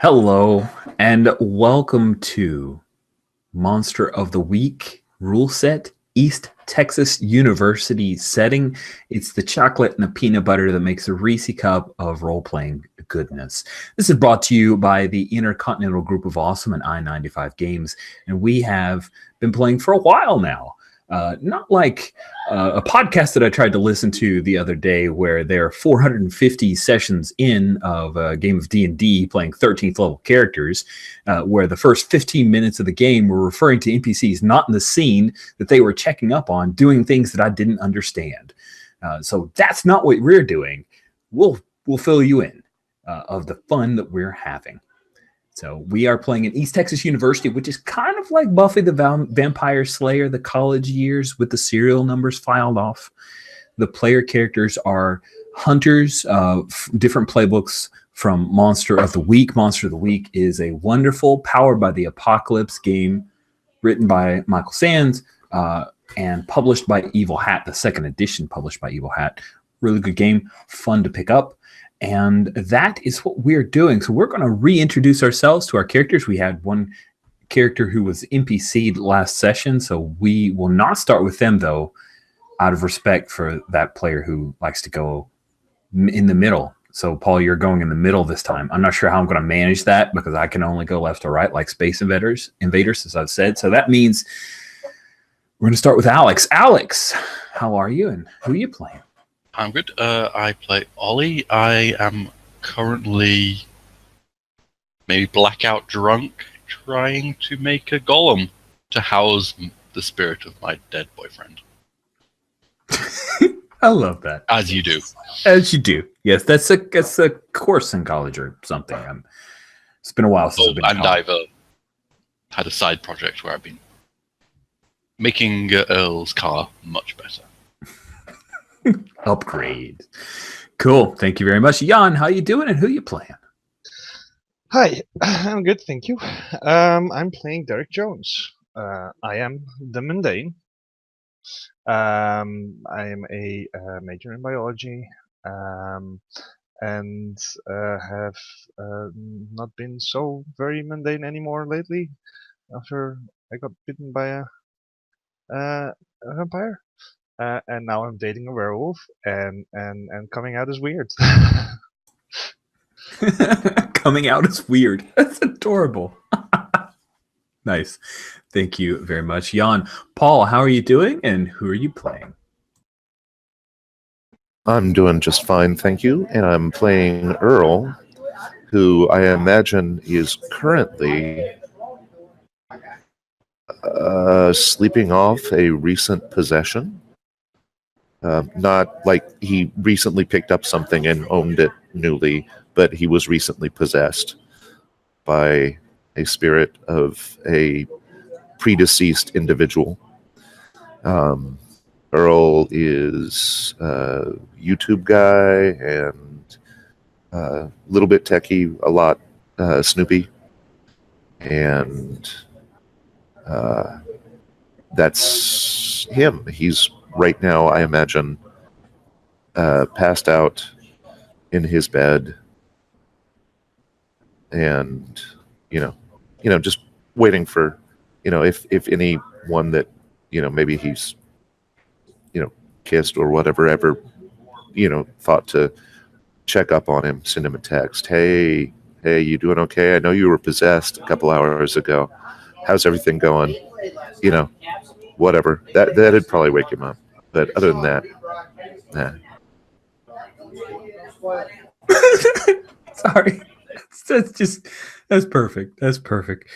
Hello, and welcome to Monster of the Week rule set, East Texas University setting. It's the chocolate and the peanut butter that makes a Reese cup of role-playing goodness. This is brought to you by the Intercontinental Group of Awesome and I-95 Games, and we have been playing for a while now. Not like a podcast that I tried to listen to the other day where they're 450 sessions in of a game of D&D playing 13th level characters, where the first 15 minutes of the game were referring to NPCs not in the scene that they were checking up on, doing things that I didn't understand. So that's not what we're doing. We'll fill you in of the fun that we're having. So we are playing at East Texas University, which is kind of like Buffy the Vampire Slayer, the college years with the serial numbers filed off. The player characters are hunters, different playbooks from Monster of the Week. Monster of the Week is a wonderful, powered by the Apocalypse game written by Michael Sands and published by Evil Hat, the second edition published by Evil Hat. Really good game, fun to pick up. And that is what we're doing. So we're going to reintroduce ourselves to our characters. We had one character who was NPC'd last session, so we will not start with them, though, out of respect for that player who likes to go in the middle. So, Paul, you're going in the middle this time. I'm not sure how I'm going to manage that because I can only go left or right like Space Invaders, as I've said. So that means we're going to start with Alex. Alex, how are you and who are you playing? I'm good. I play Ollie. I am currently maybe blackout drunk, trying to make a golem to house the spirit of my dead boyfriend. I love that. As you do. As you do. Yes, that's a course in college or something. It's been a while since I've been in college. I've had a side project where I've been making Earl's car much better. Upgrade. Cool. Thank you very much. Jan, how you doing and who you playing? Hi, I'm good, thank you. I'm playing Derek Jones. I am the mundane. I am a major in biology and have not been so very mundane anymore lately after I got bitten by a vampire. And now I'm dating a werewolf, and coming out as weird. Coming out as weird. That's adorable. Nice. Thank you very much, Jan. Paul, how are you doing, and who are you playing? I'm doing just fine, thank you. And I'm playing Earl, who I imagine is currently sleeping off a recent possession. Not like he recently picked up something and owned it newly, but he was recently possessed by a spirit of a predeceased individual. Earl is a YouTube guy and a little bit techie, a lot Snoopy, and that's him. He's right now, I imagine, passed out in his bed, and just waiting for, if anyone that maybe he's kissed or whatever ever thought to check up on him, send him a text. Hey, you doing okay? I know you were possessed a couple hours ago. How's everything going? Whatever. That'd probably wake him up. But other than that, nah. Sorry. That's perfect. That's perfect.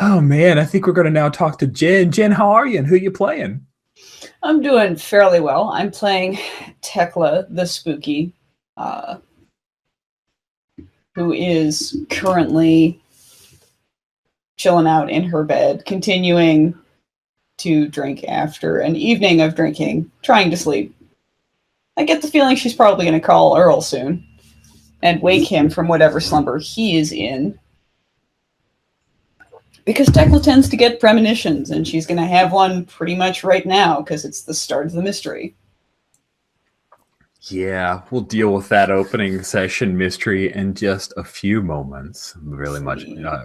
Oh, man. I think we're going to now talk to Jen. Jen, how are you and who are you playing? I'm doing fairly well. I'm playing Tekla the Spooky, who is currently chilling out in her bed, continuing to drink after an evening of drinking, trying to sleep. I get the feeling she's probably going to call Earl soon and wake him from whatever slumber he is in. Because Tekla tends to get premonitions, and she's going to have one pretty much right now because it's the start of the mystery. Yeah, we'll deal with that opening session mystery in just a few moments. Really much,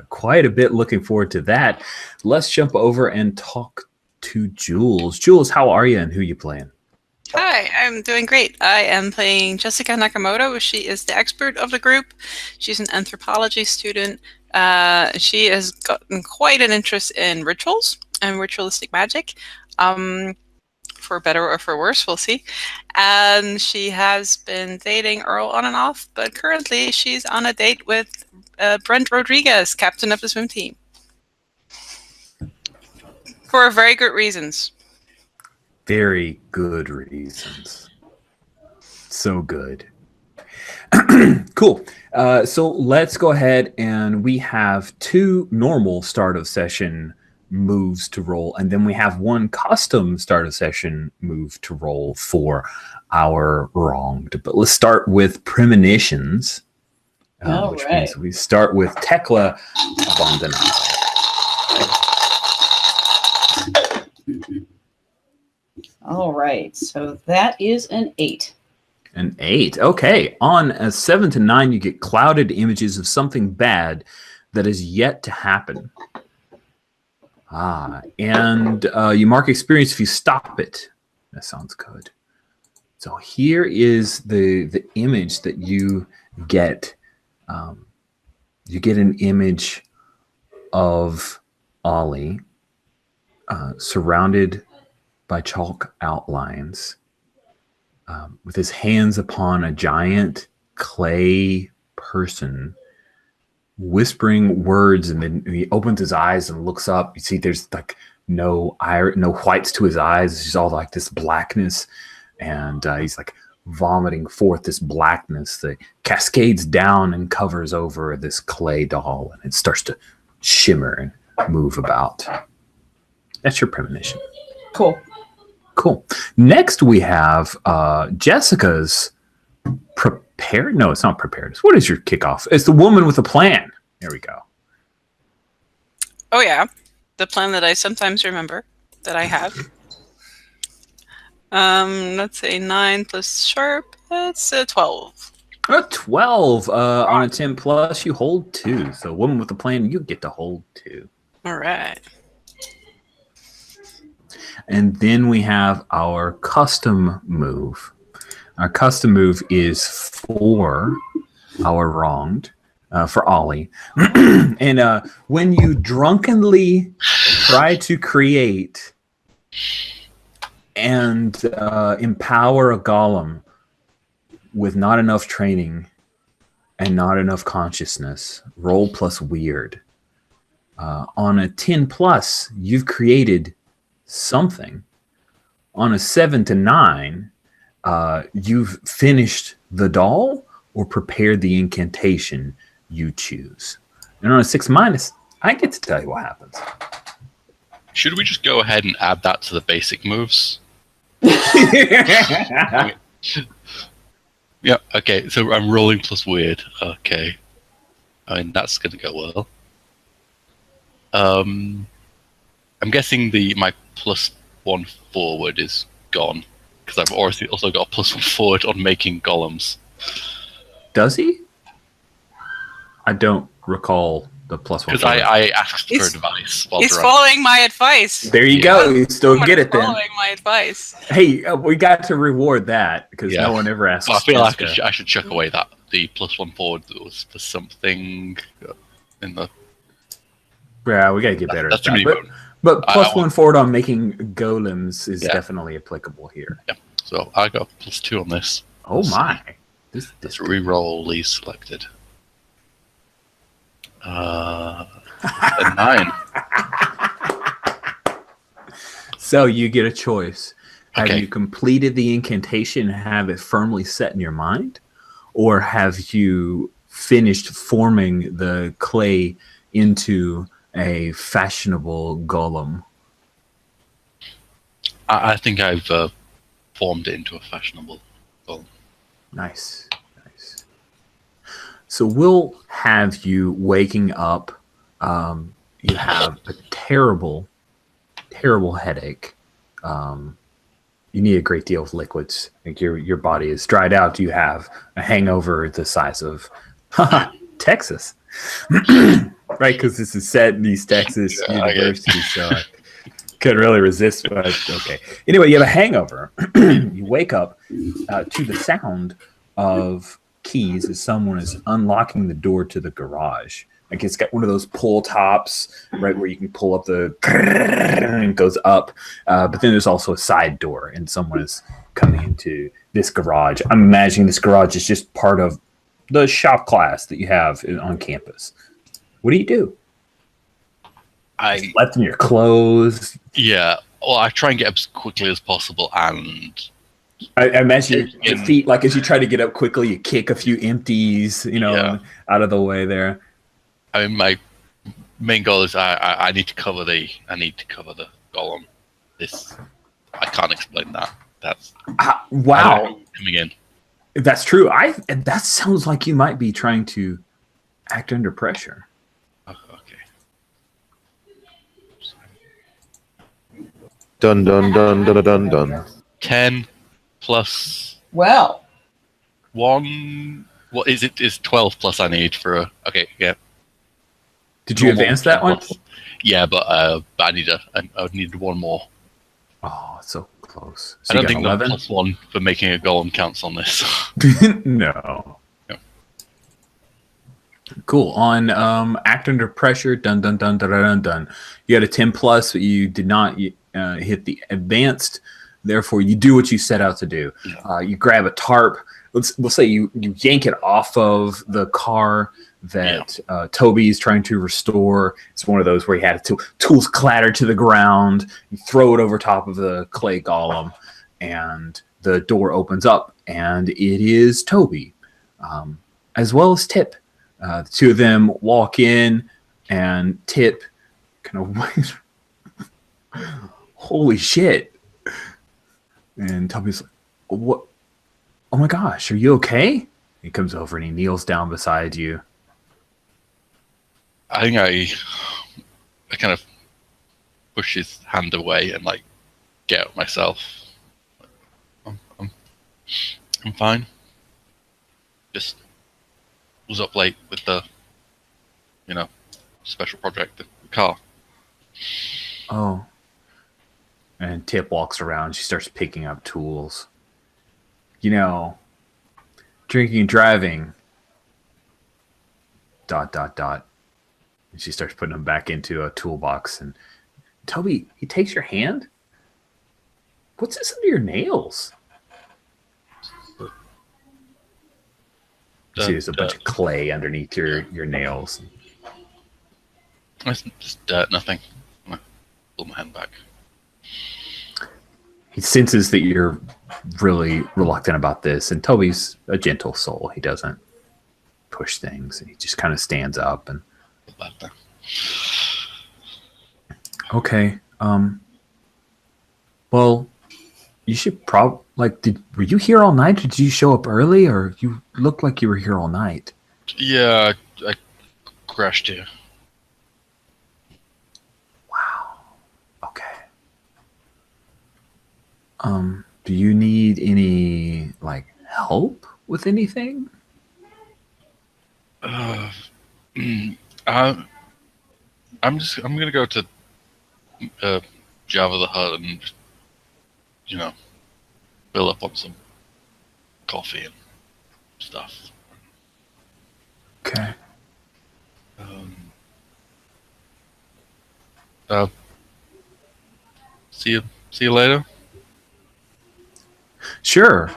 quite a bit looking forward to that. Let's jump over and talk to Jules. Jules, how are you and who you playing? Hi, I'm doing great. I am playing Jessica Nakamoto. She is the expert of the group. She's an anthropology student. She has gotten quite an interest in rituals and ritualistic magic. For better or for worse, we'll see. And she has been dating Earl on and off, but currently she's on a date with Brent Rodriguez, captain of the swim team. For very good reasons. Very good reasons. So good. Cool. So let's go ahead and we have 2 normal start of session moves to roll, and then we have 1 custom start of session move to roll for our wronged. But let's start with premonitions, which means we start with Tekla Abandonada. All right, so that is an 8. An 8. Okay. On a 7 to 9, you get clouded images of something bad that is yet to happen. And you mark experience if you stop it. That sounds good. So here is the image that you get. You get an image of Ollie surrounded by chalk outlines, with his hands upon a giant clay person, whispering words, and then he opens his eyes and looks up. You see there's like no whites to his eyes. It's just all like this blackness, and he's like vomiting forth this blackness that cascades down and covers over this clay doll, and it starts to shimmer and move about. That's your premonition. Cool. Next we have Jessica's prepared. No, it's not preparedness. What is your kickoff? It's the woman with a plan. There we go. Oh yeah, the plan that I sometimes remember that I have. Let's say 9 plus sharp. That's 12. 12 on a 10 plus. You hold 2. So woman with a plan, you get to hold 2. All right. And then we have our custom move. Our custom move is for our wronged, for Ollie. And when you drunkenly try to create and empower a golem with not enough training and not enough consciousness, roll plus weird. On a 10 plus, you've created something. On a 7 to 9, you've finished the doll or prepared the incantation you choose. And on a 6 minus, I get to tell you what happens. Should we just go ahead and add that to the basic moves? Yeah, okay, so I'm rolling plus weird. Okay. I mean, that's going to go well. I'm guessing my +1 forward is gone, because I've also got a +1 forward on making golems. Does he? I don't recall the +1 Because forward. I asked for advice while He's drunk. following my advice. There you go. You still get it then. Following my advice. Hey, we got to reward that because no one ever asks. Well, I feel like Jessica. I should chuck away the +1 forward that was for something in the. Yeah, we got to get better That's at too that. many. But I +1 want- forward on making golems is definitely applicable here. Yeah. So I got +2 on this. Oh my! Let's re-roll these selected. A 9. So you get a choice. Have Okay. you completed the incantation and have it firmly set in your mind? Or have you finished forming the clay into a fashionable golem? I think I've formed it into a fashionable golem. Nice. So we'll have you waking up. You have a terrible, terrible headache. You need a great deal of liquids. I think your body is dried out. You have a hangover the size of Texas, right? Because this is set in East Texas University, so I couldn't really resist. But okay. Anyway, you have a hangover. You wake up to the sound of keys as someone is unlocking the door to the garage. Like it's got one of those pull tops, right, where you can pull up the and it goes up. But then there's also a side door, and someone is coming into this garage. I'm imagining this garage is just part of the shop class that you have on campus. What do? I Left in your clothes. Yeah. Well, I try and get up as quickly as possible, and I imagine your feet, like as you try to get up quickly, you kick a few empties, out of the way there. I mean, my main goal is I need to cover the golem. I can't explain that. That's wow. Coming in. That's true. And that sounds like you might be trying to act under pressure. Oh, okay. Dun dun dun dun dun dun. 10 plus Well, 1. What is it? Is 12 plus I need for a... Okay, yeah. Did you advance that one? Yeah, but I need one more. Oh, it's so close. So I don't think 11? the +1 for making a golem counts on this. No. Cool. On act under pressure, dun dun dun dun dun dun. You had a 10 plus, but you did not hit the advanced. Therefore, you do what you set out to do. You grab a tarp. We'll say you yank it off of the car that Toby is trying to restore. It's one of those where he had tools clatter to the ground. You throw it over top of the clay golem, and the door opens up, and it is Toby, as well as Tip. The two of them walk in, and Tip kind of holy shit. And Toby's like, what? Oh my gosh, are you okay? He comes over and he kneels down beside you. I think I kind of push his hand away and get up myself. I'm fine. Just was up late with the special project, the car. Oh. And Tip walks around. She starts picking up tools. Drinking and driving. ... And she starts putting them back into a toolbox. And Toby, he takes your hand. What's this under your nails? You see, there's a bunch of clay underneath your nails. It's just dirt, nothing. I pull my hand back. He senses that you're really reluctant about this, and Toby's a gentle soul. He doesn't push things. He just kind of stands up and okay. Well, you should probably were you here all night, or did you show up early, or you looked like you were here all night? Yeah, I crashed here. Wow. Okay. Do you need any help with anything? I'm gonna go to Java the Hutt and just, fill up on some coffee and stuff. Okay. See you later. Sure.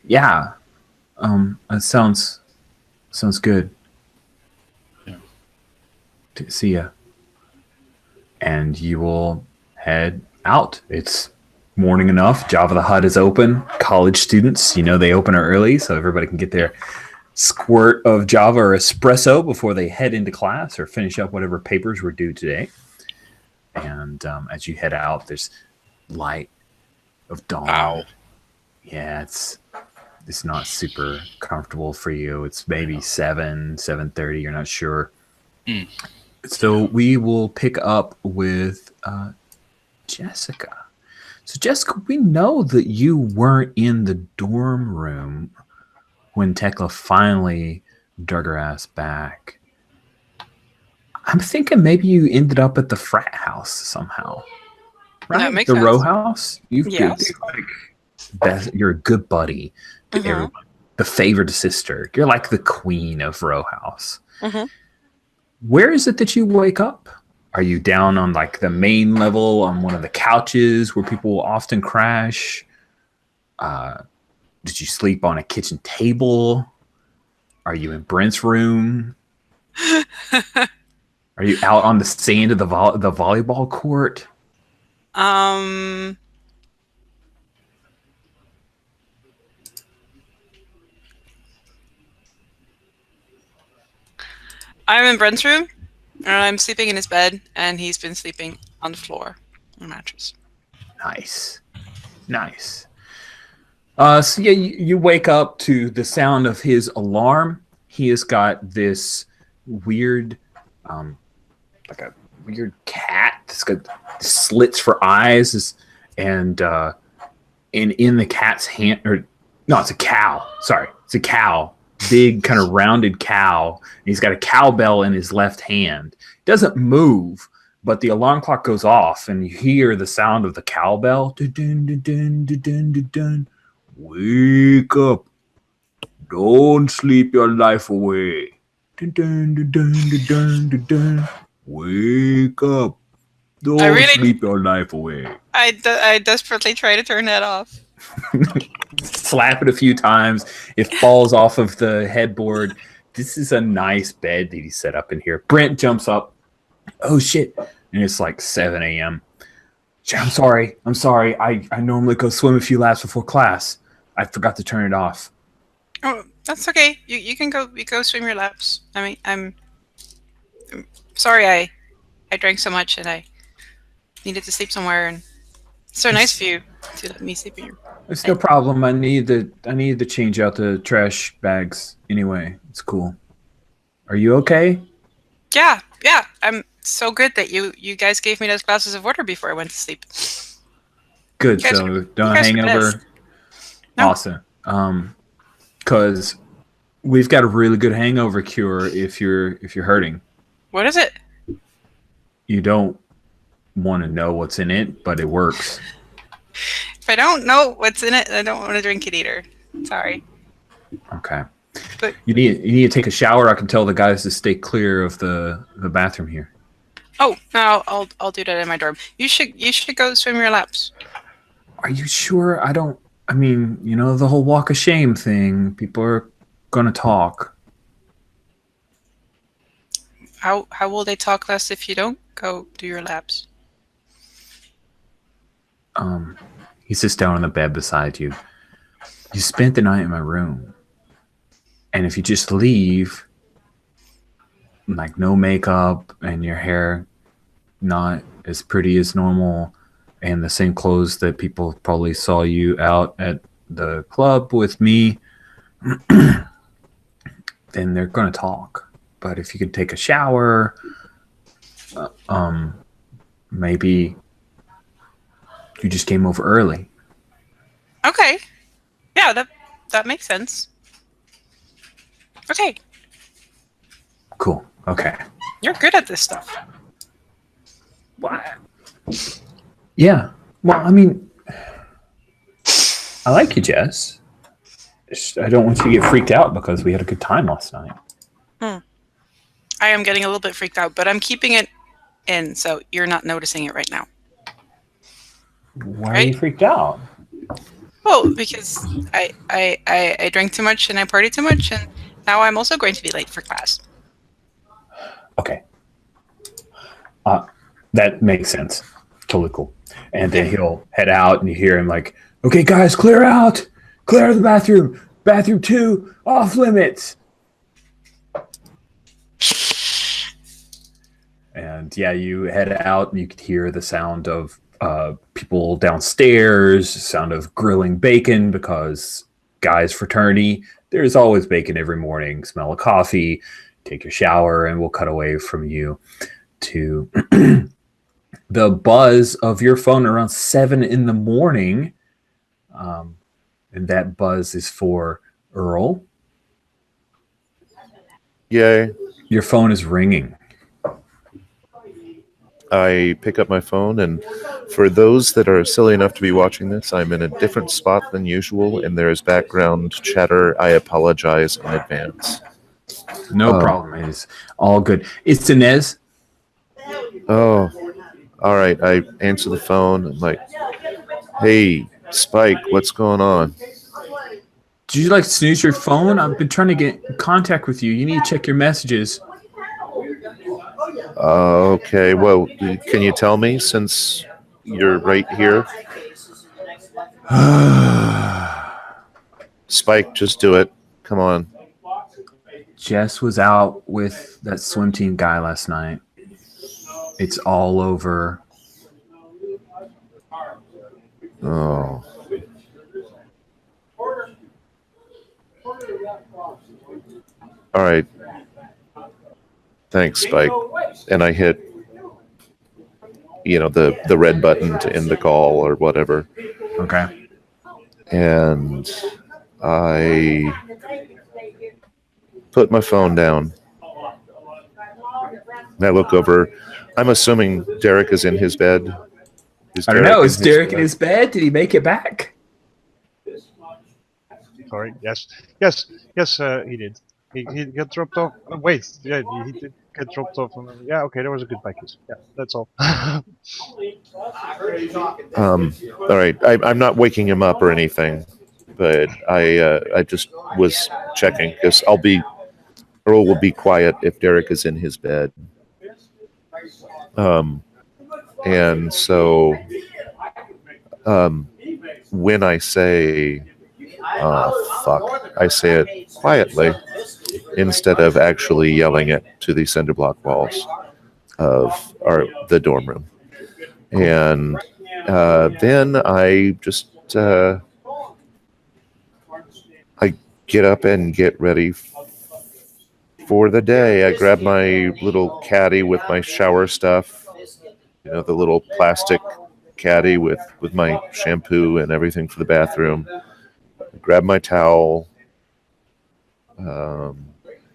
Yeah. That sounds good. Yeah. See ya. And you will head out. It's morning enough. Java the Hutt is open. College students, they open early, so everybody can get their squirt of Java or espresso before they head into class or finish up whatever papers were due today. And as you head out, there's light of dawn. Ow. Yeah, it's not super comfortable for you. It's maybe 7:30. You're not sure. So we will pick up with Jessica. So, Jessica, we know that you weren't in the dorm room when Tekla finally drug her ass back. I'm thinking maybe you ended up at the frat house somehow. Right? That makes the row sense. house? Yes. You're a good buddy to Mhm. everyone. The favored sister. You're like the queen of row house. Mhm. Where is it that you wake up? Are you down on like the main level on one of the couches where people often crash? Did you sleep on a kitchen table? Are you in Brent's room? Are you out on the sand of the volleyball court? Um, I'm in Brent's room, and I'm sleeping in his bed, and he's been sleeping on the floor, on a mattress. Nice. So yeah, you wake up to the sound of his alarm. He has got this weird, like a weird cat. It's got slits for eyes, and in the cat's hand, or no, it's a cow. Sorry, it's a cow. Big kind of rounded cow. And he's got a cowbell in his left hand. It doesn't move, but the alarm clock goes off, and you hear the sound of the cowbell. Dun, dun, dun, dun, dun, dun, dun. Wake up. Don't sleep your life away. Dun, dun, dun, dun, dun, dun, dun, dun. Wake up. Don't sleep your life away. I desperately try to turn that off. Slap it a few times. It falls off of the headboard. This is a nice bed that he set up in here. Brent jumps up. Oh, shit. And it's like 7 a.m. I'm sorry. I normally go swim a few laps before class. I forgot to turn it off. Oh, that's okay. You can go swim your laps. I mean, I'm sorry I drank so much and I needed to sleep somewhere, and it's so nice of you to let me sleep in your It's no problem. I need to change out the trash bags anyway. It's cool. Are you okay? Yeah. I'm so good that you guys gave me those glasses of water before I went to sleep. Good. You guys So are- don't you guys are hangover. best. No. Awesome. Because we've got a really good hangover cure if you're hurting. What is it? You don't want to know what's in it, but it works. If I don't know what's in it, I don't want to drink it either. Sorry. Okay. But You need to take a shower. I can tell the guys to stay clear of the bathroom here. oh no, I'll do that in my dorm. You should go swim your laps. Are you sure? I mean, the whole walk of shame thing. People are gonna talk. How will they talk less if you don't go do your laps? He sits down on the bed beside you. You spent the night in my room. And if you just leave, like no makeup and your hair not as pretty as normal and the same clothes that people probably saw you out at the club with me, then they're going to talk. But if you could take a shower, maybe you just came over early. Okay. Yeah, that makes sense. Okay. Cool. Okay. You're good at this stuff. What? Yeah. Well, I mean, I like you, Jess. I don't want you to get freaked out because we had a good time last night. I am getting a little bit freaked out, but I'm keeping it in, so you're not noticing it right now. Why are you freaked out? Well, because I drank too much and I partied too much, and now I'm also going to be late for class. Okay. That makes sense. Totally cool. And then he'll head out and you hear him like, okay, guys, clear out. Clear the bathroom. Bathroom 2, off limits. And yeah, you head out and you could hear the sound of people downstairs, sound of grilling bacon because guys fraternity, there's always bacon every morning. Smell of coffee, take your shower, and we'll cut away from you to the buzz of your phone around 7 in the morning. And that buzz is for Earl. Yay. Your phone is ringing. I pick up my phone, and for those that are silly enough to be watching this, I'm in a different spot than usual, and there is background chatter. I apologize in advance. No problem. It's all good. It's Inez. Oh, all right. I answer the phone. I'm like, hey, Spike, what's going on? Did you like snooze your phone? I've been trying to get in contact with you. You need to check your messages. Okay, well, can you tell me since you're right here? Spike, just do it. Come on. Jess was out with that swim team guy last night. It's all over. Oh. All right. Thanks, Spike. And I hit, the red button to end the call or whatever. Okay. And I put my phone down. And I look over. I'm assuming Derek is in his bed. I don't know. Is Derek in his bed? Did he make it back? Sorry. Yes, he did. He got dropped off. Wait, yeah, he did get dropped off. Yeah, okay, that was a goodbye kiss. Yeah, that's all. All right. I'm not waking him up or anything, but I just was checking because Earl will be quiet if Derek is in his bed. And so when I say fuck, I say it quietly instead of actually yelling it to the cinder block walls of the dorm room. And then I just I get up and get ready for the day. I grab my little caddy with my shower stuff, the little plastic caddy with my shampoo and everything for the bathroom. I grab my towel.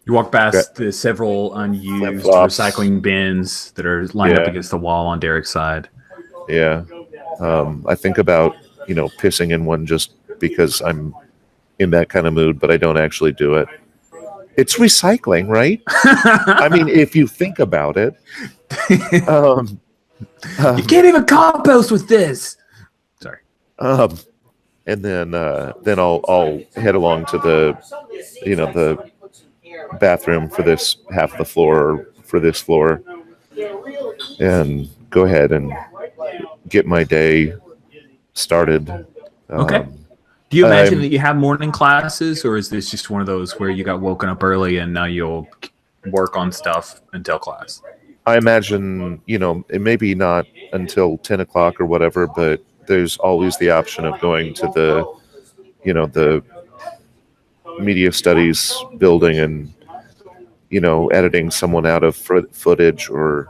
You walk past the several unused Flip-flops. recycling bins that are lined up against the wall on Derek's side. Yeah. I think about, pissing in one just because I'm in that kind of mood, but I don't actually do it. It's recycling, right? I mean, if you think about it. You can't even compost with this. Sorry. And then I'll head along to the bathroom for this half the floor, or for this floor, and go ahead and get my day started. Okay. Do you imagine that you have morning classes, or is this just one of those where you got woken up early and now you'll work on stuff until class? I imagine, it may be not until 10 o'clock or whatever, but there's always the option of going to the media studies building and, editing someone out of footage or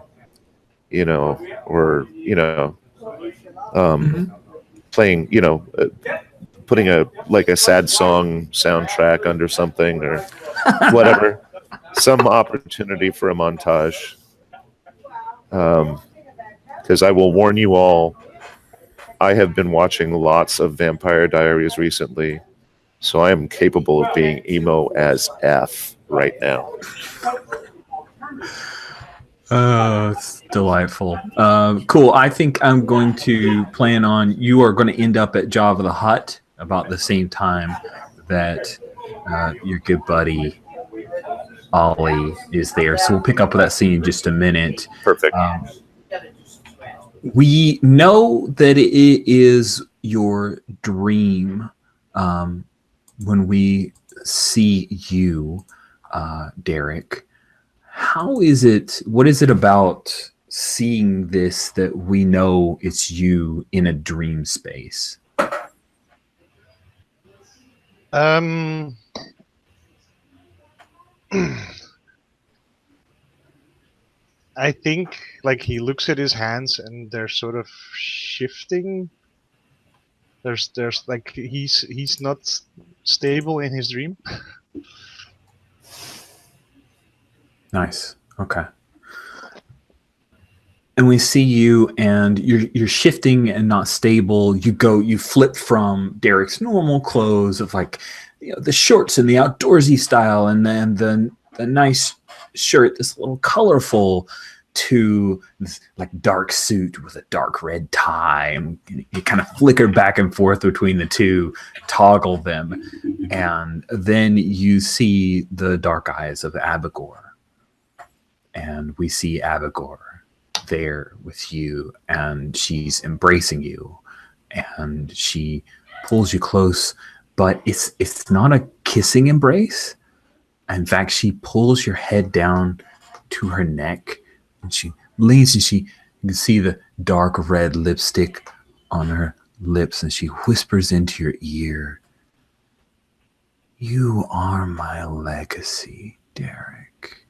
playing, putting a sad song soundtrack under something or whatever, some opportunity for a montage. Because I will warn you all, I have been watching lots of Vampire Diaries recently, so I am capable of being emo as F right now. It's delightful. Cool. I think I'm going to plan on, you are going to end up at Java the Hutt about the same time that your good buddy Ollie is there. So we'll pick up with that scene in just a minute. Perfect. We know that it is your dream when we see you, Derek. How is it? What is it about seeing this that we know it's you in a dream space? I think like he looks at his hands and they're sort of shifting. There's like he's not stable in his dream. Nice. Okay. And we see you, and you're shifting and not stable. You flip from Derek's normal clothes of like, the shorts and the outdoorsy style, and then the nice shirt, this little colorful, to this like dark suit with a dark red tie, and you kind of flicker back and forth between the two, toggle them, and then you see the dark eyes of Abigor, and we see Abigor there with you, and she's embracing you, and she pulls you close, but it's not a kissing embrace. In fact, she pulls your head down to her neck, and she leans, and you can see the dark red lipstick on her lips, and she whispers into your ear, "You are my legacy, Derek.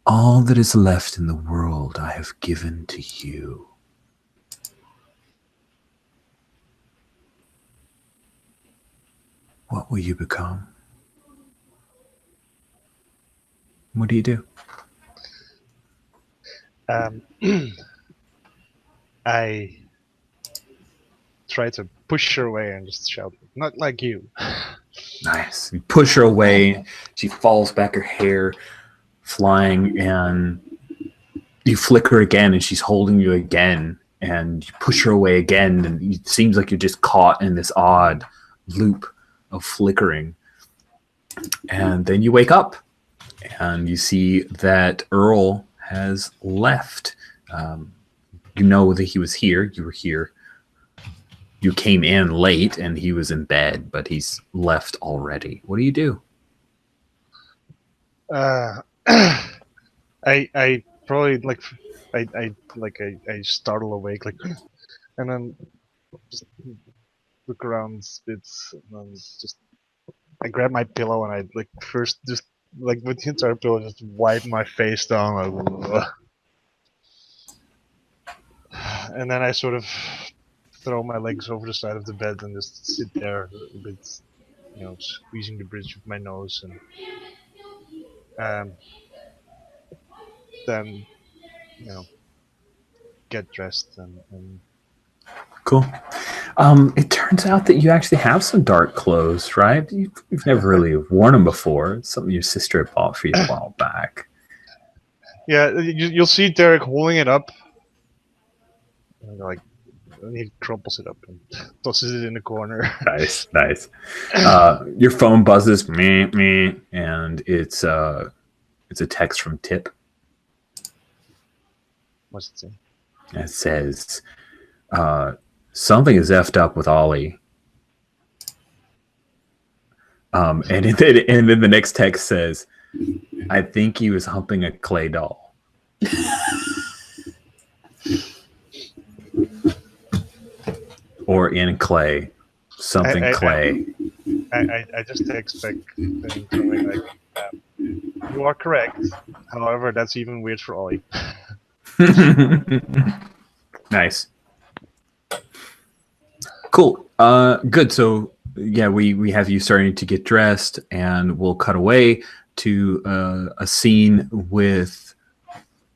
All that is left in the world I have given to you." What will you become? What do you do? I try to push her away and just shout, "Not like you." Nice. You push her away. She falls back, her hair flying, and you flick her again, and she's holding you again, and you push her away again, and it seems like you're just caught in this odd loop of flickering. And then you wake up, and you see that Earl has left. You know that he was here. You were here. You came in late, and he was in bed, but he's left already. What do you do? I probably like I startle awake like, and then just look around bits, and then just I grab my pillow and I like first just like with the entire pillow just wipe my face down, like, and then I sort of throw my legs over the side of the bed and just sit there a bit, squeezing the bridge of my nose, and then get dressed and Cool. It turns out that you actually have some dark clothes, right? You've never really worn them before. It's something your sister had bought for you a while back. yeah, you'll see Derek holding it up, and he crumples it up and tosses it in the corner. Nice. Your phone buzzes, meh, meh, and it's a text from Tip. What's it say? It says, something is effed up with Ollie. And then the next text says, "I think he was humping a clay doll." Or in clay. Something clay. I just expect something like, "You are correct. However, that's even weird for Ollie." Nice. Cool. Good. So yeah, we have you starting to get dressed, and we'll cut away to a scene with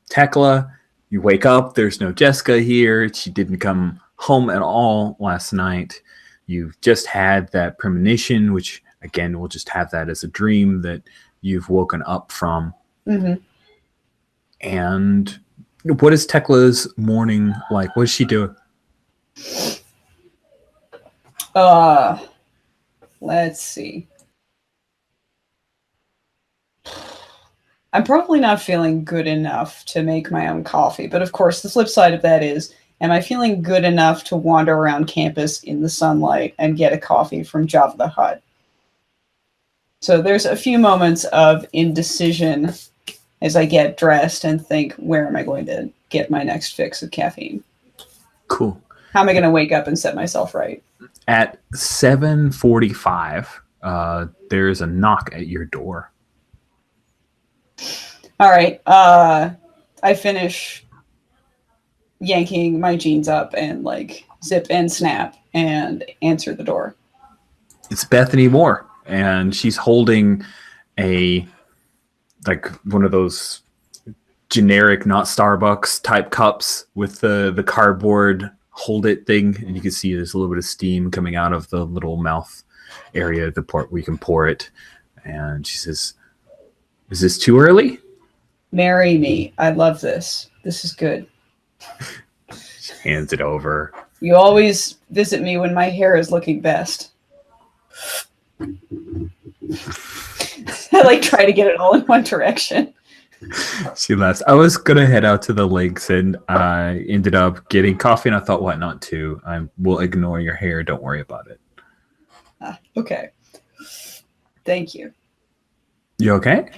Tekla. You wake up. There's no Jessica here. She didn't come home at all last night. You've just had that premonition, which again, we'll just have that as a dream that you've woken up from. Mm-hmm. And what is Tekla's morning like? What does she do? Let's see. I'm probably not feeling good enough to make my own coffee, but of course the flip side of that is, am I feeling good enough to wander around campus in the sunlight and get a coffee from Java the Hutt? So there's a few moments of indecision as I get dressed and think, where am I going to get my next fix of caffeine? Cool. How am I going to wake up and set myself right? At 7:45, there's a knock at your door. All right. I finish yanking my jeans up and like zip and snap and answer the door. It's Bethany Moore, and she's holding a like one of those generic, not Starbucks type cups with the cardboard hold it thing, and you can see there's a little bit of steam coming out of the little mouth area, the part where you can pour it. And she says, "Is this too early?" Marry me. I love this. This is good. She hands it over. You always visit me when my hair is looking best. I like try to get it all in one direction. She laughs. I was gonna head out to the lakes, and I ended up getting coffee, and I thought, why not too? I will ignore your hair. Don't worry about it. Okay. Thank you. You okay?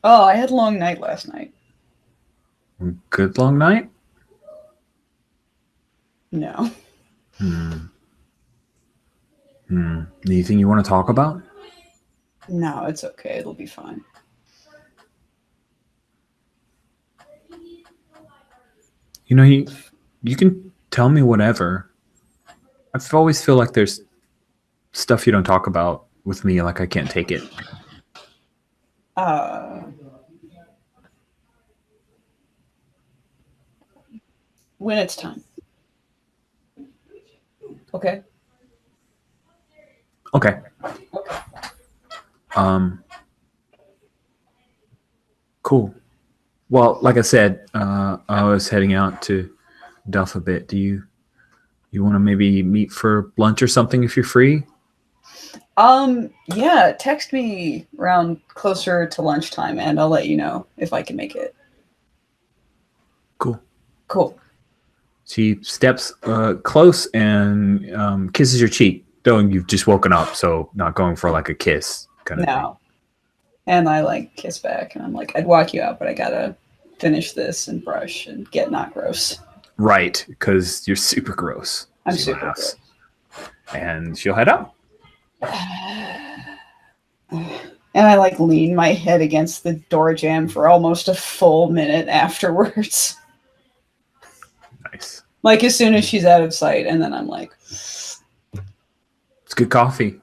Oh, I had a long night last night. Good long night? No. Anything you want to talk about? No, it's okay. It'll be fine. You know, you can tell me whatever. I always feel like there's stuff you don't talk about with me, like I can't take it. When it's time. Okay. Okay. Cool. Well, like I said, I was heading out to Duff a bit. Do you want to maybe meet for lunch or something if you're free? Yeah, text me around closer to lunchtime and I'll let you know if I can make it. Cool. She steps close and kisses your cheek, knowing you've just woken up, so not going for like a kiss kind of thing. No. And I like kiss back and I'm like, I'd walk you out, but I gotta finish this and brush and get not gross. Right, because you're super gross. I'm She super laughs. And she'll head out. And I like lean my head against the door jamb for almost a full minute afterwards. Nice. Like as soon as she's out of sight, and then I'm like, It's good coffee.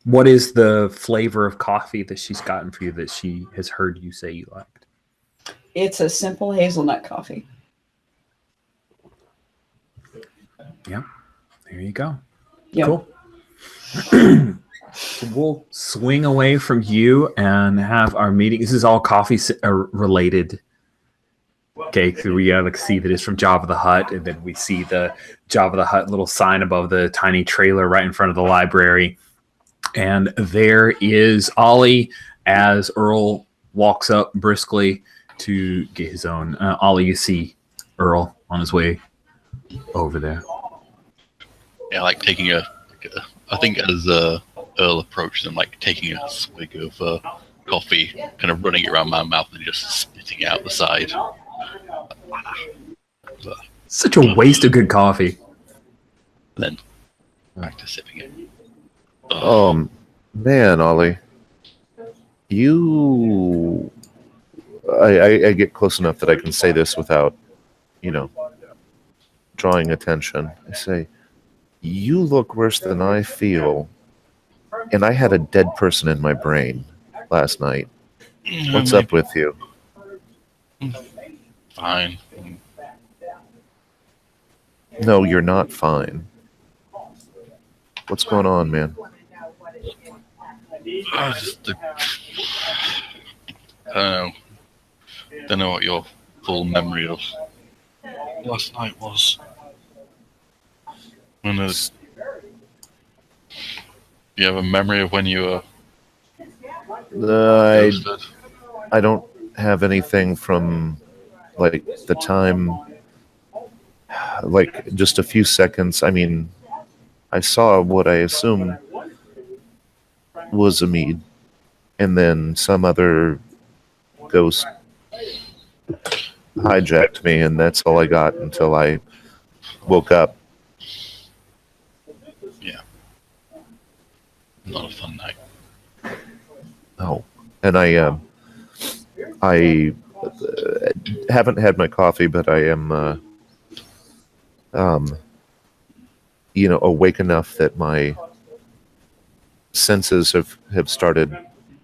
What is the flavor of coffee that she's gotten for you that she has heard you say you liked? it's a simple hazelnut coffee. Yeah. There you go. Yep. Cool. So we'll swing away from you and have our meeting. This is all coffee related. Okay, so we like see that it's from Jabba the Hutt, and then we see the Jabba the Hutt little sign above the tiny trailer right in front of the library. And there is Ollie as Earl walks up briskly to get his own. Ollie, you see on his way over there. Yeah, like taking I think as Earl approaches him, like taking a swig of coffee, kind of running it around my mouth and just spitting it out the side. Such a waste of good coffee. Then back to sipping it. Man, Ollie, I get close enough that I can say this without, drawing attention. I say, you look worse than I feel, and I had a dead person in my brain last night. What's up with you? Fine. No, you're not fine. What's going on, man? I don't know what your full memory of last night was. Do you have a memory of when you were I don't have anything from like the time, like just a few seconds. I mean, I saw what I assume was a mead, and then some other ghost hijacked me, and that's all I got until I woke up. Yeah. Not a fun night. Oh, and I haven't had my coffee, but I am, awake enough that my senses have started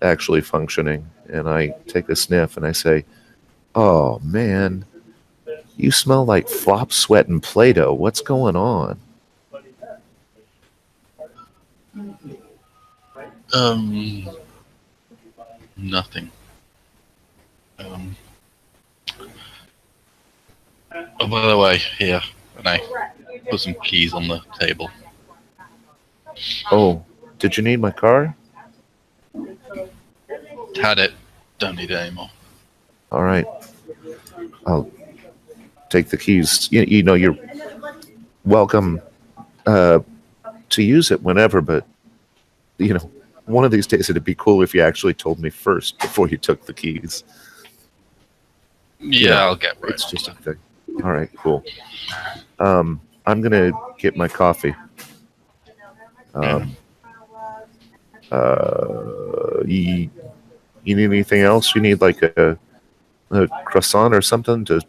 actually functioning. And I take a sniff and I say, "Oh man, you smell like flop, sweat, and Play-Doh. What's going on?" Nothing. Oh, by the way, here, and I put some keys on the table. Oh, did you need my car? Had it. Don't need it anymore. All right. I'll take the keys. You're welcome to use it whenever, but, one of these days it'd be cool if you actually told me first before you took the keys. Yeah, I'll get right. It's just a thing. All right, cool. I'm going to get my coffee. You need anything else? You need like a croissant or something to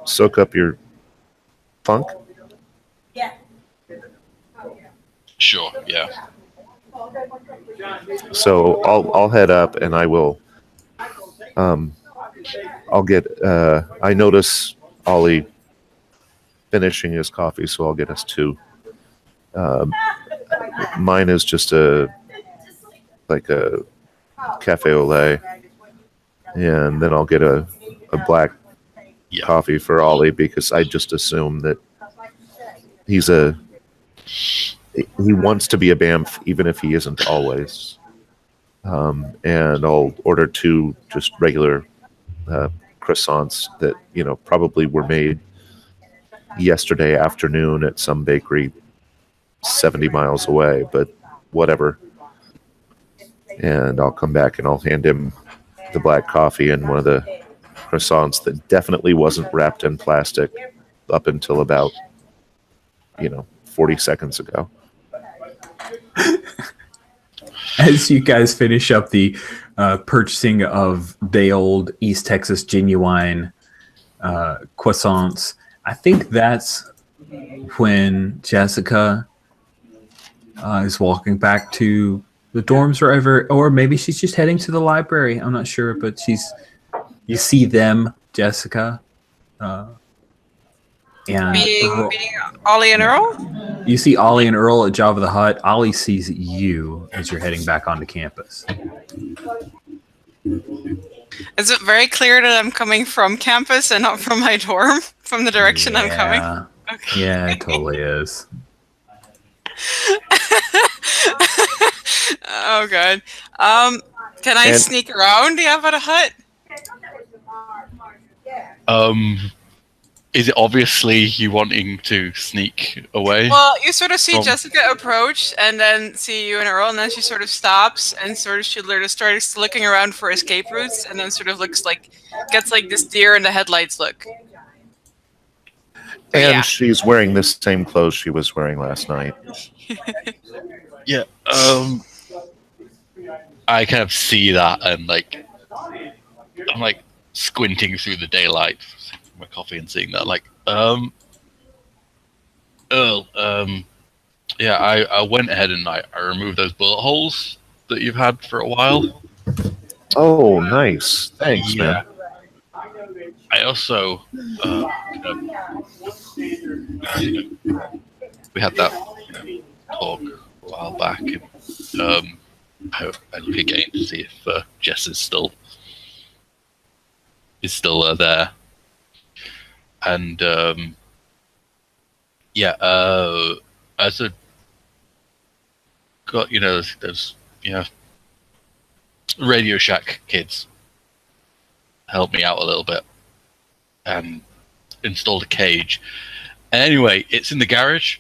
soak up your funk? Sure, yeah. So I'll head up and I will. I'll get. I notice Ollie finishing his coffee, so I'll get us two. Mine is just a cafe au lait, and then I'll get a black coffee for Ollie because I just assume that he wants to be a BAMF even if he isn't always. And I'll order two just regular croissants that probably were made yesterday afternoon at some bakery 70 miles away, but whatever. And I'll come back and I'll hand him the black coffee and one of the croissants that definitely wasn't wrapped in plastic up until about 40 seconds ago. As you guys finish up the purchasing of day old East Texas genuine croissants, I think that's when Jessica is walking back to the dorms or maybe she's just heading to the library. I'm not sure, but you see them, Jessica. And Being Ollie and Earl? you see Ollie and Earl at Java the Hutt. Ollie sees you as you're heading back onto campus. Is it very clear that I'm coming from campus and not from my dorm? From the direction I'm coming? Okay. Yeah, it totally is. Oh, God. Can I sneak around the Java the Hutt? Is it obviously you wanting to sneak away? Well, you sort of see Jessica approach and then see you and Earl, and then she sort of stops and sort of starts looking around for escape routes, and then sort of gets like this deer in the headlights look. And she's wearing the same clothes she was wearing last night. Yeah. I kind of see that, and I'm squinting through the daylight, my coffee, and seeing that. Earl, yeah, I went ahead and I removed those bullet holes that you've had for a while. Oh, nice. Thanks, man. I also, we had that talk a while back, and I look again to see if Jess is still there. And as a got those Radio Shack kids helped me out a little bit and installed a cage. Anyway, it's in the garage.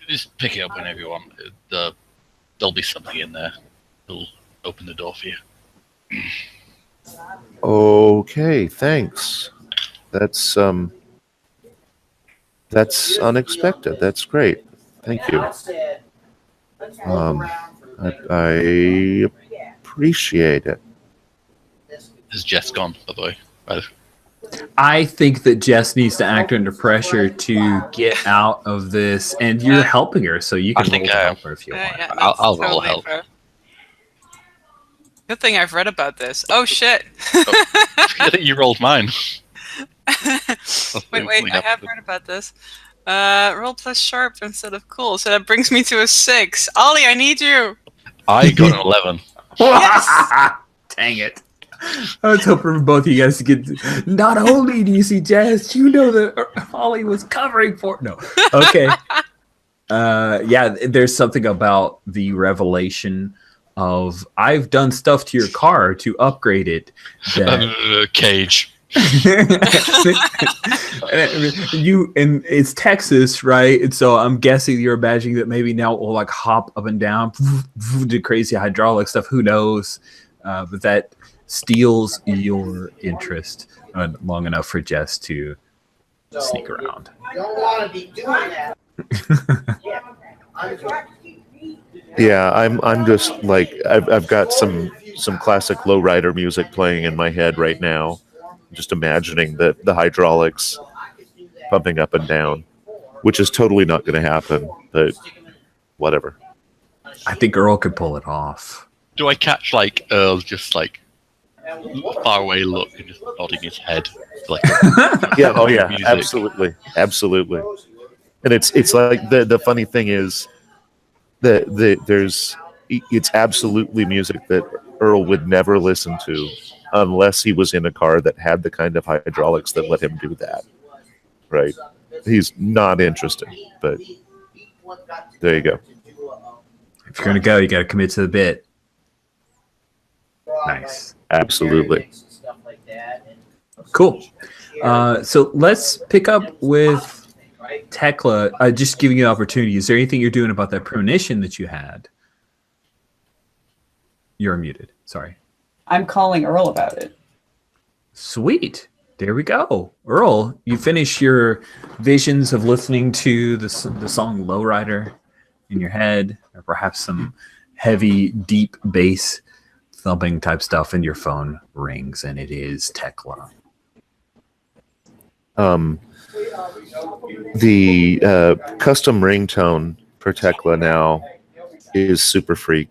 Just pick it up whenever you want. There'll be something in there. It'll open the door for you. Okay, thanks. That's unexpected. That's great. Thank you. I appreciate it. Has Jess gone, by the way? I think that Jess needs to act under pressure to get out of this, and you're helping her, so you I can think roll to I am. help her if you want. Yeah, I'll that's roll totally help. fair. Good thing I've read about this. Oh shit! I think you rolled mine. wait, I have read about this. Roll plus sharp instead of cool, so that brings me to a 6. Ollie, I need you. I got an 11. Yes! Dang it. I was hoping for both of you guys to get. Not only do you see Jazz, you know that Ollie was covering for. No. Okay. Yeah, there's something about the revelation of I've done stuff to your car to upgrade it. That Cage. and it's Texas, right? And so I'm guessing you're imagining that maybe now it will like hop up and down, do crazy hydraulic stuff. Who knows? But that steals your interest long enough for Jess to sneak around. Don't want to be doing that. Yeah, I'm just like I've got some classic lowrider music playing in my head right now. Just imagining the hydraulics pumping up and down, which is totally not going to happen, but whatever. I think Earl could pull it off. Do I catch like Earl just like far away look and just nodding his head? Like, Yeah, oh yeah, music. absolutely. And it's like the funny thing is that it's absolutely music that Earl would never listen to unless he was in a car that had the kind of hydraulics that let him do that. Right? He's not interested, but there you go. If you're gonna go, you got to commit to the bit. Nice. Absolutely. Cool. So let's pick up with Tekla. Just giving you the opportunity. Is there anything you're doing about that premonition that you had? You're muted. Sorry. I'm calling Earl about it. Sweet. There we go. Earl, you finish your visions of listening to the song Lowrider in your head, or perhaps some heavy, deep bass thumping type stuff, and your phone rings, and it is Tekla. The custom ringtone for Tekla now is Super Freak.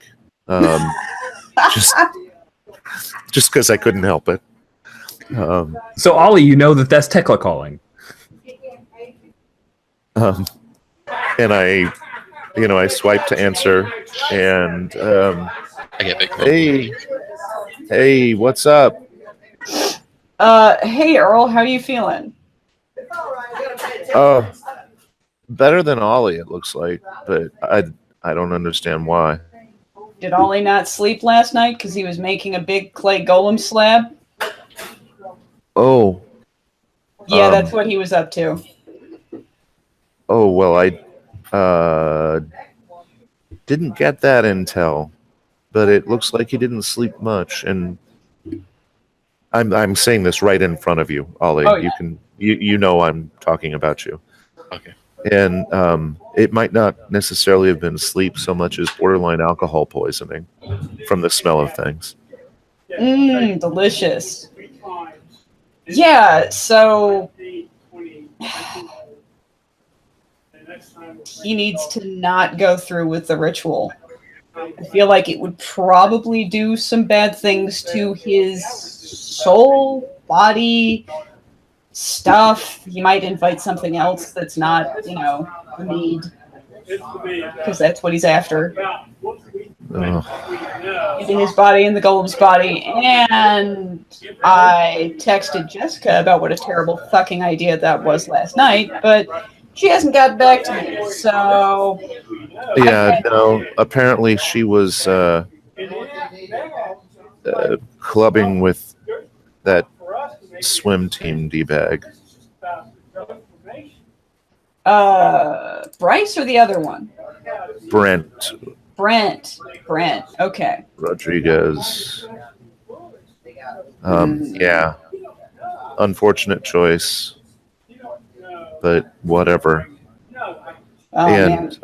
Just because I couldn't help it. So Ollie, you know that's Tekla calling. And I swipe to answer, and I get a bit hey, what's up? Hey Earl, how are you feeling? Better than Ollie, it looks like, but I don't understand why. Did Ollie not sleep last night because he was making a big clay golem slab? Oh. Yeah, that's what he was up to. Oh, well, I didn't get that intel, but it looks like he didn't sleep much, and I'm saying this right in front of you, Ollie. Oh, yeah. You know I'm talking about you. Okay. And it might not necessarily have been sleep so much as borderline alcohol poisoning from the smell of things. Delicious. Yeah, so he needs to not go through with the ritual. I feel like it would probably do some bad things to his soul, body, stuff. He might invite something else that's not, the need. Because that's what he's after. In his body, in the golem's body. And I texted Jessica about what a terrible fucking idea that was last night, but she hasn't gotten back to me, so... Yeah, no, apparently she was clubbing with that swim team D-bag. Bryce or the other one? Brent Okay. Rodriguez. Yeah. Unfortunate choice, but whatever. And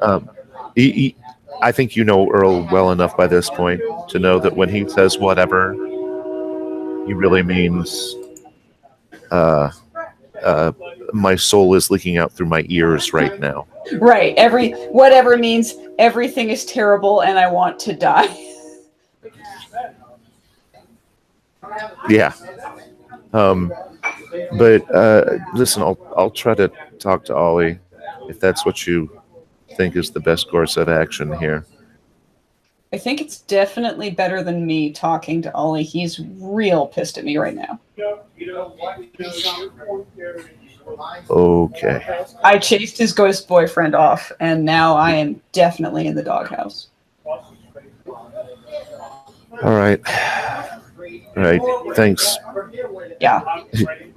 I think you know Earl well enough by this point to know that when he says whatever, he really means my soul is leaking out through my ears right now. Right. Whatever means everything is terrible and I want to die. Yeah. But listen, I'll try to talk to Ollie if that's what you think is the best course of action here. I think it's definitely better than me talking to Ollie. He's real pissed at me right now. Okay. I chased his ghost boyfriend off, and now I am definitely in the doghouse. All right. All right. Thanks, Yeah.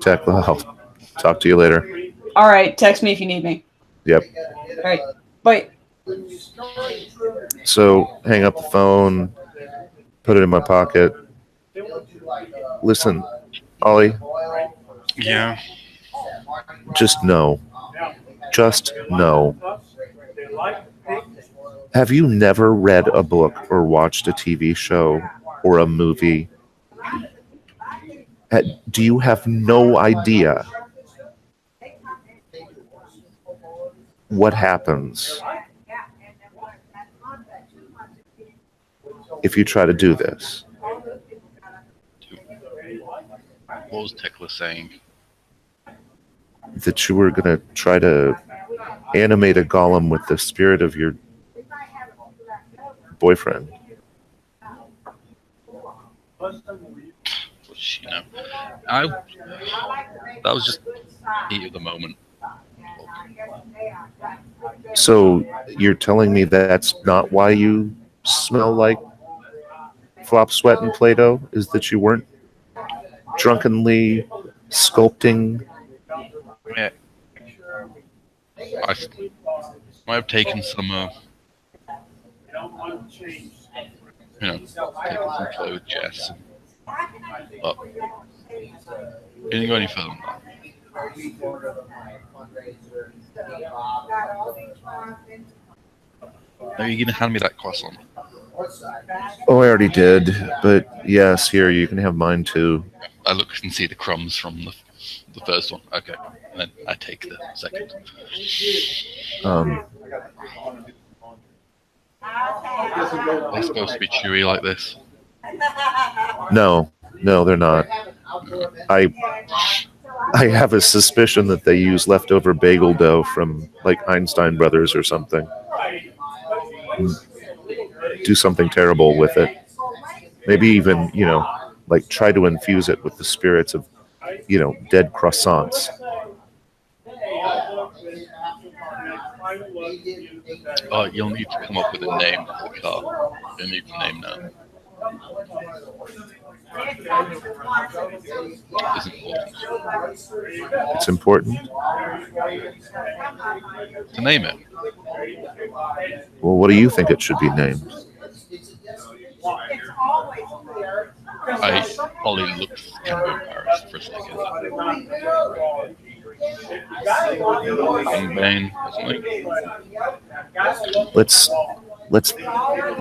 Tekla. I'll talk to you later. All right. Text me if you need me. Yep. All right. Bye. So hang up the phone, put it in my pocket. Listen, Ollie, Yeah. just know. Just know. Have you never read a book or watched a TV show or a movie? Do you have no idea what happens if you try to do this? What was Tekla saying? That you were going to try to animate a golem with the spirit of your boyfriend. You know, that was just heat of the moment. So you're telling me that's not why you smell like flop sweat and Play-Doh? Is that you weren't drunkenly sculpting? Yeah. I might have taken some, taken some play with Jess. But didn't go any further than that. Are you going to hand me that croissant? Oh, I already did. But yes, here, you can have mine too. I look and see the crumbs from the first one. Okay. And then I take the second. They're supposed to be chewy like this. No, they're not. I have a suspicion that they use leftover bagel dough from like Einstein Brothers or something. Do something terrible with it. Maybe even, like try to infuse it with the spirits of, dead croissants. Oh, you'll need to come up with a name for the car. You'll need to name now. It's important. To name it. Well, what do you think it should be named? Ollie looks kind of embarrassed for a second. Bane or something. Let's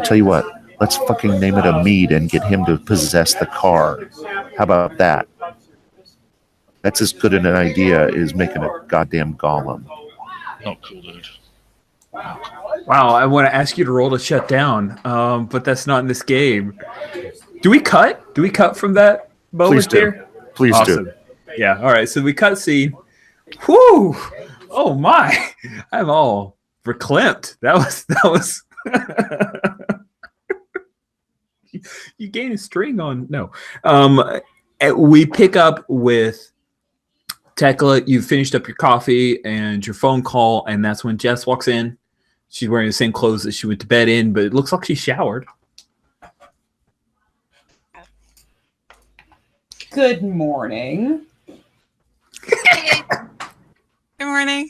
tell you what. Let's fucking name it a mead and get him to possess the car. How about that? That's as good an idea as making a goddamn golem. Not cool, dude. Wow, I want to ask you to roll to shut down, but that's not in this game. Do we cut? Do we cut from that moment Please do. there? Please Awesome. do. Yeah, all right, so we cut scene. Whew! Oh my! I'm all verklempt. That was you gain a string on no. We pick up with Tekla. You finished up your coffee and your phone call, and that's when Jess walks in. She's wearing the same clothes that she went to bed in, but it looks like she showered. Good morning. Hey. Good morning.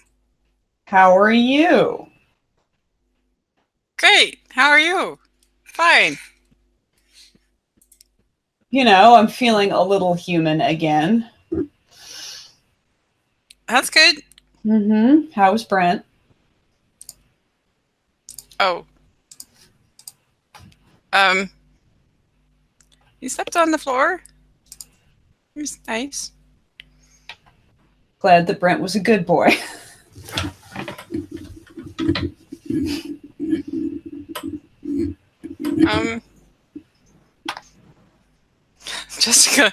How are you? Great. How are you? Fine. I'm feeling a little human again. That's good. Mm-hmm. How's Brent? Oh. He slept on the floor. It was nice. Glad that Brent was a good boy. Jessica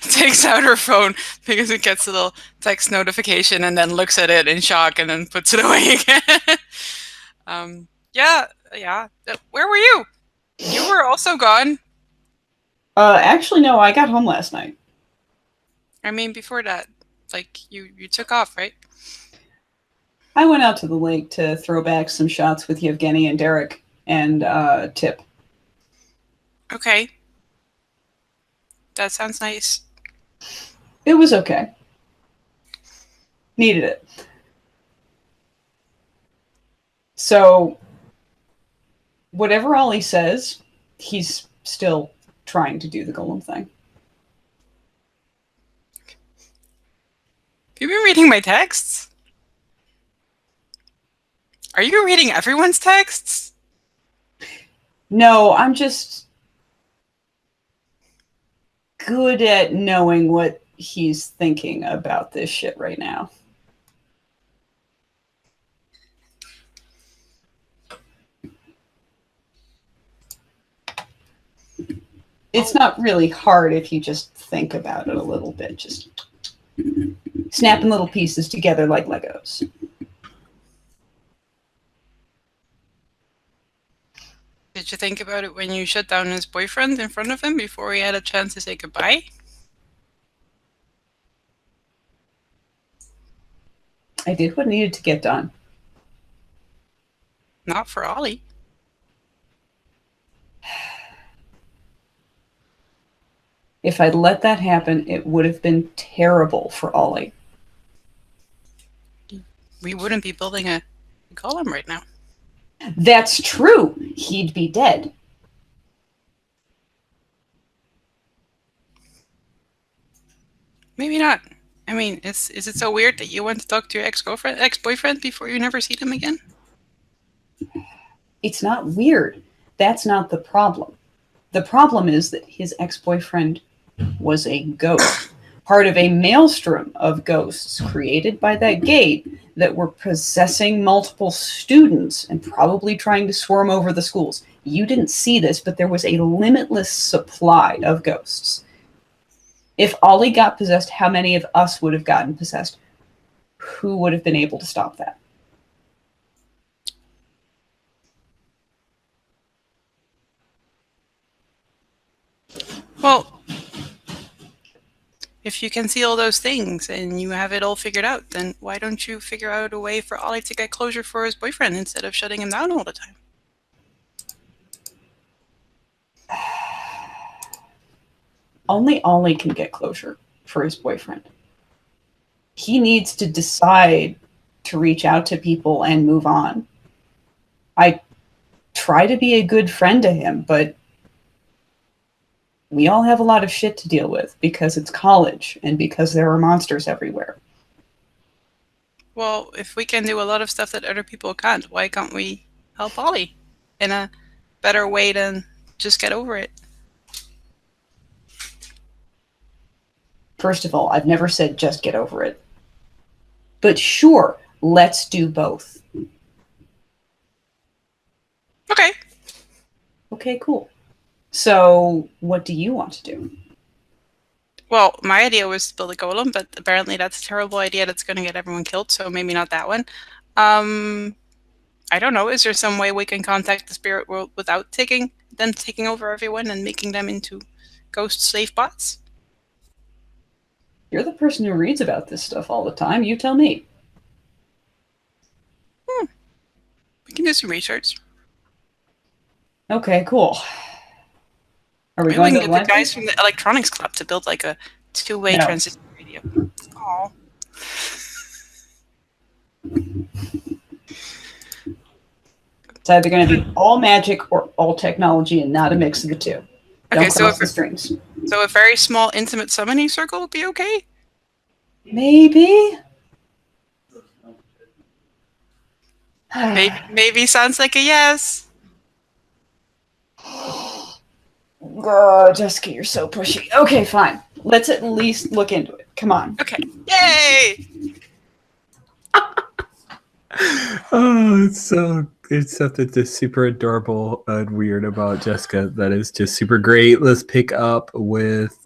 takes out her phone because it gets a little text notification and then looks at it in shock and then puts it away again. Yeah. Where were you? You were also gone. Actually, no, I got home last night. I mean, before that, like you took off, right? I went out to the lake to throw back some shots with Yevgeny and Derek and Tip. Okay. That sounds nice. It was okay. Needed it. So, whatever Ollie says, he's still trying to do the golem thing. Have you been reading my texts? Are you reading everyone's texts? No, I'm just good at knowing what he's thinking about this shit right now. It's not really hard if you just think about it a little bit. Just snapping little pieces together like Legos. Did you think about it when you shut down his boyfriend in front of him before he had a chance to say goodbye? I did what needed to get done. Not for Ollie. If I'd let that happen, it would have been terrible for Ollie. We wouldn't be building a golem right now. That's true. He'd be dead. Maybe not. I mean, is it so weird that you went to talk to your ex-boyfriend before you never see him again? It's not weird. That's not the problem. The problem is that his ex-boyfriend was a ghost, part of a maelstrom of ghosts created by that gate that were possessing multiple students and probably trying to swarm over the schools. You didn't see this, but there was a limitless supply of ghosts. If Ollie got possessed, how many of us would have gotten possessed? Who would have been able to stop that? Well, if you can see all those things and you have it all figured out, then why don't you figure out a way for Ollie to get closure for his boyfriend instead of shutting him down all the time? Only Ollie can get closure for his boyfriend. He needs to decide to reach out to people and move on. I try to be a good friend to him, but we all have a lot of shit to deal with because it's college and because there are monsters everywhere. Well, if we can do a lot of stuff that other people can't, why can't we help Ollie in a better way than just get over it? First of all, I've never said just get over it. But sure, let's do both. Okay. Okay, cool. So, what do you want to do? Well, my idea was to build a golem, but apparently that's a terrible idea that's going to get everyone killed, so maybe not that one. I don't know. Is there some way we can contact the spirit world without taking over everyone and making them into ghost slave bots? You're the person who reads about this stuff all the time. You tell me. We can do some research. Okay, cool. Are we Maybe we going can to get the guys from the electronics club to build like a two-way No. transistor radio. Oh. It's either going to be all magic or all technology and not a mix of the two. Don't Okay, so cross if, the streams. so a very small, intimate summoning circle would be okay? Maybe? Maybe sounds like a yes. Oh, Jessica, you're so pushy. Okay, fine. Let's at least look into it. Come on. Okay. Yay! Oh, it's something just super adorable and weird about Jessica that is just super great. Let's pick up with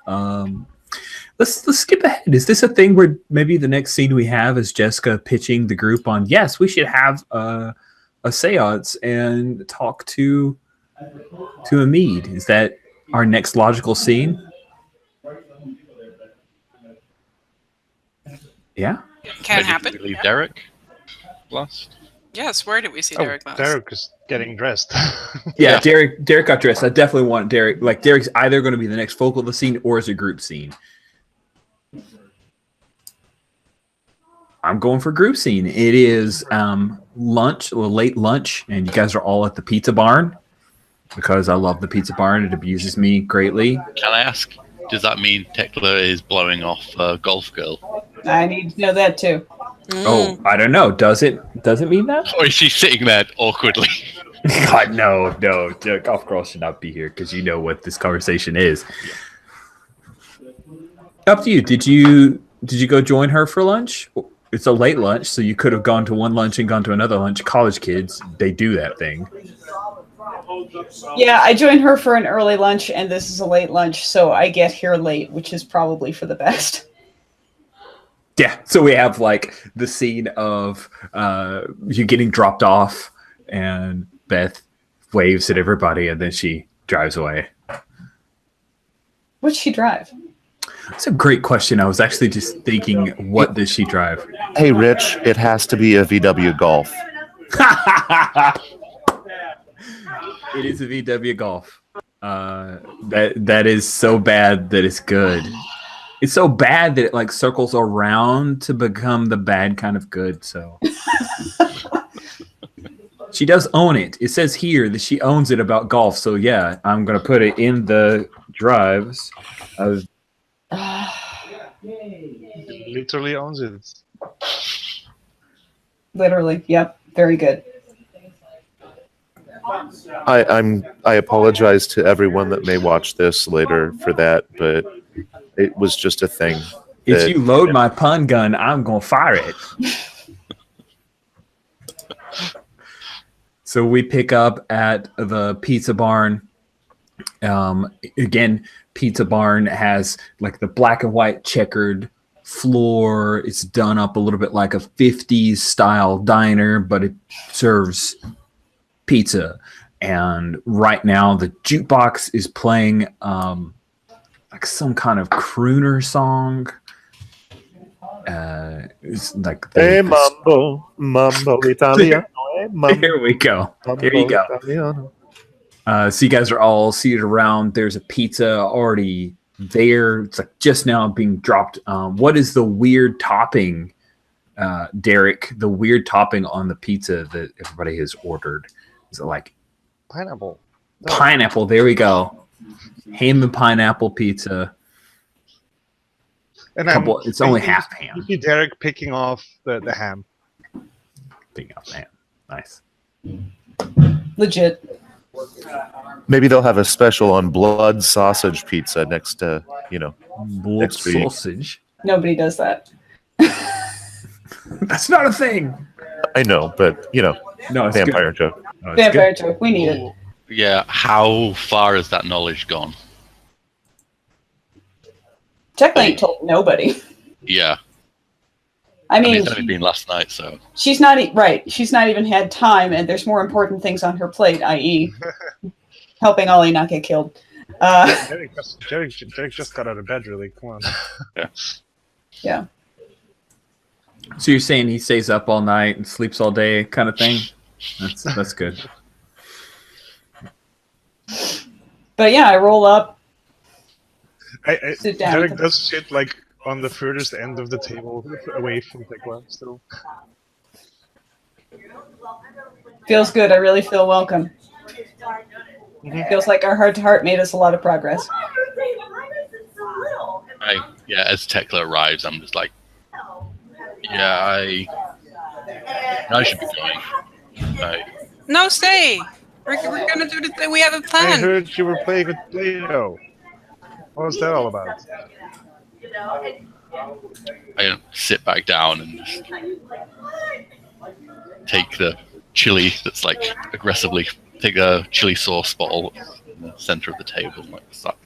let's skip ahead. Is this a thing where maybe the next scene we have is Jessica pitching the group on yes, we should have a seance and talk to Amid? Is that our next logical scene? Yeah. Can Maybe happen. we leave Derek last. Yes, where did we see Oh, Derek last? Derek is getting dressed. Yeah, Derek got dressed. I definitely want Derek. Like Derek's either going to be the next focal of the scene or is a group scene. I'm going for group scene. It is lunch, or late lunch, and you guys are all at the pizza barn because I love the pizza barn. It abuses me greatly. Can I ask? Does that mean Tekla is blowing off Golf Girl, I need to know that too. Oh, I don't know. Does it mean that? or is she sitting there awkwardly? God, no. The golf girl should not be here because you know what this conversation is. Up to you. Did you go join her for lunch? It's a late lunch, so you could have gone to one lunch and gone to another lunch. College kids, they do that thing. Yeah, I joined her for an early lunch, and this is a late lunch, so I get here late, which is probably for the best. Yeah, so we have like the scene of you getting dropped off, and Beth waves at everybody, and then she drives away. What'd she drive? That's a great question. I was actually just thinking, what does she drive? Hey, Rich, it has to be a VW Golf. It is a VW Golf. That is so bad that it's good. It's so bad that it like circles around to become the bad kind of good. So she does own it. It says here that she owns it about golf. So yeah, I'm gonna put it in the drives of. He literally owns it. Literally, yep. Very good. I apologize to everyone that may watch this later for that, but it was just a thing. If that- you load my pun gun, I'm gonna fire it. So we pick up at the pizza barn. Again, pizza barn has like the black and white checkered floor. It's done up a little bit like a 50s style diner, but it serves pizza. And right now the jukebox is playing like some kind of crooner song. It's like Hey, mambo Italiano. Hey, mambo, here we go. Here you go. Italiano. So you guys are all seated around. There's a pizza already there. It's like just now being dropped. What is the weird topping, Derek? The weird topping on the pizza that everybody has ordered. Is it like Pineapple. pineapple? There we go. Ham and pineapple pizza. And It's only half ham. You see Derek picking off the ham. Big up, man. Nice. Legit. Maybe they'll have a special on blood sausage pizza next Blood Next week. sausage. Nobody does that. That's not a thing. I know, but No, it's vampire joke. Good. No, it's Vampire good. joke. We need it. Yeah, how far has that knowledge gone? Technically ain't told nobody. Yeah, I I mean, mean, it's only been last night, so she's not right. She's not even had time, and there's more important things on her plate, i.e., helping Ollie not get killed. Derek just got out of bed, really. Come on. Yeah. So you're saying he stays up all night and sleeps all day, kind of thing? That's good. But yeah, I roll up. Sit down Derek at the- does shit like on the furthest end of the table, away from Tekla. Still, Feels good. I really feel welcome. Feels like our heart to heart made us a lot of progress. as Tekla arrives, I'm just like, yeah, I should be going. No, stay. We're gonna do the thing. We have a I plan. heard you were playing with Play-Doh. What was that all about? I sit back down and just take the chili that's like aggressively take a chili sauce bottle in the center of the table and like start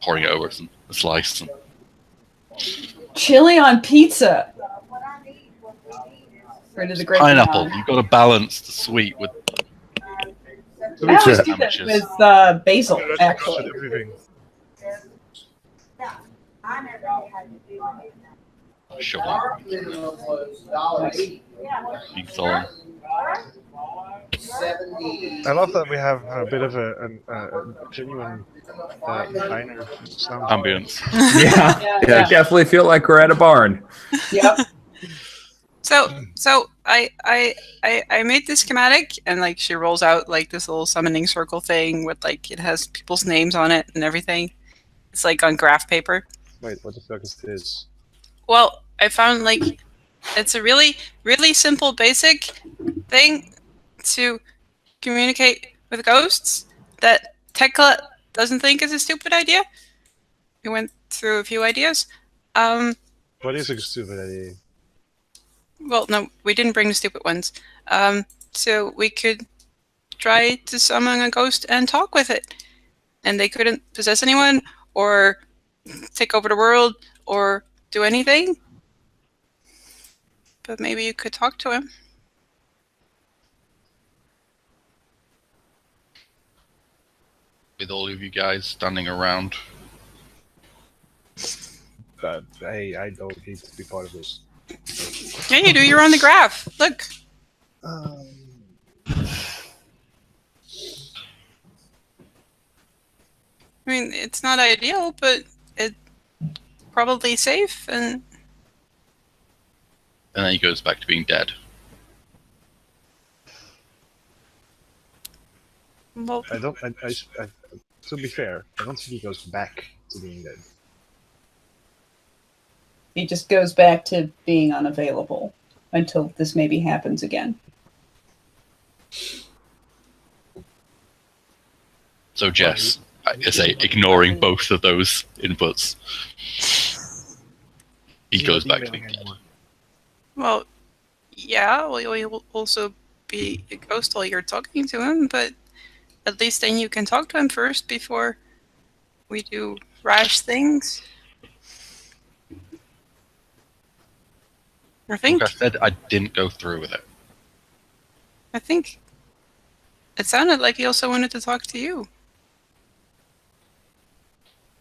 pouring it over a slice. And Chili on pizza. Rid of the great pineapple. beyond. You've got to balance the sweet with I always do that sandwiches. with basil, That's actually. everything. sugar. Beef on. I love that we have a bit of a genuine diner sound. Ambience. Yeah, I definitely feel like we're at a barn. Yep. So I made this schematic, and like she rolls out like this little summoning circle thing with like it has people's names on it and everything. It's like on graph paper. Wait, what the fuck is this? Well, I found like it's a really simple basic thing to communicate with ghosts that Tekla doesn't think is a stupid idea. We went through a few ideas. What is a stupid idea? Well, no, we didn't bring the stupid ones. So we could try to summon a ghost and talk with it. And they couldn't possess anyone or take over the world or do anything. But maybe you could talk to him. With all of you guys standing around. Hey, I don't need to be part of this. Yeah, you do. You're on the graph. Look. Um, I mean, it's not ideal, but it's probably safe. And then he goes back to being dead. well, I don't. To be fair, I don't think he goes back to being dead. He just goes back to being unavailable until this maybe happens again. So Jess, I say ignoring both of those inputs, he goes back to being dead. well, yeah. Well, you'll also be a ghost while you're talking to him, but at least then you can talk to him first before we do rash things. I think. Like I said, I didn't go through with it. I think it sounded like he also wanted to talk to you.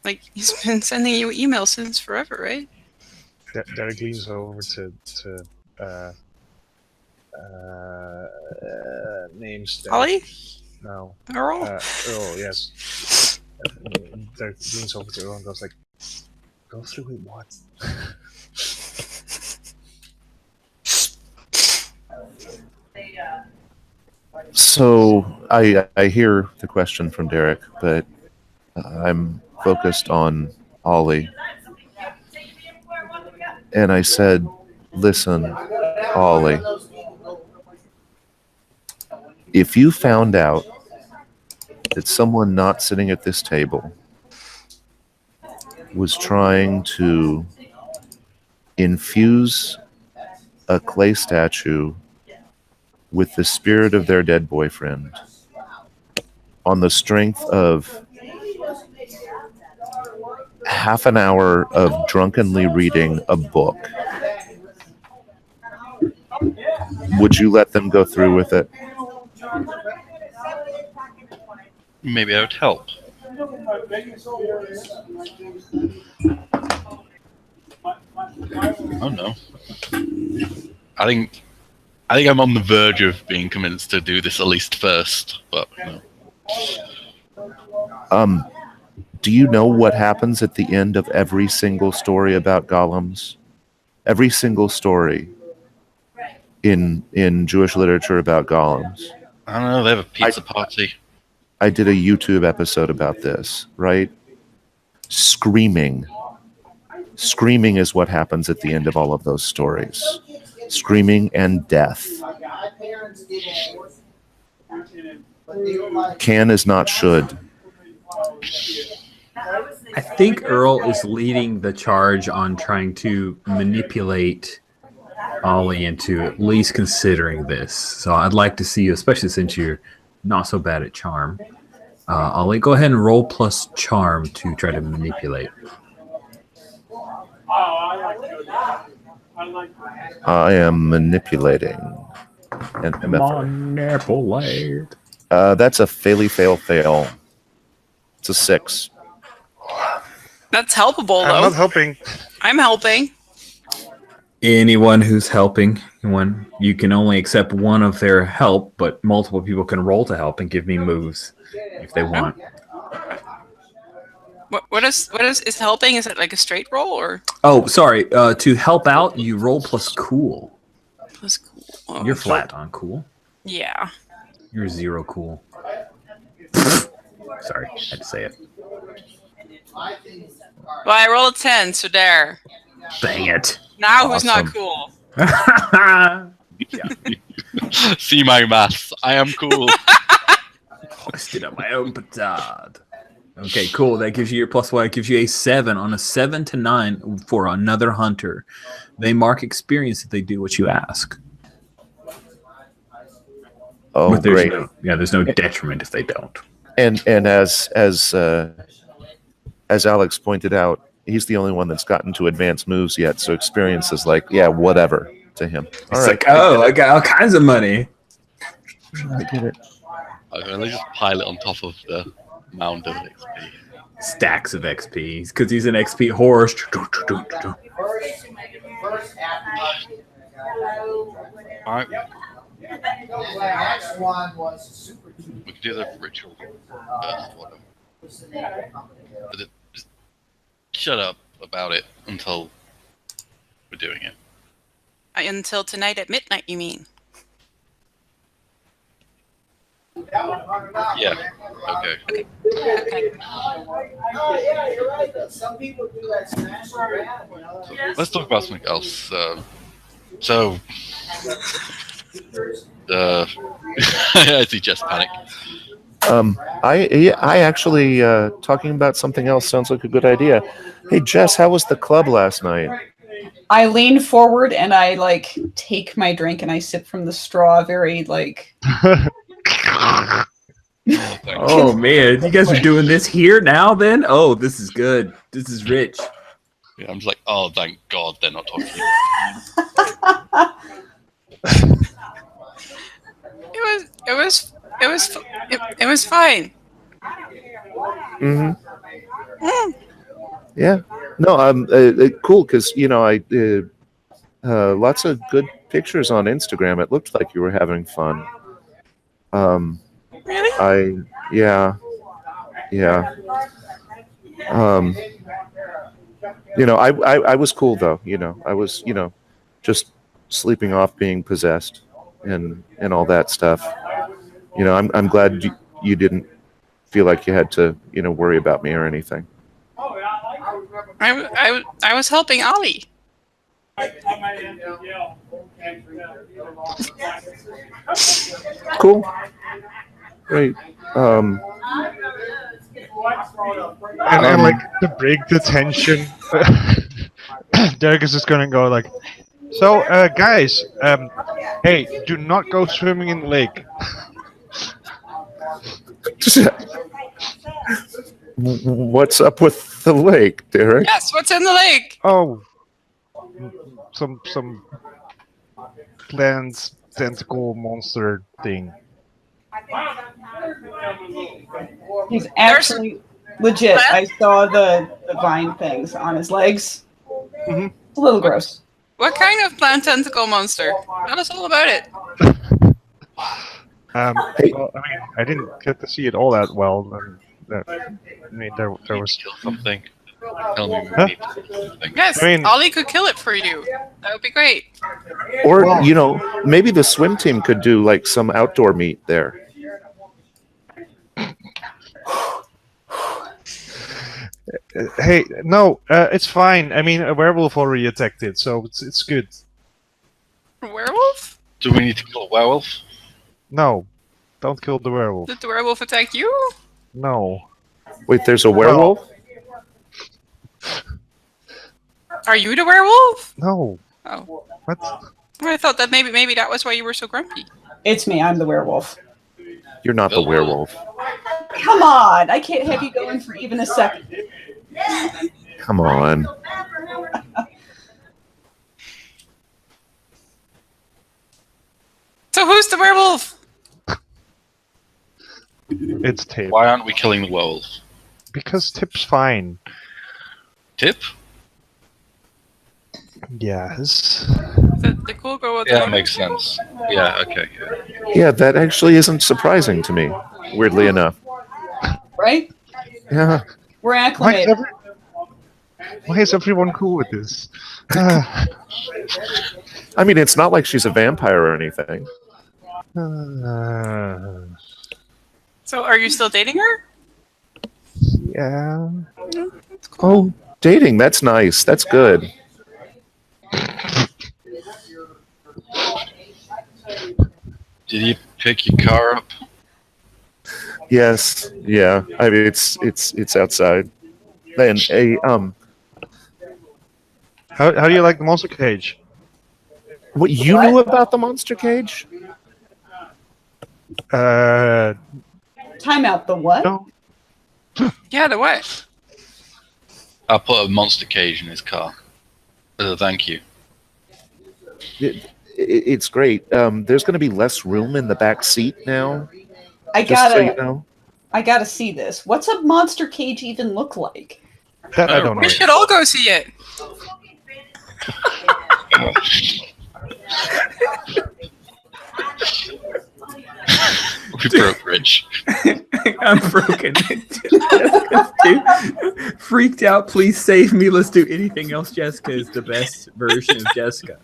Like he's been sending you emails since forever, right? Derek leans over to names. That, Ollie? No. Earl? Earl, yes. Derek leans over to Earl and goes like, "Go through with what?" So I hear the question from Derek, but I'm focused on Ollie. And I said, listen, Ollie, if you found out that someone not sitting at this table was trying to infuse a clay statue with the spirit of their dead boyfriend on the strength of half an hour of drunkenly reading a book, would you let them go through with it? Maybe that would help. Oh no. I think I'm on the verge of being convinced to do this at least first, but no. Do you know what happens at the end of every single story about golems? Every single story in Jewish literature about golems. I don't know, they have a pizza party. I did a YouTube episode about this, right? Screaming. Screaming is what happens at the end of all of those stories. Screaming and death. Can is not should. I think Earl is leading the charge on trying to manipulate Ollie into at least considering this. So I'd like to see you, especially since you're not so bad at charm. Ollie, go ahead and roll plus charm to try to manipulate. I am manipulating. And Manipulate. that's a fail. It's a 6. That's helpable, I'm though. not helping. I'm helping. Anyone who's helping, you can only accept one of their help, but multiple people can roll to help and give me moves if they want. What is helping? Is it like a straight roll or Oh, sorry. To help out, you roll plus cool. plus cool? Oh, You're flat on cool. Yeah. You're 0 cool. Sorry, I had to say it. Well, I rolled a 10, so there. Dang it. Now who's not Awesome. cool? See my maths. I am cool. Hoisted up my own petard. Okay, cool. That gives you your +1. It gives you a 7. On a 7 to 9 for another hunter, they mark experience if they do what you ask. Oh, But there's great. there's no detriment if they don't. And as Alex pointed out, he's the only one that's gotten to advanced moves yet. So experience is like, yeah, whatever to him. It's like, oh, I got all kinds of money. I get it. Okay, let's just pile it on top of the mound of XP. Stacks of XP because he's an XP horse. Alright, Next one was super. we can do the ritual first, whatever. But just shut up about it until we're doing it. Until tonight at midnight, you mean? Yeah, okay. Okay. Oh yeah, you're right. Some people do that smash around, you know. Let's talk about something else. So, I see Jess panic. I actually talking about something else sounds like a good idea. Hey Jess, how was the club last night? I lean forward and I like take my drink and I sip from the straw very like Oh, thanks. Oh man, you guys are doing this here now? Then this is good. This is rich. Yeah, I'm just like, oh, thank God they're not talking. It was fine. Mm-hmm. Mm. Yeah. No, cool because I lots of good pictures on Instagram. It looked like you were having fun. Really? Yeah. I was cool though. I was just sleeping off being possessed and all that stuff. I'm glad you didn't feel like you had to worry about me or anything. I was helping Ollie. Cool. Great. And like to break the tension, Derek is just gonna go like, so guys, hey, do not go swimming in the lake. What's up with the lake, Derek? Yes, what's in the lake? Oh, some plants tentacle monster thing. he's actually legit. I saw the vine things on his legs. Mhm. It's a little gross. What kind of plant tentacle monster? Tell us all about it. Hey. Well, I didn't get to see it all that well. There was. Kill something. Tell me we Huh? need to kill something. Yes, I mean- Ollie could kill it for you. That would be great. Or maybe the swim team could do like some outdoor meet there. Hey, no, it's fine. I mean, a werewolf already attacked it, so it's good. Werewolf? Do we need to kill a werewolf? No, Don't kill the werewolf. Did the werewolf attack you? No. Wait, there's a werewolf? Are you the werewolf? No. Oh, What? I thought that maybe that was why you were so grumpy. It's me. I'm the werewolf. You're not the werewolf. Come on! I can't have you going for even a second. Come on. So who's the werewolf? It's Tip. Why aren't we killing the werewolf? Because Tip's fine. Tip? Yes. The cool girl with Yeah, the that makes sense. Yeah, okay. Yeah. Yeah, that actually isn't surprising to me, weirdly enough. Right? Yeah. We're Why is, acclimated. why is everyone cool with this? I mean, it's not like she's a vampire or anything. So are you still dating her? Yeah. That's cool. Oh, dating. That's nice. That's good. Did you pick your car up? Yes. Yeah. I mean, it's outside. Then How do you like the monster cage? what you knew about the monster cage? Uh, Time out. The what? no. Yeah, the what? I put a monster cage in his car. As a thank you. It's great. There's going to be less room in the back seat now. I Just gotta. so you know. I gotta see this. What's a monster cage even look like? That I don't know. We should all go see it. We broke Rich. I'm broken. Jessica's too freaked out. Please save me. Let's do anything else. Jessica is the best version of Jessica.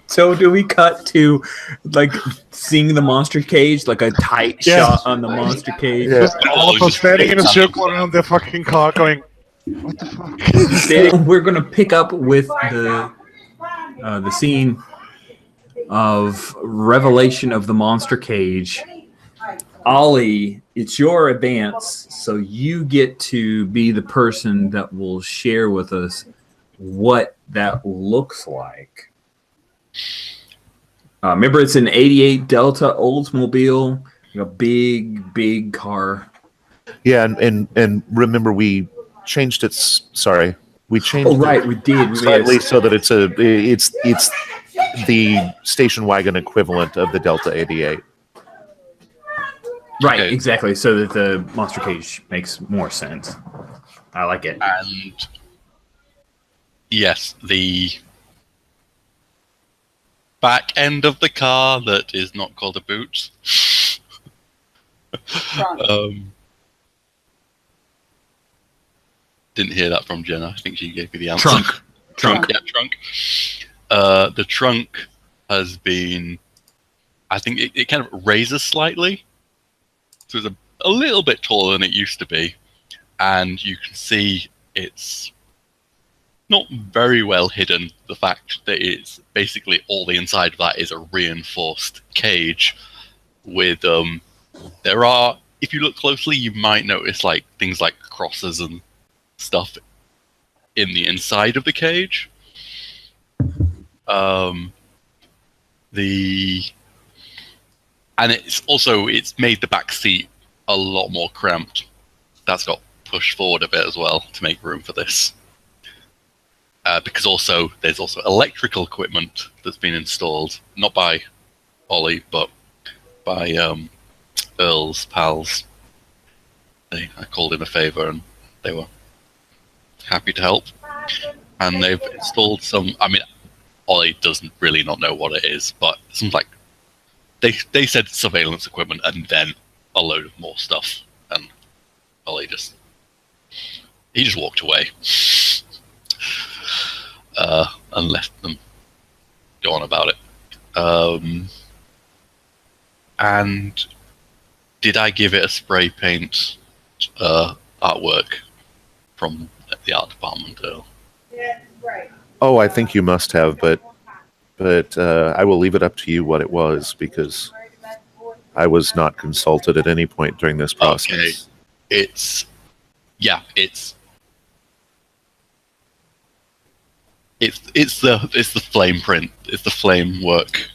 So do we cut to like seeing the monster cage, like a tight Yes. shot on the monster cage? Yeah. All of us standing in a circle around the fucking car going, what the fuck? We're gonna pick up with the scene of revelation of the monster cage. Ollie, it's your advance, so you get to be the person that will share with us what that looks like. Remember, it's an '88 Delta Oldsmobile, a big car. Yeah, and remember we changed it. Sorry, we changed. Oh, right, we did. it slightly so that it's the station wagon equivalent of the Delta 88. Right, Okay. exactly. So that the monster cage makes more sense. I like it. And yes, the back end of the car that is not called a boot. Didn't hear that from Jenna. I think she gave me the answer. Trunk. Yeah, trunk. The trunk has been, I think it kind of raises slightly. So it's a little bit taller than it used to be. And you can see it's not very well hidden, the fact that it's basically all the inside of that is a reinforced cage with, there are, if you look closely, you might notice like things like crosses and stuff in the inside of the cage. And it's made the back seat a lot more cramped. That's got pushed forward a bit as well to make room for this. Because there's also electrical equipment that's been installed, not by Ollie, but by Earl's pals. I called in a favor and they were happy to help. And they've installed some, I mean, Ollie doesn't really not know what it is, but some like, they said surveillance equipment and then a load of more stuff. And Ollie just walked away. And left them go on about it. And did I give it a spray paint artwork from the art department, Earl? Yeah, right. Oh, I think you must have, but but I will leave it up to you what it was because I was not consulted at any point during this process. Okay. It's the flame print. It's the flame work,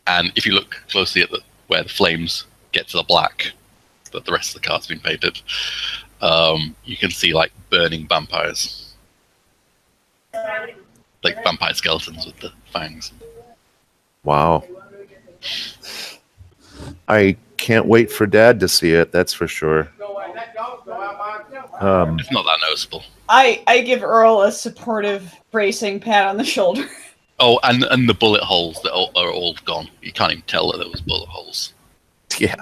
and if you look closely at where the flames get to the black, that the rest of the card's been painted, you can see like burning vampires, like vampire skeletons with the fangs. Wow. I can't wait for Dad to see it. That's for sure. It's not that noticeable. I give Earl a supportive, bracing pat on the shoulder. Oh, and the bullet holes that are all gone. You can't even tell that there was bullet holes. Yeah.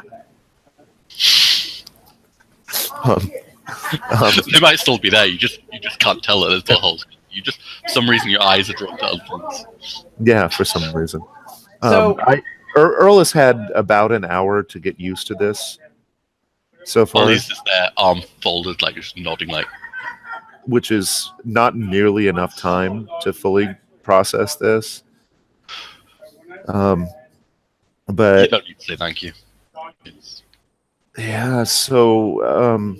They might still be there. You just can't tell that there's bullet holes. For some reason your eyes are drawn to other things. Yeah, for some reason. So- Earl has had about an hour to get used to this so far, Ollie's just there, arm folded, like just nodding, like. which is not nearly enough time to fully process this. You But don't need to say thank you. yeah, so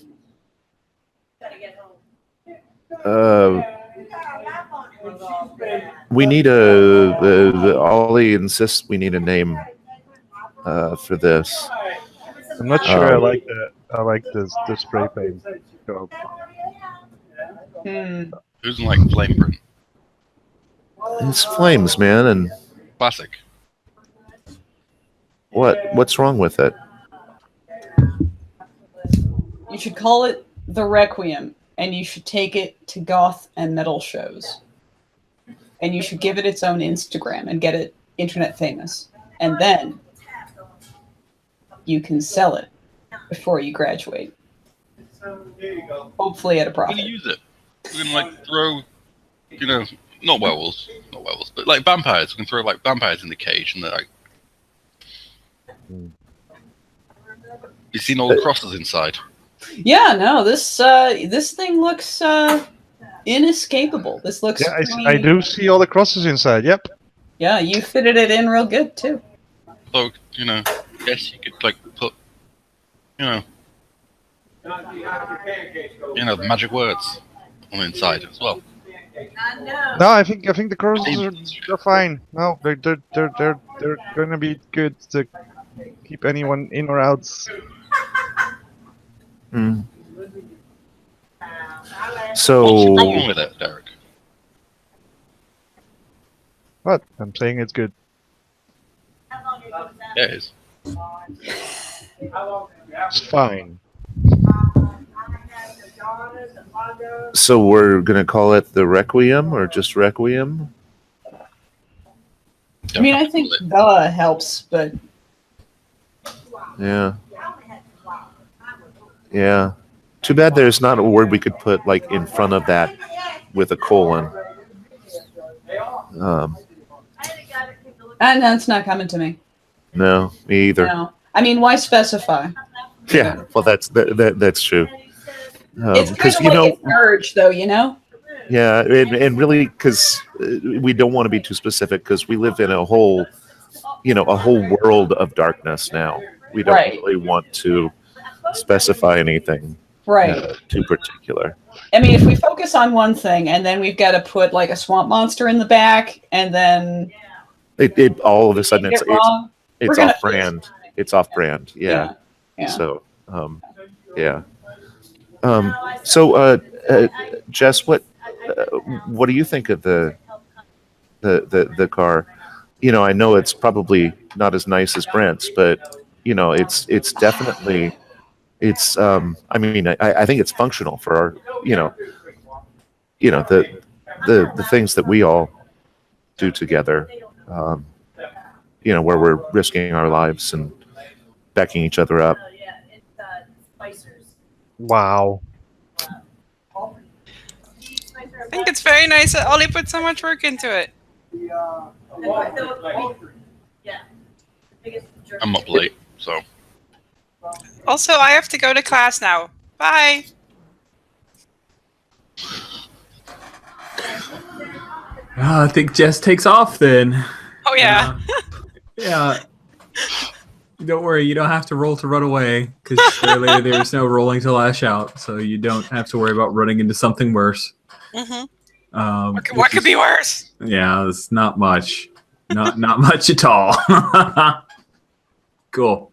we need Ollie insists we need a name for this. I'm not sure I like that. I like the spray paint. So, Hmm. Who doesn't like flame print? It's flames, man, and Classic. what's wrong with it? You should call it the Requiem, and you should take it to goth and metal shows. And you should give it its own Instagram and get it internet famous. And then you can sell it before you graduate. Hopefully at a We're gonna profit. use it. We're gonna like throw, not werewolves, but like vampires. We can throw like vampires in the cage, and they're like. You've seen all the crosses inside. Yeah, no, this thing looks inescapable. This looks yeah, I do see all the crosses inside. Yep. Yeah, you fitted it in real good too. So, guess you could like put, the magic words on the inside as well. No, I think the crosses are fine. No, they're gonna be good to keep anyone in or out. Hmm. What's So wrong with it, Derek? What? I'm saying it's good. Yeah, it is. It's fine. So we're gonna call it the Requiem or just Requiem? I mean, I think the helps, but Yeah. Yeah. Too bad there's not a word we could put like in front of that with a colon. and that's not coming to me. No, me either. No, I mean, why specify? Yeah. Well, that's true. It's kind Because of like an urge, though, yeah, and really, because we don't want to be too specific, because we live in a whole world of darkness now. We don't Right. really want to specify anything Right. too particular. I mean, if we focus on one thing and then we've got to put like a swamp monster in the back, and then It all of a sudden get wrong, we're it's gonna off brand. It's off brand. Yeah. yeah. So yeah. So Jess, what do you think of the car? I know it's probably not as nice as Brent's, but it's definitely I mean, I think it's functional for our the things that we all do together, where we're risking our lives and backing each other up. Wow. I think it's very nice that Ollie put so much work into it. I'm up late, so. Also, I have to go to class now. Bye. I think Jess takes off then. yeah. Yeah. Don't worry, you don't have to roll to run away because earlier there's no rolling to lash out, so you don't have to worry about running into something worse. Hmm. which What could is- be worse? Yeah, it's not much. Not much at all. Cool.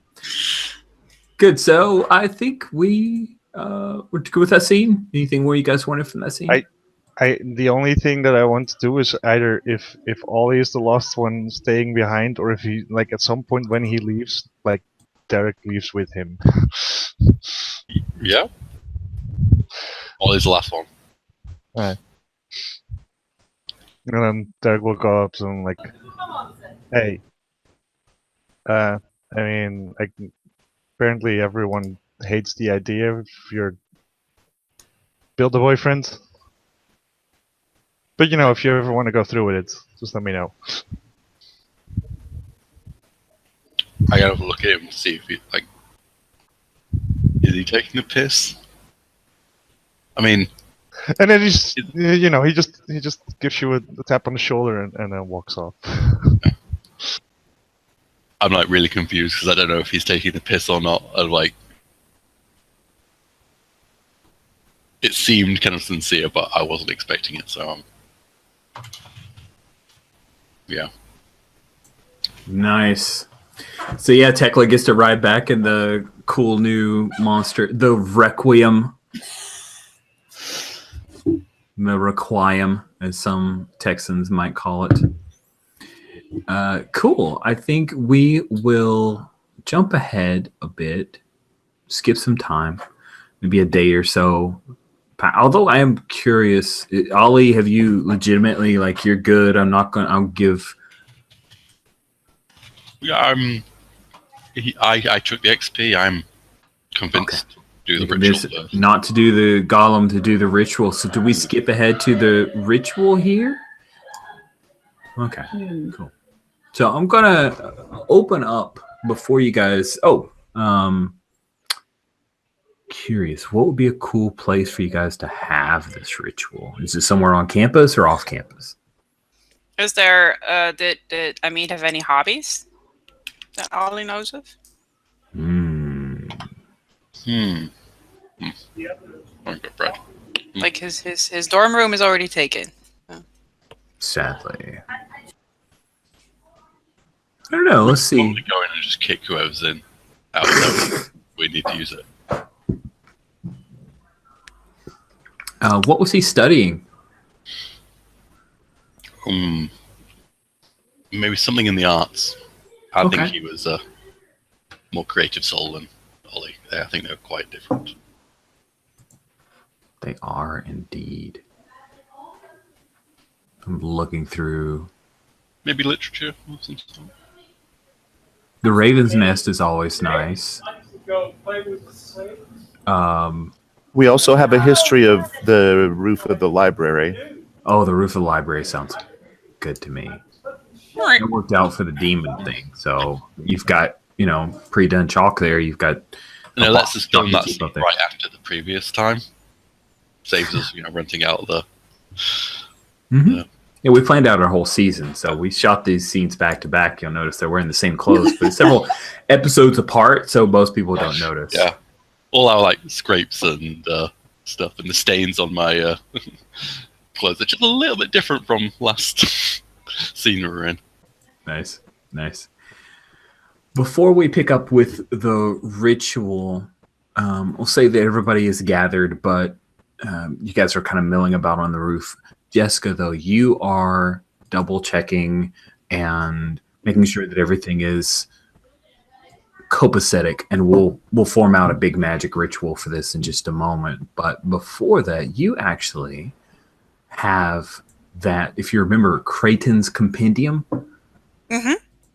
Good. So I think we're good with that scene. Anything more you guys wanted from that scene? The only thing that I want to do is either if Ollie is the last one staying behind, or if he like at some point when he leaves, like Derek leaves with him. Yeah. Ollie's the last one. And then Derek will go up to him like, "Hey, I mean, like, apparently everyone hates the idea of your build-a-boyfriend. But you know, if you ever want to go through with it, just let me know." I gotta look at him to see if he is he taking the piss? I mean, And then he's, you know, he just gives you a tap on the shoulder and then walks off. I'm like really confused because I don't know if he's taking the piss or not. And like, it seemed kind of sincere, but I wasn't expecting it. So, yeah. Nice. So yeah, Tekla gets to ride back in the cool new monster, the Requiem. The Requiem, as some Texans might call it. Cool. I think we will jump ahead a bit, skip some time, maybe a day or so. Although I am curious, Ollie, have you legitimately you're good? I'll give. Yeah, I took the XP. I'm convinced to do the ritual first. Not to do the golem, to do the ritual. So do we skip ahead to the ritual here? Okay, cool. So I'm gonna open up before you guys. Curious, what would be a cool place for you guys to have this ritual? Is it somewhere on campus or off campus? Is there did Amit have any hobbies that Ollie knows of? Okay, Brad. Like his dorm room is already taken. Sadly. I don't know. Let's see. Probably go in and just kick whoever's in out. So we need to use it. What was he studying? Maybe something in the arts. I think Okay. he was a more creative soul than Ollie. I think they're quite different. They are indeed. I'm looking through. Maybe literature or something. The Raven's Nest is always nice. We also have a history of the roof of the library. Oh, the roof of the library sounds good to me. It worked out for the demon thing. So you've got, pre-done chalk there. You've got. No, let's just film that keep scene up there. right after the previous time. Saves us, renting out the. Mm-hmm. Yeah, we planned out our whole season, so we shot these scenes back to back. You'll notice they're wearing the same clothes, but several episodes apart, so most people don't notice. Yeah, all our scrapes and stuff, and the stains on my clothes are just a little bit different from last scene we were in. Nice. Before we pick up with the ritual, we'll say that everybody is gathered, but you guys are kind of milling about on the roof. Jessica, though, you are double checking and making sure that everything is copacetic, and we'll form out a big magic ritual for this in just a moment. But before that, you actually have that, if you remember Creighton's Compendium,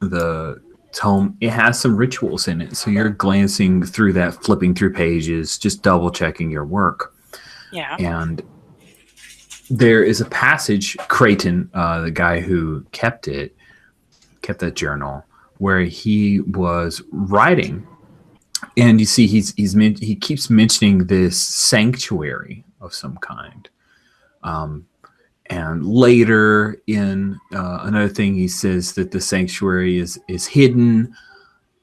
the tome, it has some rituals in it. So you're glancing through that, flipping through pages, just double checking your work. Yeah. And there is a passage, Creighton, the guy who kept that journal, where he was writing, and you see he keeps mentioning this sanctuary of some kind, and And later in another thing, he says that the sanctuary is hidden,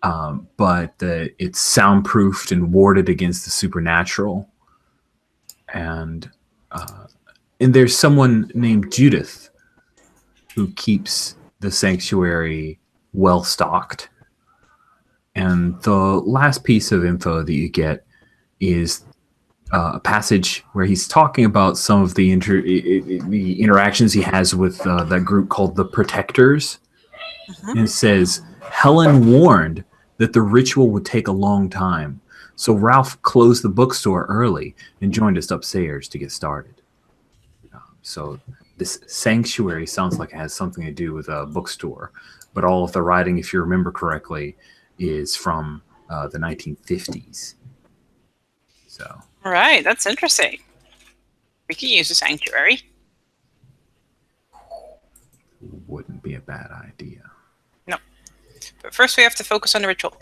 but it's soundproofed and warded against the supernatural. And there's someone named Judith who keeps the sanctuary well stocked. And the last piece of info that you get is a passage where he's talking about some of the interactions he has with that group called the Protectors. And it says, Helen warned that the ritual would take a long time, so Ralph closed the bookstore early and joined us upstairs to get started. So this sanctuary sounds like it has something to do with a bookstore, but all of the writing, if you remember correctly, is from the 1950s. So. All right, that's interesting. We can use a sanctuary. Wouldn't be a bad idea. No. But first we have to focus on the ritual.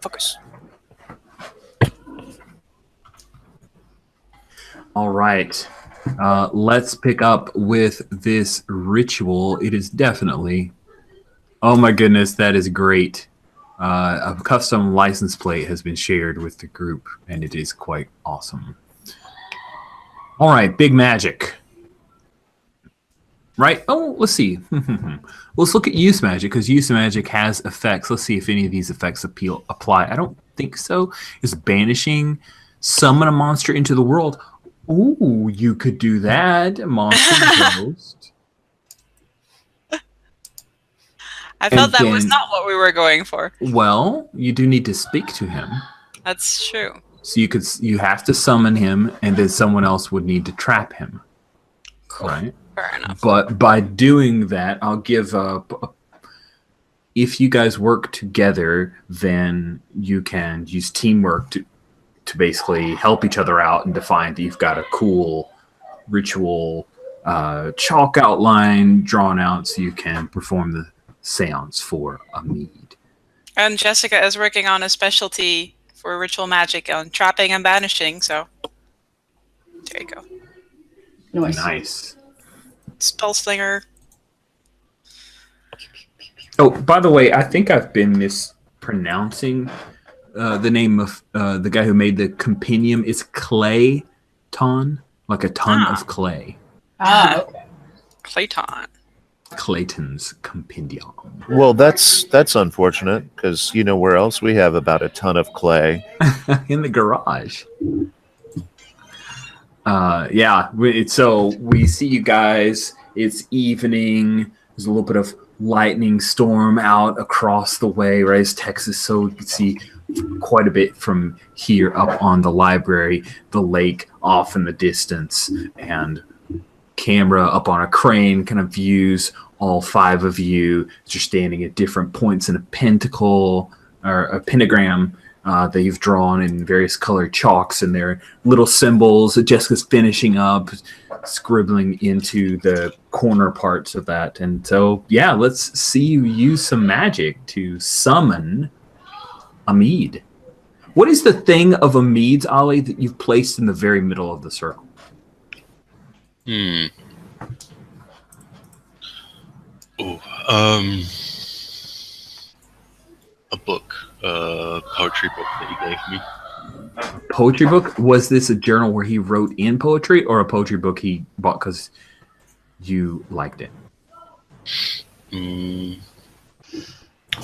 Focus. All right. Let's pick up with this ritual. It is definitely... Oh my goodness, that is great. A custom license plate has been shared with the group, and it is quite awesome. All right, big magic. Right? Oh, let's see. Let's look at use magic, because use magic has effects. Let's see if any of these effects apply. I don't think so. It's banishing, summon a monster into the world. Ooh, you could do that. Monster ghost. I thought that was then- not what we were going for. Well, you do need to speak to him. That's true. So you have to summon him, and then someone else would need to trap him. Cool. Right? Fair enough. But by doing that, I'll give if you guys work together, then you can use teamwork to basically help each other out and define that you've got a cool ritual chalk outline drawn out so you can perform the seance for a mead. And Jessica is working on a specialty for ritual magic on trapping and banishing, so there you go. Nice. Spell slinger. Oh, by the way, I think I've been mispronouncing the name of the guy who made the compendium. It's Clayton, like a ton of clay. Okay. Clayton. Clayton's compendium. Well, that's unfortunate, because you know where else we have about a ton of clay? In the garage. Yeah. So we see you guys. It's evening. There's a little bit of lightning storm out across the way, right? It's Texas, so you can see quite a bit from here up on the library, the lake off in the distance, and camera up on a crane kind of views all five of you as you're standing at different points in a pentacle or a pentagram that you've drawn in various colored chalks, and their little symbols that Jessica's finishing up, scribbling into the corner parts of that. And so, yeah, let's see you use some magic to summon a mead. What is the thing of a mead's, Ollie, that you've placed in the very middle of the circle? A book, poetry book that he gave me. Poetry book? Was this a journal where he wrote in poetry, or a poetry book he bought because you liked it?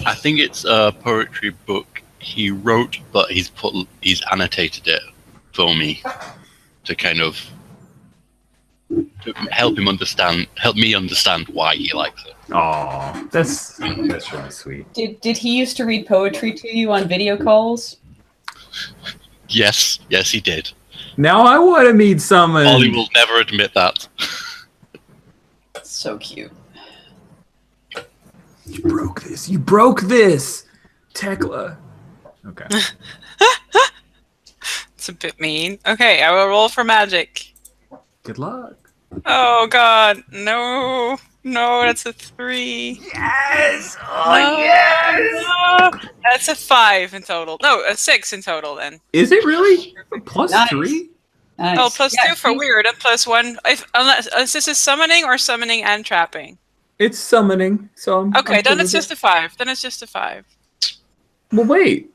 I think it's a poetry book he wrote, but he's annotated it for me to kind of to help me understand why he likes it. Oh, that's really sweet. Did he used to read poetry to you on video calls? Yes, he did. Now I want to meet someone. Ollie will never admit that. So cute. You broke this, Tekla. Okay. It's a bit mean. Okay, I will roll for magic. Good luck. Oh god, no, that's a 3. Yes. No. That's a 5 in total. No, a 6 in total then. Is it really? Plus Nice. 3? Nice. Oh, plus Yeah, 2 for he- weird and plus 1 unless this is summoning or summoning and trapping. It's summoning, so I'm Okay, I'm then good it's with just a 5. Then it's just a 5. it. Well, wait.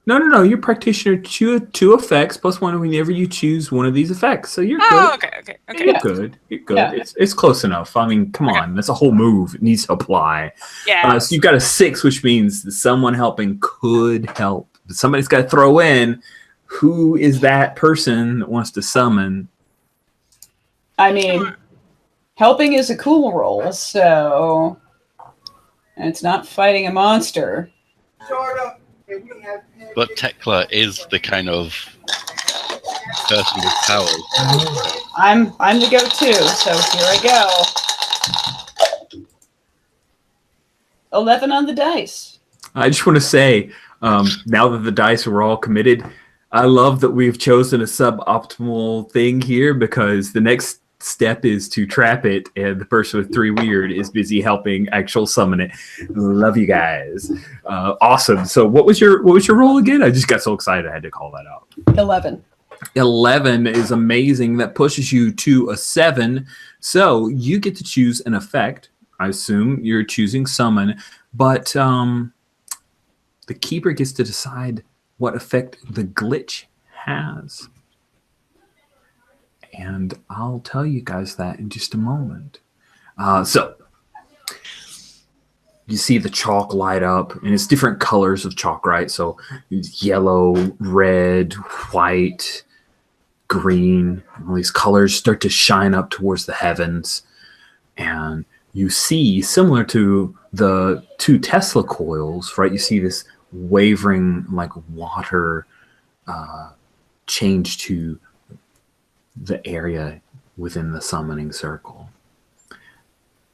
No. Your practitioner choose 2 effects plus 1 whenever you choose one of these effects. So you're Oh, good. okay. You're Yeah. good. You're good. Yeah. It's close enough. I mean, come Okay. on. That's a whole move. It needs to apply. Yeah. So you've got a 6, which means that someone helping could help. But somebody's got to throw in who is that person that wants to summon. I mean, helping is a cool role, so and it's not fighting a monster. Sort of. And we have But Tekla is the kind of person with powers. I'm the go-to, so here I go. 11 on the dice. I just want to say, now that the dice are all committed, I love that we've chosen a suboptimal thing here because the next step is to trap it, and the person with 3 weird is busy helping actual summon it. Love you guys. Awesome. So what was your roll again? I just got so excited I had to call that out. 11. 11 is amazing. That pushes you to a 7. So you get to choose an effect. I assume you're choosing summon, but the keeper gets to decide what effect the glitch has. And I'll tell you guys that in just a moment. So you see the chalk light up, and it's different colors of chalk, right? So it's yellow, red, white, green. All these colors start to shine up towards the heavens. And you see, similar to the 2 Tesla coils, right? You see this wavering like water change to the area within the summoning circle.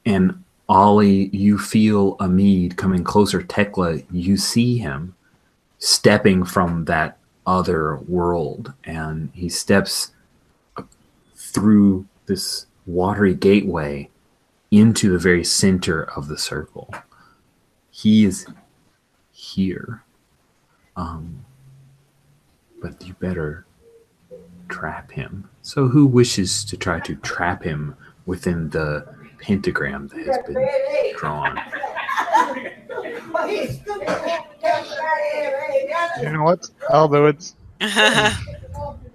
And Ollie, you feel Amid coming closer. Tekla, you see him stepping from that other world, and he steps through this watery gateway into the very center of the circle. He is here. But you better trap him. So who wishes to try to trap him within the pentagram that has been drawn? You know what? I'll do it.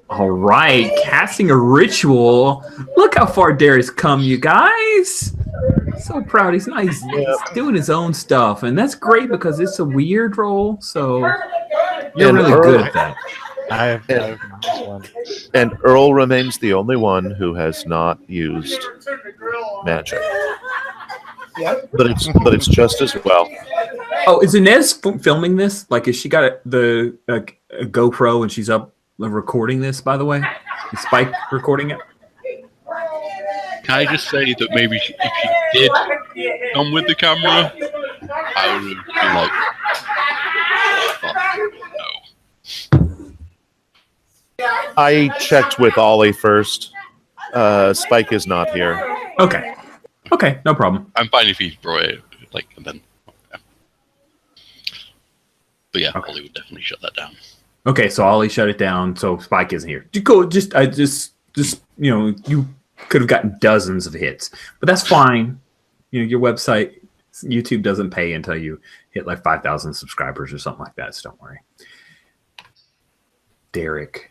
All right, casting a ritual. Look how far Darius come, you guys. So proud. He's nice. He's doing his own stuff, and that's great because it's a weird role. So you're And really Earl- good at that. I have this one. And Earl remains the only one who has not used magic. But it's just as well. Oh, is Inez filming this? Like, is she got a GoPro and she's up recording this? By the way, is Spike recording it? Can I just say that maybe if she did come with the camera, I would be like, fuck no. I checked with Ollie first. Spike is not here. Okay, no problem. I'm fine if he brought it, like, and then. Yeah. But yeah, Okay. Ollie would definitely shut that down. Okay, so Ollie shut it down. So Spike isn't here. Go. Just you know, you could have gotten dozens of hits, but that's fine. You know, your website, YouTube doesn't pay until you hit like 5,000 subscribers or something like that. So don't worry. Derek,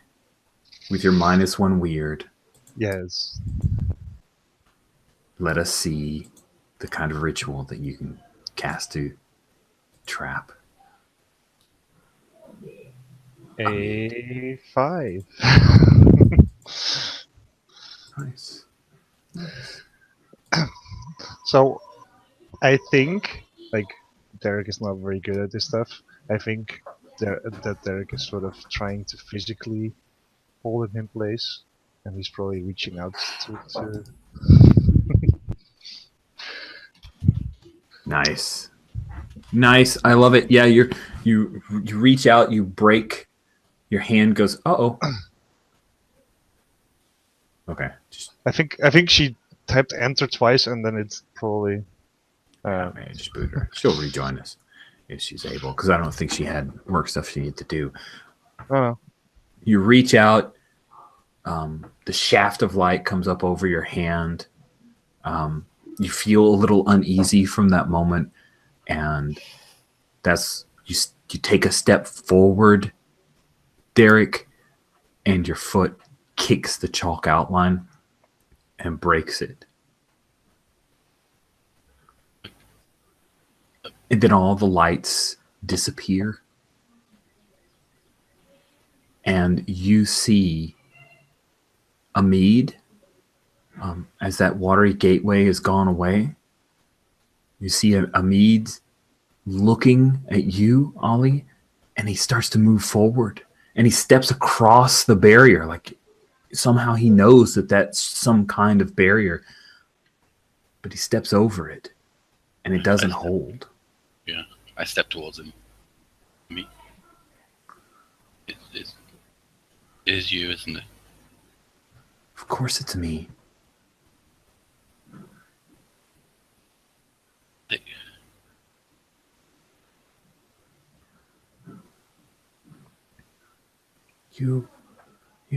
with your -1 weird, Yes. let us see the kind of ritual that you can cast to trap. A 5. Nice. So, I think, like, Derek is not very good at this stuff. I think that Derek is sort of trying to physically hold him in place, and he's probably reaching out to Nice. I love it. Yeah, you reach out, you break, your hand goes, uh-oh. Okay. I think she typed enter twice, and then it's probably. Okay, just boot her. She'll rejoin us if she's able, because I don't think she had work stuff she needed to do. Oh, You reach out, The shaft of light comes up over your hand. You feel a little uneasy from that moment, and that's you take a step forward, Derek, and your foot kicks the chalk outline and breaks it. And then all the lights disappear, and you see Amid, as that watery gateway has gone away. You see Amid looking at you, Ollie, and he starts to move forward, and he steps across the barrier. Like somehow he knows that that's some kind of barrier, but he steps over it, and it doesn't hold. Yeah, I step towards him. Me. It is you, isn't it? Of course it's me. You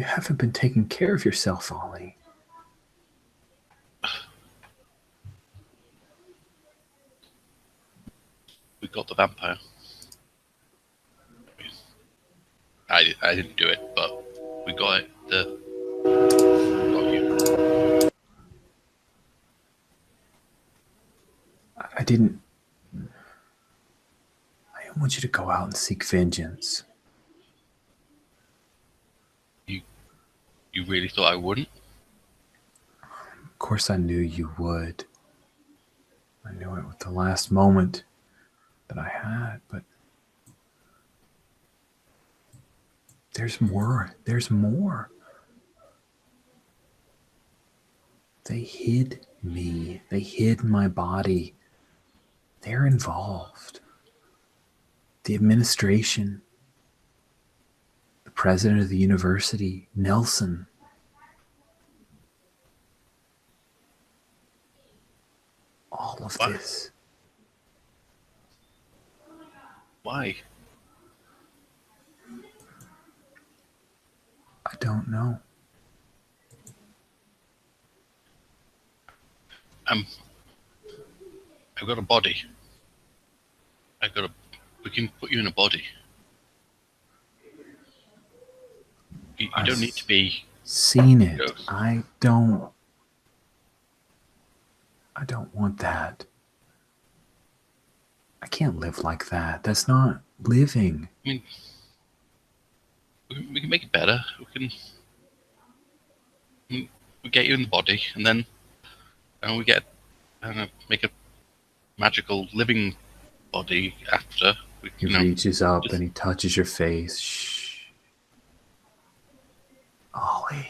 haven't been taking care of yourself, Ollie. We got the vampire. I didn't do it, but we got it. Got you. I didn't want you to go out and seek vengeance. You really thought I wouldn't? Of course I knew you would. I knew it with the last moment that I had, but there's more. There's more. They hid me. They hid my body. They're involved. The administration, the president of the university, Nelson. All of What? this. Why? I don't know. I've got a body. We can put you in a body. You don't need to be. Seen it. Ghost. I don't want that. I can't live like that. That's not living. I mean, we can make it better. We get you in the body, and then we get make a magical living body after. He reaches up and he touches your face. Shh. Ollie.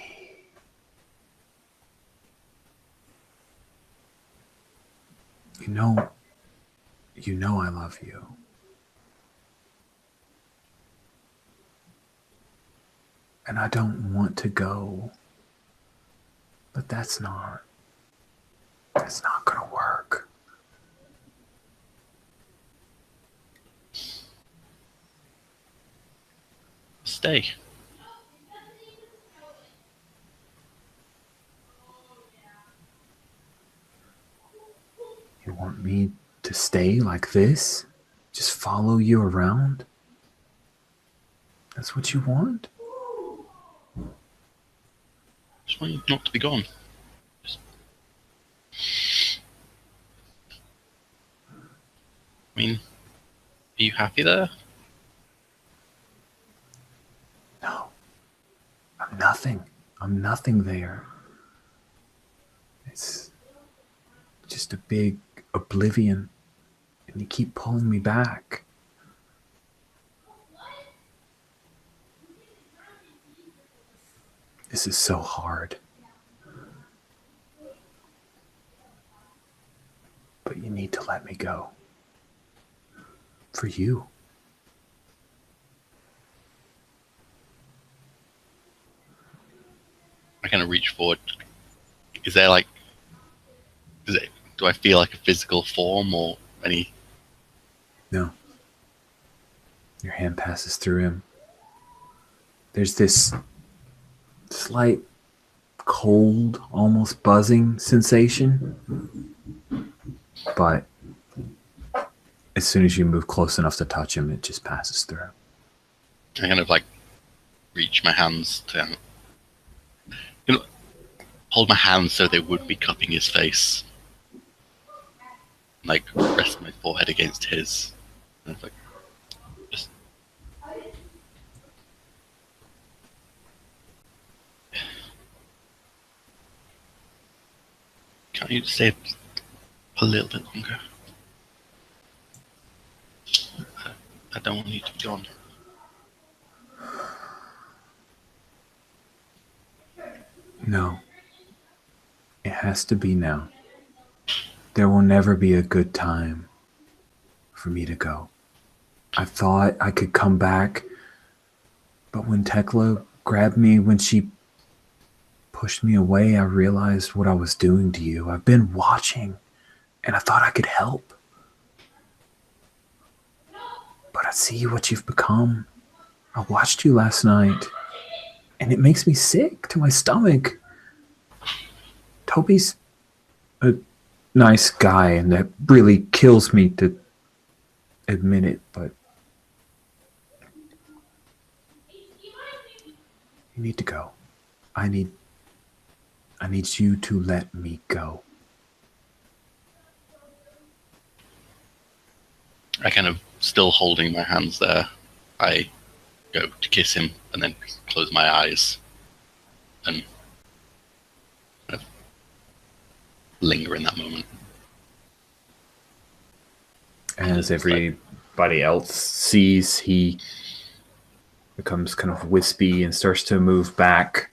You know I love you. And I don't want to go. But that's not gonna work. Stay. You want me to stay like this? Just follow you around? That's what you want? Just want you not to be gone. I mean, are you happy there? No. I'm nothing. I'm nothing there. It's just a big oblivion. And you keep pulling me back. This is so hard. But you need to let me go. For you. I kind of reach forward. Is there like, do I feel like a physical form or any? No. Your hand passes through him. There's this slight cold, almost buzzing sensation. But as soon as you move close enough to touch him, it just passes through. I kind of like reach my hands to, hold my hands so they would be cupping his face. Like rest my forehead against his. And it's like, just. Can't you stay a little bit longer? I don't want you to be gone. No. It has to be now. There will never be a good time for me to go. I thought I could come back, but when Tekla grabbed me, when she pushed me away, I realized what I was doing to you. I've been watching, and I thought I could help. But I see what you've become. I watched you last night, and it makes me sick to my stomach. Toby's a nice guy, and that really kills me to admit it, but you need to go. I need you to let me go. I kind of still holding my hands there. I go to kiss him and then close my eyes and kind of linger in that moment. As everybody else sees, he becomes kind of wispy and starts to move back,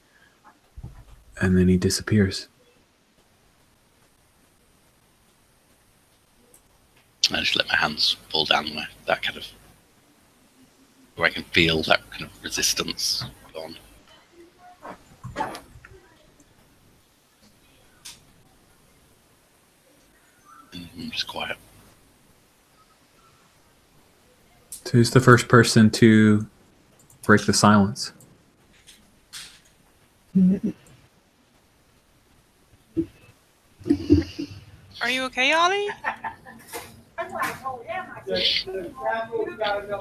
and then he disappears. And I just let my hands fall down where that kind of, where I can feel that kind of resistance gone. And I'm just quiet. So who's the first person to break the silence? Are you okay, Ollie?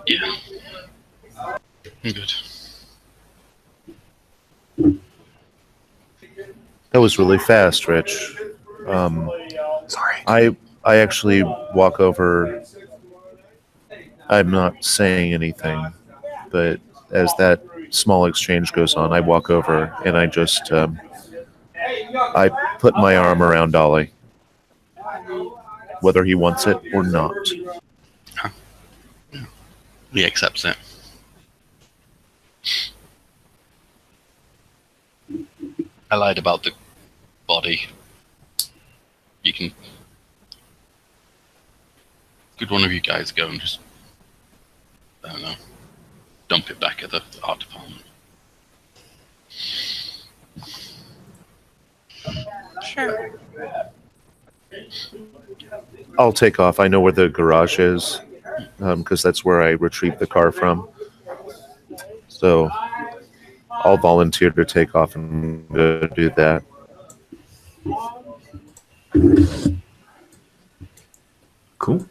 Yeah. I'm good. That was really fast, Rich. Sorry. I actually walk over. I'm not saying anything, but as that small exchange goes on, I walk over and I just I put my arm around Ollie, whether he wants it or not. He accepts it. I lied about the body. You can. Could one of you guys go and just, I don't know, dump it back at the art department? Sure. I'll take off. I know where the garage is because that's where I retrieved the car from. So I'll volunteer to take off and go do that. Cool.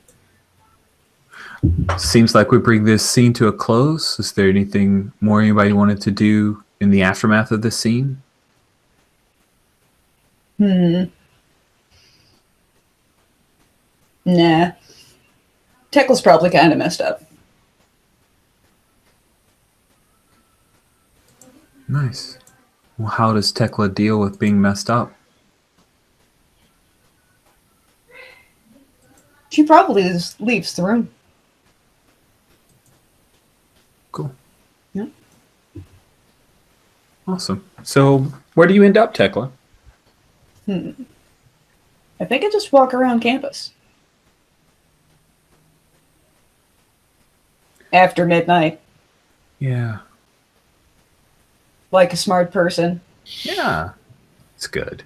Seems like we bring this scene to a close. Is there anything more anybody wanted to do in the aftermath of this scene? Nah. Tekla's probably kind of messed up. Nice. Well, how does Tekla deal with being messed up? She probably just leaves the room. Cool. Yeah. Awesome. So where do you end up, Tekla? I think I just walk around campus. After midnight, Yeah. like a smart person. Yeah. It's good.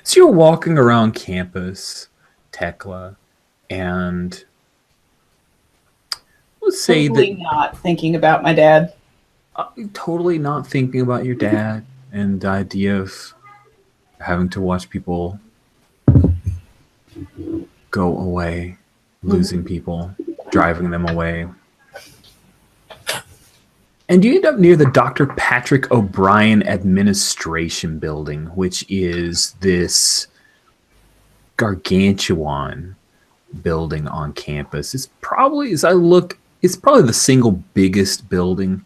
So you're walking around campus, Tekla, and let's say Totally that... not thinking about my dad. totally not thinking about your dad and the idea of having to watch people go away, losing people, driving them away. And you end up near the Dr. Patrick O'Brien Administration Building, which is this gargantuan building on campus. It's probably, as I look, it's probably the single biggest building.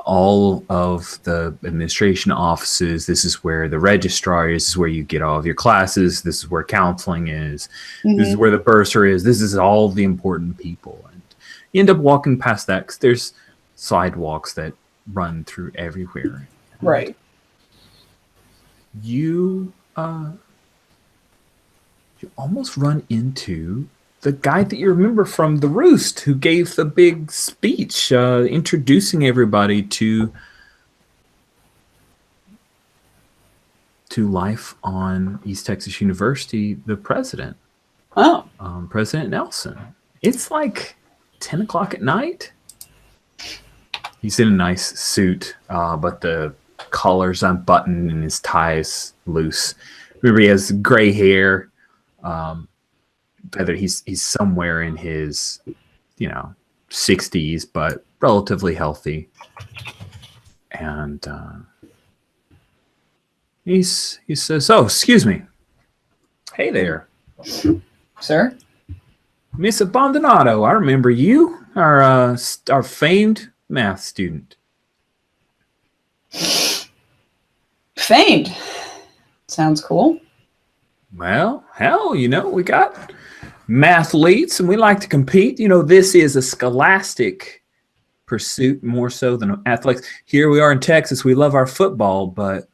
All of the administration offices. This is where the registrar is. This is where you get all of your classes. This is where counseling is. This is where the bursar is. This is all the important people. And you end up walking past that because there's sidewalks that run through everywhere. Right. You almost run into the guy that you remember from the Roost, who gave the big speech introducing everybody to life on East Texas University, the president. Oh. President Nelson. It's like 10 o'clock at night. He's in a nice suit, but the collar's unbuttoned and his tie is loose. Remember, he has gray hair. Whether he's somewhere in his, 60s, but relatively healthy. And he says, "Oh, excuse me. Hey there, Sir? Miss Abandonado. I remember you, our famed math student." Famed. Sounds cool. Well, hell, we got mathletes and we like to compete. This is a scholastic pursuit more so than athletics. Here we are in Texas. We love our football, but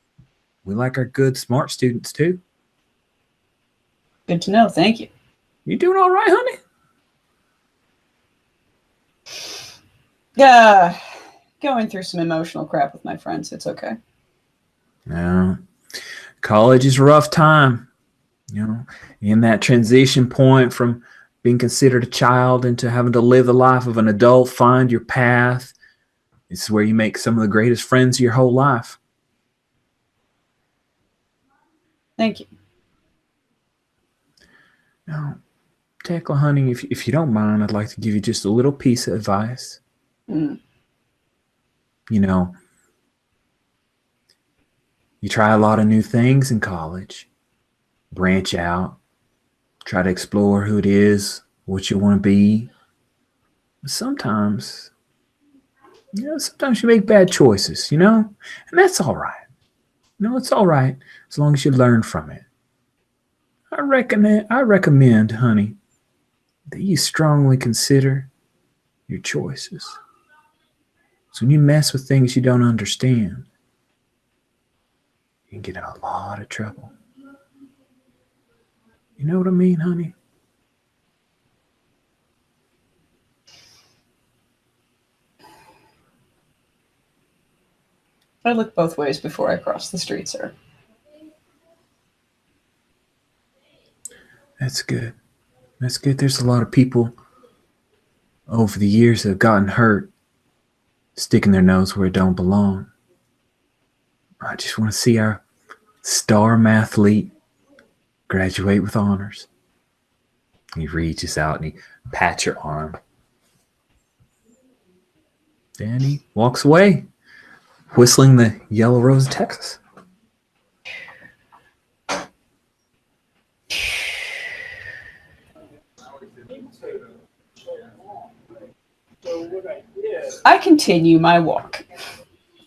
we like our good, smart students too. Good to know. Thank you. You doing all right, honey? Going through some emotional crap with my friends. It's okay. No. College is a rough time. In that transition point from being considered a child into having to live the life of an adult, find your path. This is where you make some of the greatest friends of your whole life. Thank you. Now, Tekla, honey, if you don't mind, I'd like to give you just a little piece of advice. You try a lot of new things in college. Branch out, try to explore who it is, what you want to be. But sometimes you make bad choices, and that's all right. It's all right as long as you learn from it. I recommend, honey, that you strongly consider your choices. So when you mess with things you don't understand, you can get in a lot of trouble. You know what I mean, honey? I look both ways before I cross the street, sir. That's good. That's good. There's a lot of people over the years that have gotten hurt, sticking their nose where it don't belong. I just want to see our star mathlete graduate with honors. He reaches out and he pats your arm. Then he walks away, whistling the Yellow Rose of Texas. I continue my walk.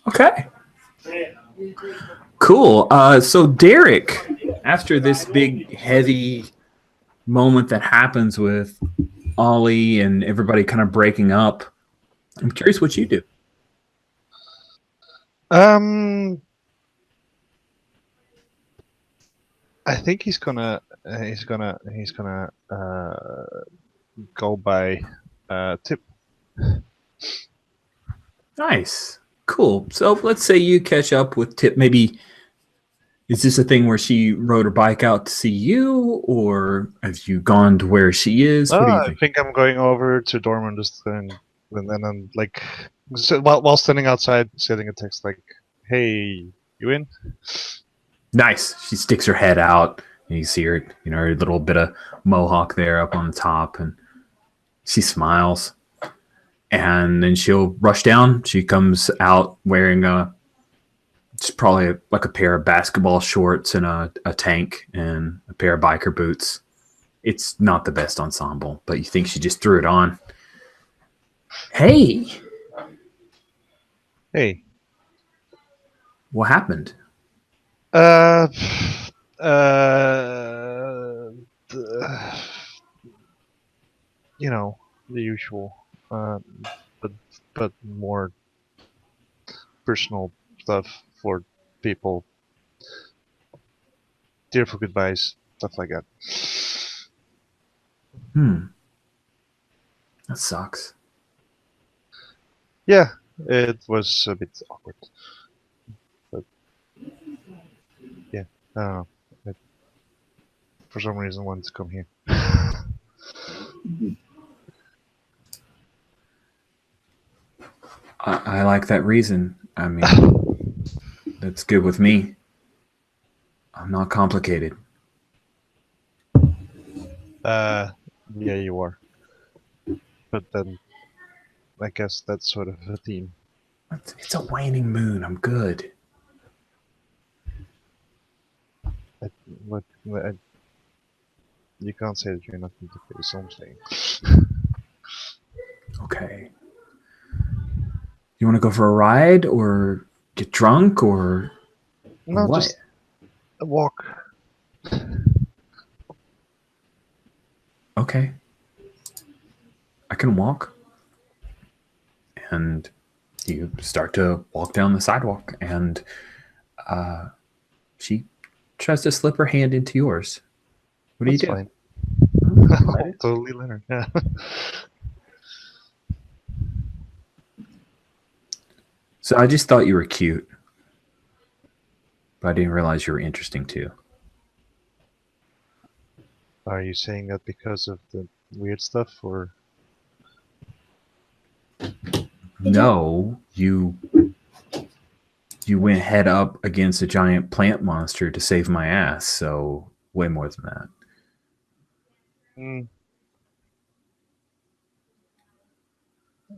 Okay. Cool. So Derek, after this big, heavy moment that happens with Ollie and everybody kind of breaking up, I'm curious what you do. I think he's gonna go by Tip. Nice. Cool. So let's say you catch up with Tip. Maybe is this a thing where she rode her bike out to see you, or have you gone to where she is? What do you I think? think I'm going over to Dortmund just and then I'm like So, while standing outside, sending a text like, "Hey, you in?" Nice. She sticks her head out, and you see her, her little bit of mohawk there up on the top, and she smiles. And then she'll rush down. She comes out wearing it's probably like a pair of basketball shorts and a tank and a pair of biker boots. It's not the best ensemble, but you think she just threw it on. Hey, Hey. what happened? Uh. You know, the usual. But more personal stuff for people. Tearful goodbyes, stuff like that. That sucks. Yeah, it was a bit awkward. But yeah, I don't know. For some reason, wanted to come here. I like that reason. I mean, that's good with me. I'm not complicated. Yeah, you are. But then, I guess that's sort of a theme. It's a waning moon. I'm good. You can't say that you're not into something. Okay. You want to go for a ride or get drunk or No, what? just a walk. Okay. I can walk. And you start to walk down the sidewalk, and she tries to slip her hand into yours. What do you That's do? fine. I'll totally let her. Yeah. So I just thought you were cute, but I didn't realize you were interesting too. Are you saying that because of the weird stuff, or? No, you went head up against a giant plant monster to save my ass, so way more than that.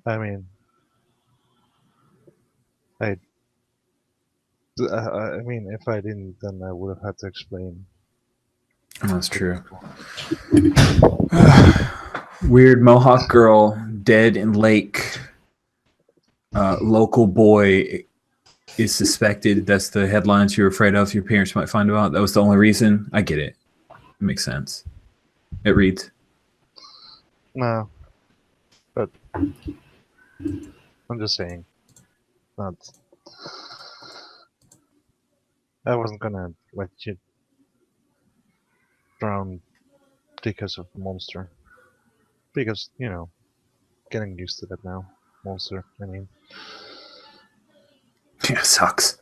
I mean, I mean, if I didn't, then I would have had to explain. That's true. Weird Mohawk girl dead in lake. Local boy is suspected. That's the headlines you're afraid of. Your parents might find out. That was the only reason. I get it. It makes sense. It reads. No, but I'm just saying. Not. I wasn't gonna let you drown because of monster. Because, getting used to that now. Monster, I mean. Yeah, it sucks.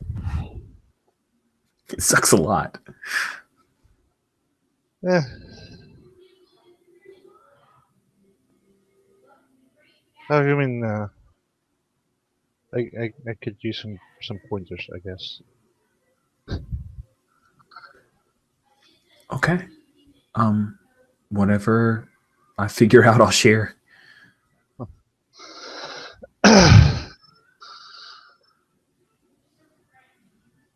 It sucks a lot. Yeah. I mean, I could use some pointers, I guess. Okay. Whatever I figure out, I'll share.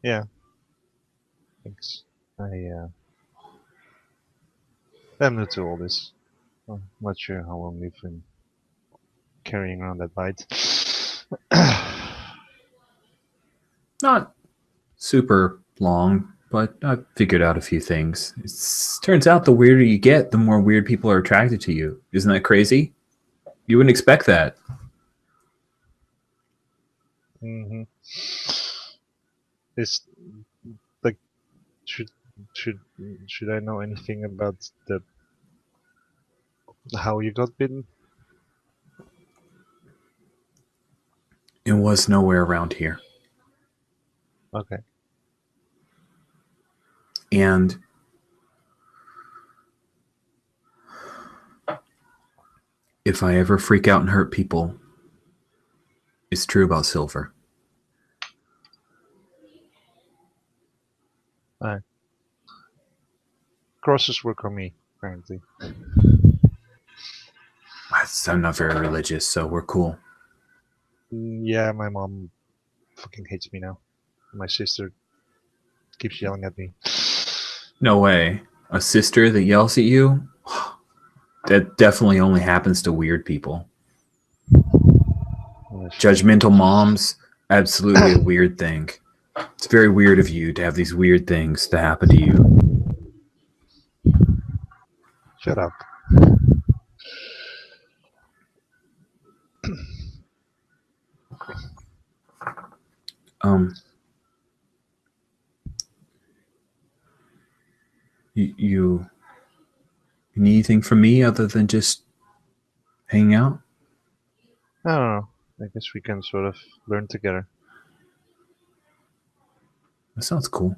Yeah. Thanks. I'm new to all this. I'm not sure how long we've been carrying around that bite. Not super long, but I figured out a few things. Turns out the weirder you get, the more weird people are attracted to you. Isn't that crazy? You wouldn't expect that. Mm-hmm. Is like should should I know anything about the how you got bitten? It was nowhere around here. Okay. And if I ever freak out and hurt people, is true about silver. Crosses work on me, apparently. I'm not very religious, so we're cool. Yeah, my mom fucking hates me now. My sister keeps yelling at me. No way. A sister that yells at you? That definitely only happens to weird people. Judgmental moms, absolutely a weird thing. It's very weird of you to have these weird things to happen to you. Shut up. You need anything from me other than just hanging out? I don't know. I guess we can sort of learn together. That sounds cool.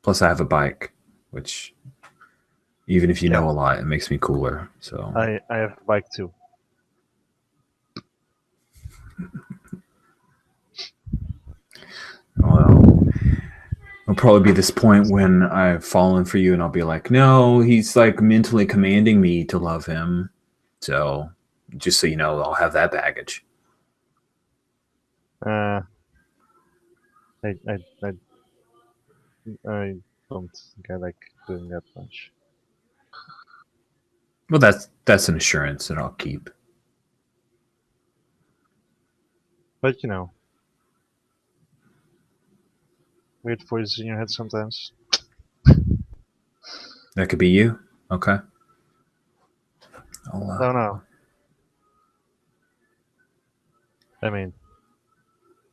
Plus, I have a bike, which, even if you know a lot, it makes me cooler. So I have a bike too. well, there'll probably be this point when I've fallen for you, and I'll be like, no, he's like mentally commanding me to love him. So just so you know, I'll have that baggage. I don't think I like doing that much. Well, that's an assurance that I'll keep. But you know, weird voices in your head sometimes. That could be you. Okay. No, no. I mean,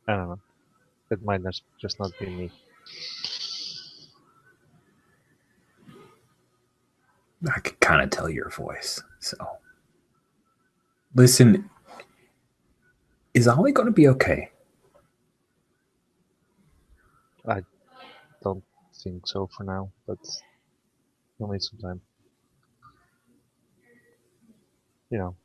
I don't know. It might just not be me. I can kind of tell your voice. So, listen, is Ollie going to be okay? I don't think so for now, but we'll need some time. You know.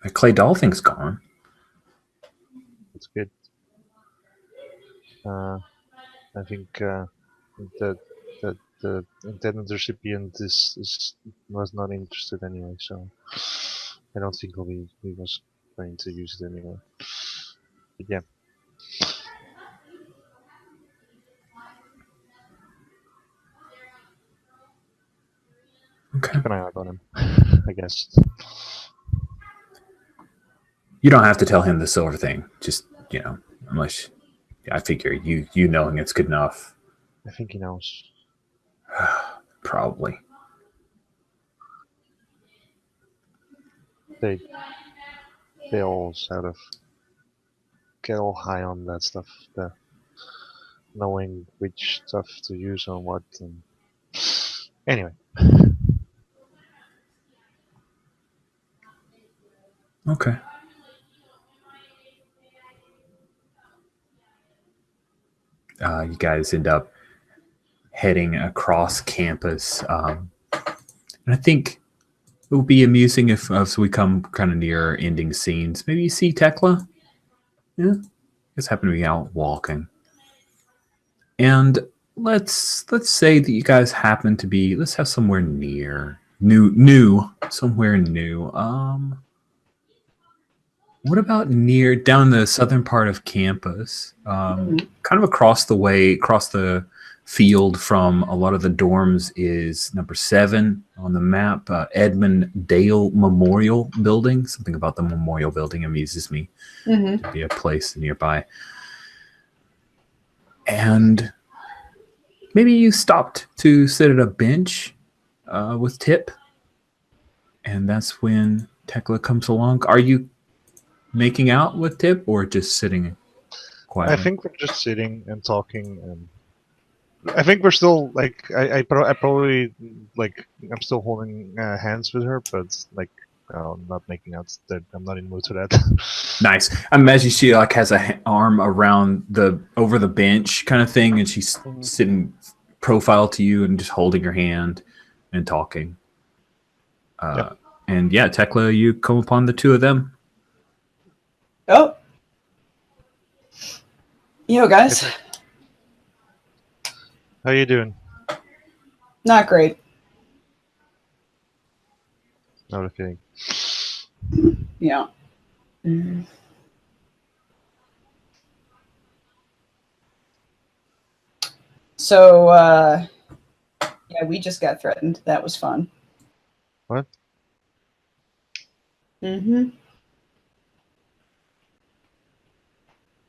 The clay doll thing's gone. It's good. I think the intended recipient was not interested anyway, so I don't think he was going to use it anyway. But yeah. Okay. Keep an eye out on him, I guess. You don't have to tell him the silver thing. Just, unless I figure you knowing it's good enough. I think he knows. Probably. They all sort of get all high on that stuff, the knowing which stuff to use on what, and anyway. Okay. You guys end up heading across campus. And I think it will be amusing if as we come kind of near ending scenes, maybe you see Tekla. Yeah. Just happen to be out walking. And let's say that you guys happen to be, let's have somewhere near somewhere new. What about near down the southern part of campus, kind of across the field from a lot of the dorms is number 7 on the map, Edmund Dale Memorial Building. Something about the Memorial Building amuses me. To be a place nearby. And maybe you stopped to sit at a bench with Tip, and that's when Tekla comes along. Are you making out with Tip or just sitting quietly? I think we're just sitting and talking, and I think we're still like I probably like I'm still holding hands with her, but like I'm not making out. I'm not in the mood for that. Nice. I imagine she like has a arm around over the bench kind of thing, and she's sitting profile to you and just holding your hand. and talking. Yep. And yeah, Tekla, you come upon the two of them. Oh. Yo, guys. How you doing? Not great. Not a kidding. Yeah. Mhm. So, yeah, we just got threatened. That was fun. What? Mm-hmm.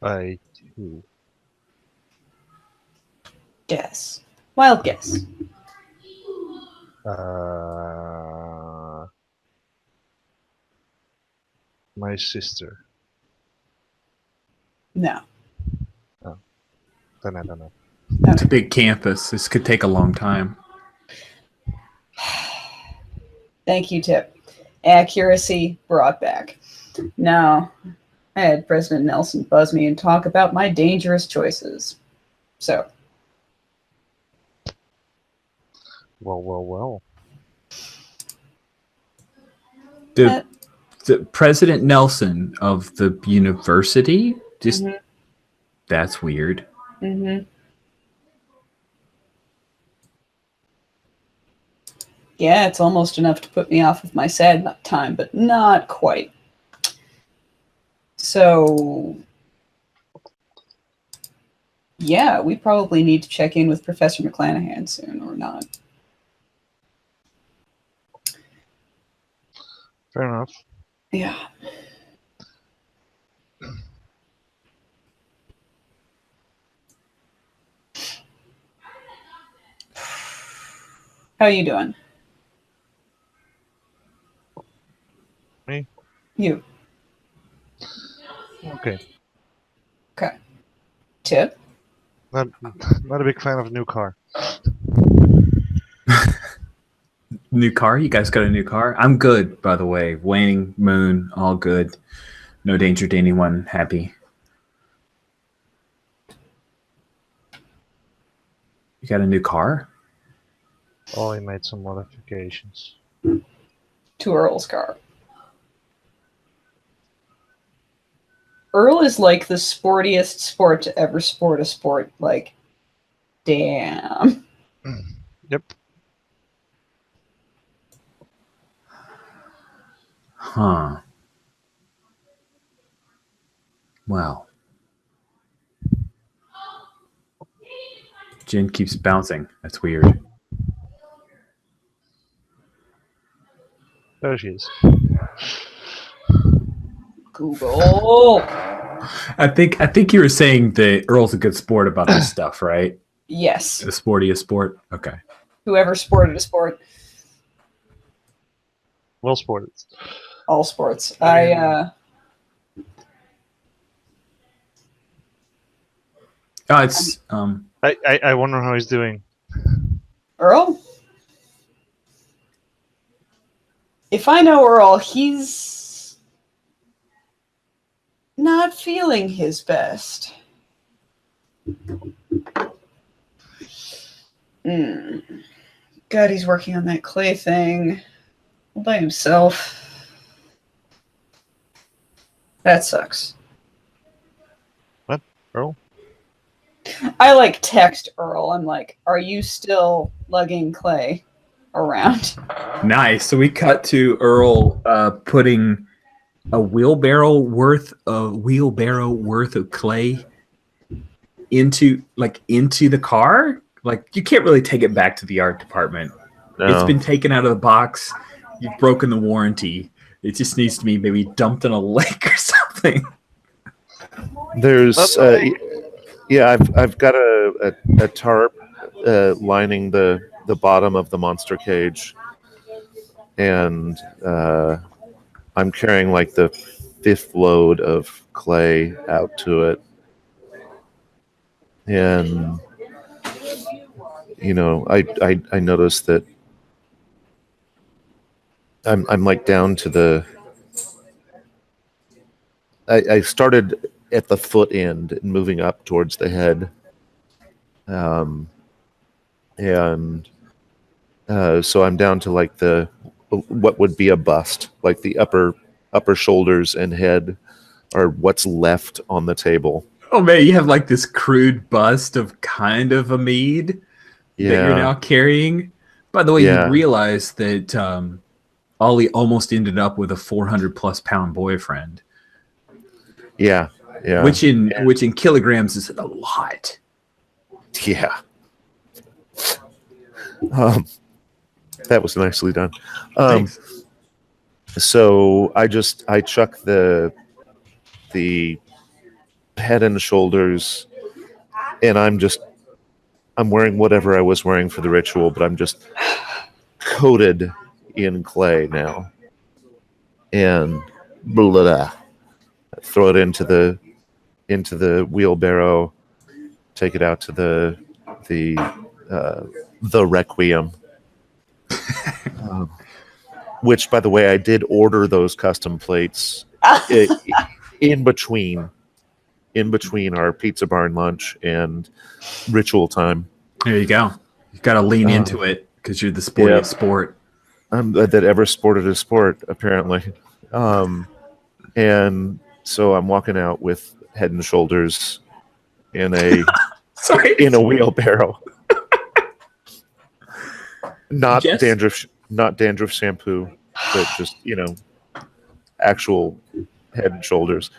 By who? Guess. Wild guess. My sister. No. Then I don't know. It's a big campus. This could take a long time. Thank you, Tip. Accuracy brought back. No. I had President Nelson buzz me and talk about my dangerous choices. So, Well. The President Nelson of the university? Just Mhm. That's weird. Mm-hmm. Yeah, it's almost enough to put me off of my sad time, but not quite. So, yeah, we probably need to check in with Professor McClanahan soon, or not. Fair enough. Yeah. How you doing? Me? You. Okay. Okay. Tip? Not a big fan of a new car. New car? You guys got a new car? I'm good, by the way. Waning moon, all good. No danger to anyone. Happy. You got a new car? Oh, he made some modifications. To Earl's car. Earl is like the sportiest sport to ever sport a sport. Like, damn. Yep. Huh. Wow. Jen keeps bouncing. That's weird. There she is. Google. I think you were saying that Earl's a good sport about this stuff, right? Yes. The sportiest sport? Okay. Whoever sported a sport. Well sported. All sports. It's I wonder how he's doing. Earl? If I know Earl, he's not feeling his best. God, he's working on that clay thing all by himself. That sucks. What, Earl? I like text Earl. I'm like, are you still lugging clay around? nice. So we cut to Earl putting a wheelbarrow worth of clay into the car. Like, you can't really take it back to the art department. No. It's been taken out of the box. You've broken the warranty. It just needs to be maybe dumped in a lake or something. There's I've got a tarp lining the bottom of the monster cage, and I'm carrying like the 5th load of clay out to it, and I noticed that I'm like down to the. I started at the foot end and moving up towards the head, and So I'm down to like what would be a bust, like the upper shoulders and head are what's left on the table. Oh man, you have like this crude bust of kind of a mead that you're Yeah, now carrying. By the way, you yeah, realize that Ollie almost ended up with a 400+ pound boyfriend, yeah, yeah, which in kilograms is a lot. yeah. That was nicely done. Thanks. So I chuck the head and shoulders, and I'm wearing whatever I was wearing for the ritual, but I'm just coated in clay now, and blah, throw it into the wheelbarrow, take it out to the requiem. Which, by the way, I did order those custom plates in between our pizza barn lunch and ritual time. There you go. You got to lean into it because you're the sportiest sport. That ever sported a sport, apparently. And so I'm walking out with head and shoulders in a Sorry. in a wheelbarrow. Not Jess? dandruff shampoo, but just, actual head and shoulders.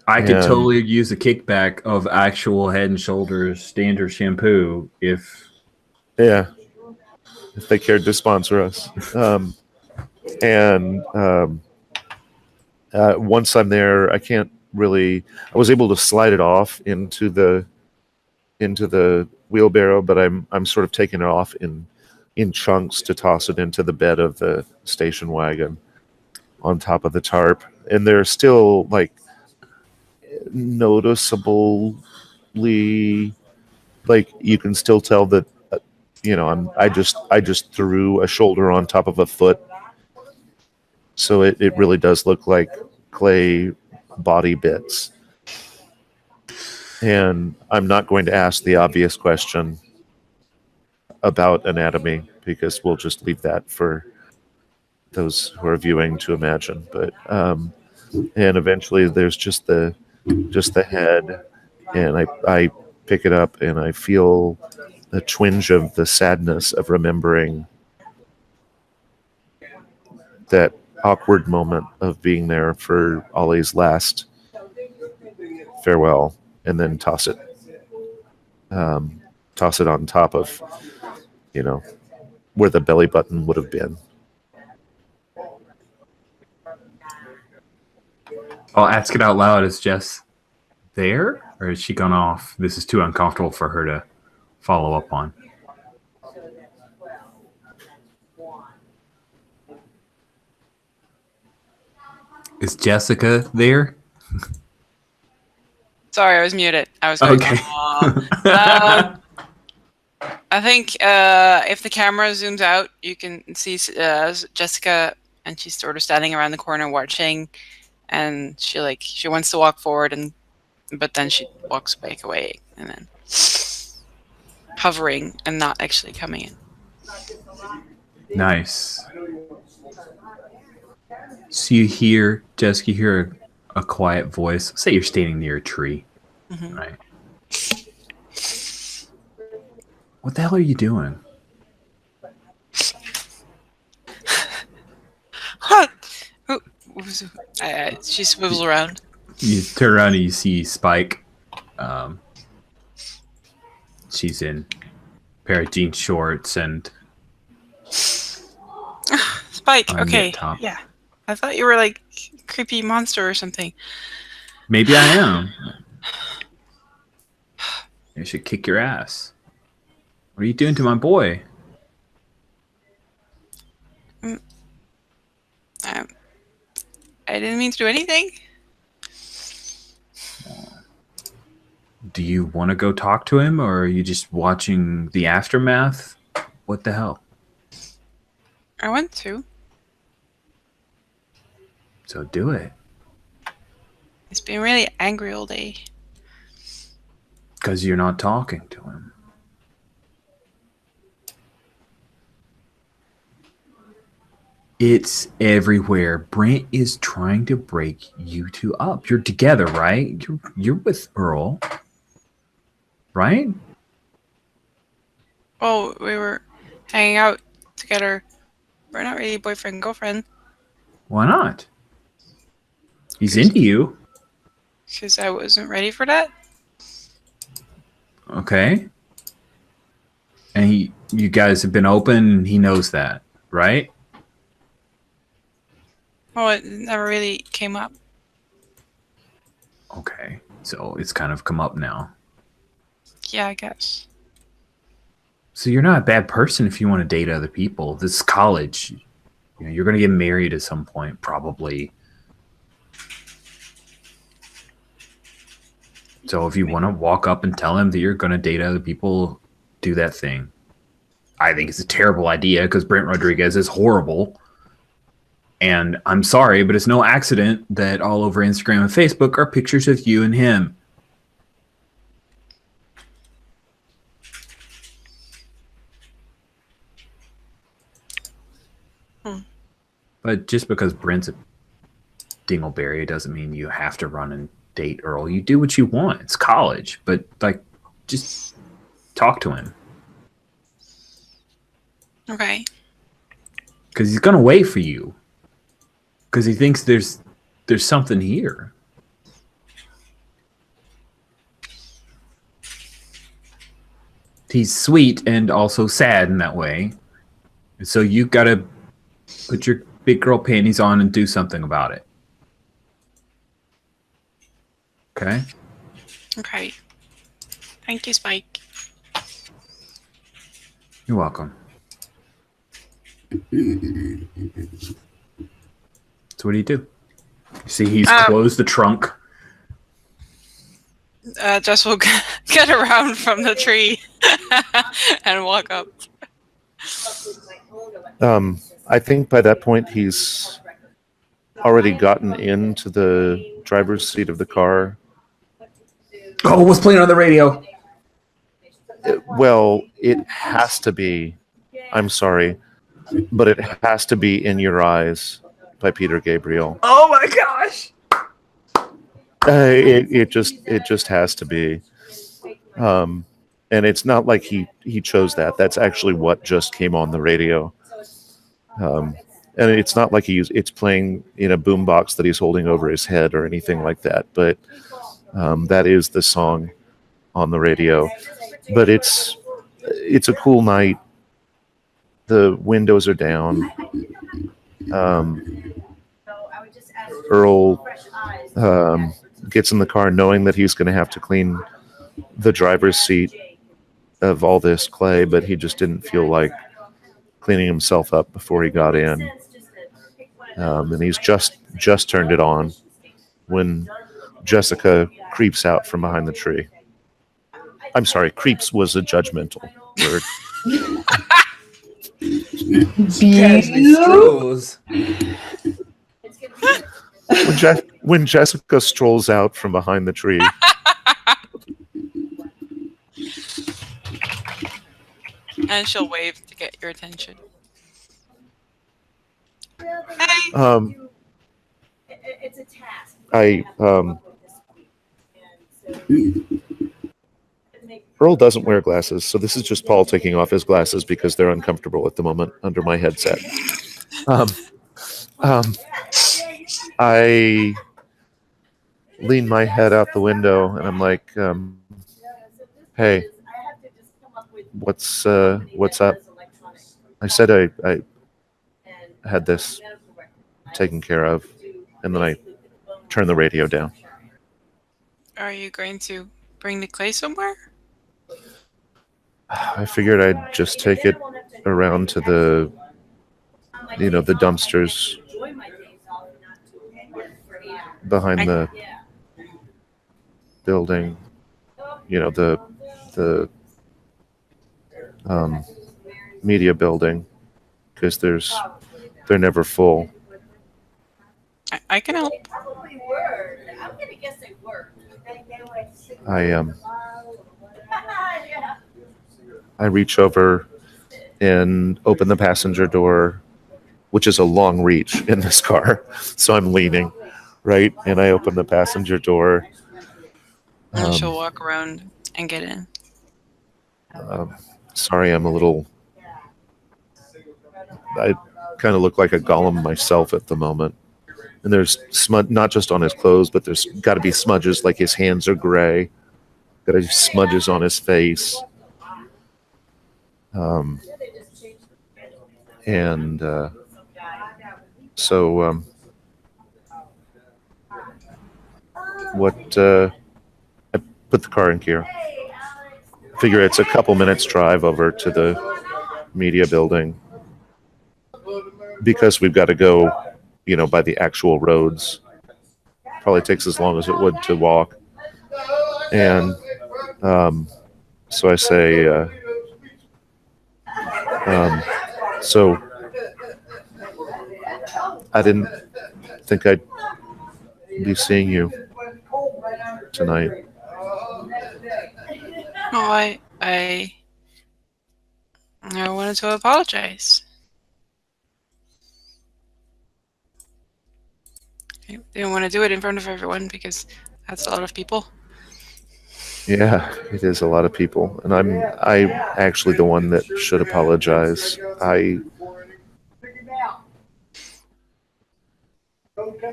I could totally use a kickback of actual Head and Shoulders standard shampoo if they cared to sponsor us. Once I'm there, I was able to slide it off into the wheelbarrow, but I'm sort of taking it off in chunks to toss it into the bed of the station wagon on top of the tarp. And they're still like noticeably, like you can still tell that I just threw a shoulder on top of a foot, so it really does look like clay body bits. And I'm not going to ask the obvious question about anatomy because we'll just leave that for those who are viewing to imagine. But and eventually there's just the head, and I pick it up and I feel a twinge of the sadness of remembering that awkward moment of being there for Ollie's last farewell, and then toss it on top of where the belly button would have been. I'll ask it out loud. Is Jess there, or has she gone off? This is too uncomfortable for her to follow up on. Is Jessica there? Sorry, I was muted. I was going, Okay. I think if the camera zooms out, you can see Jessica, and she's sort of standing around the corner watching, and she wants to walk forward, but then she walks back away, and then hovering and not actually coming in. Nice. So you hear, Jessica, you hear a quiet voice. Say you're standing near a tree, right? What the hell are you doing? What? She swivels around. You turn around and you see Spike. She's in a pair of jean shorts and Spike, a okay. knit top. Yeah. I thought you were like a creepy monster or something. Maybe I am. I should kick your ass. What are you doing to my boy? I didn't mean to do anything. Do you want to go talk to him, or are you just watching the aftermath? What the hell? I want to. So do it. He's been really angry all day. Because you're not talking to him. It's everywhere. Brent is trying to break you two up. You're together, right? You're with Earl, right? Oh, we were hanging out together. We're not really boyfriend girlfriend. Why not? He's 'Cause- into you. Because I wasn't ready for that. Okay. And you guys have been open, and he knows that, right? Well, it never really came up. Okay. So it's kind of come up now. Yeah, I guess. So you're not a bad person if you want to date other people. This is college. You know, you're going to get married at some point, probably. So if you want to walk up and tell him that you're going to date other people, do that thing. I think it's a terrible idea because Brent Rodriguez is horrible. And I'm sorry, but it's no accident that all over Instagram and Facebook are pictures of you and him. But just because Brent's a dingleberry doesn't mean you have to run and date Earl. You do what you want. It's college, but like, just talk to him Okay. because he's gonna wait for you because he thinks there's something here. He's sweet and also sad in that way. So you gotta put your big girl panties on and do something about it. Okay? Okay. Thank you, Spike. You're welcome. So what do? You see he's closed the trunk. Jess will get around from the tree and walk up. I think by that point he's already gotten into the driver's seat of the car. Oh, what's playing on the radio? Well, it has to be. I'm sorry, but it has to be "In Your Eyes" by Peter Gabriel. Oh my gosh! It just has to be. And it's not like he chose that. That's actually what just came on the radio. And it's not like it's playing in a boombox that he's holding over his head or anything like that. But that is the song on the radio. But it's a cool night. The windows are down. Earl gets in the car knowing that he's going to have to clean the driver's seat of all this clay, but he just didn't feel like cleaning himself up before he got in. And he's just turned it on when Jessica creeps out from behind the tree. I'm sorry, creeps was a judgmental word. When Jessica strolls out from behind the tree. And she'll wave to get your attention. It's a task. Earl doesn't wear glasses, so this is just Paul taking off his glasses because they're uncomfortable at the moment under my headset. I lean my head out the window and I'm like, "Hey, what's up?" I said I had this taken care of, and then I turned the radio down. Are you going to bring the clay somewhere? I figured I'd just take it around to the dumpsters behind the building, the media building, because they're never full. I can help. I I reach over and open the passenger door which is a long reach in this car. So I'm leaning, right? And I open the passenger door. And she'll walk around and get in. Sorry, I'm a little... I kind of look like a golem myself at the moment. And there's smudge, not just on his clothes, but there's got to be smudges, like his hands are gray. Got to be smudges on his face. I put the car in gear. Figure it's a couple minutes drive over to the media building, because we've got to go, by the actual roads. Probably takes as long as it would to walk. And so I say, so I didn't think I'd be seeing you tonight. Oh, I wanted to apologize. I didn't want to do it in front of everyone because that's a lot of people. Yeah, it is a lot of people, and I'm actually the one that should apologize.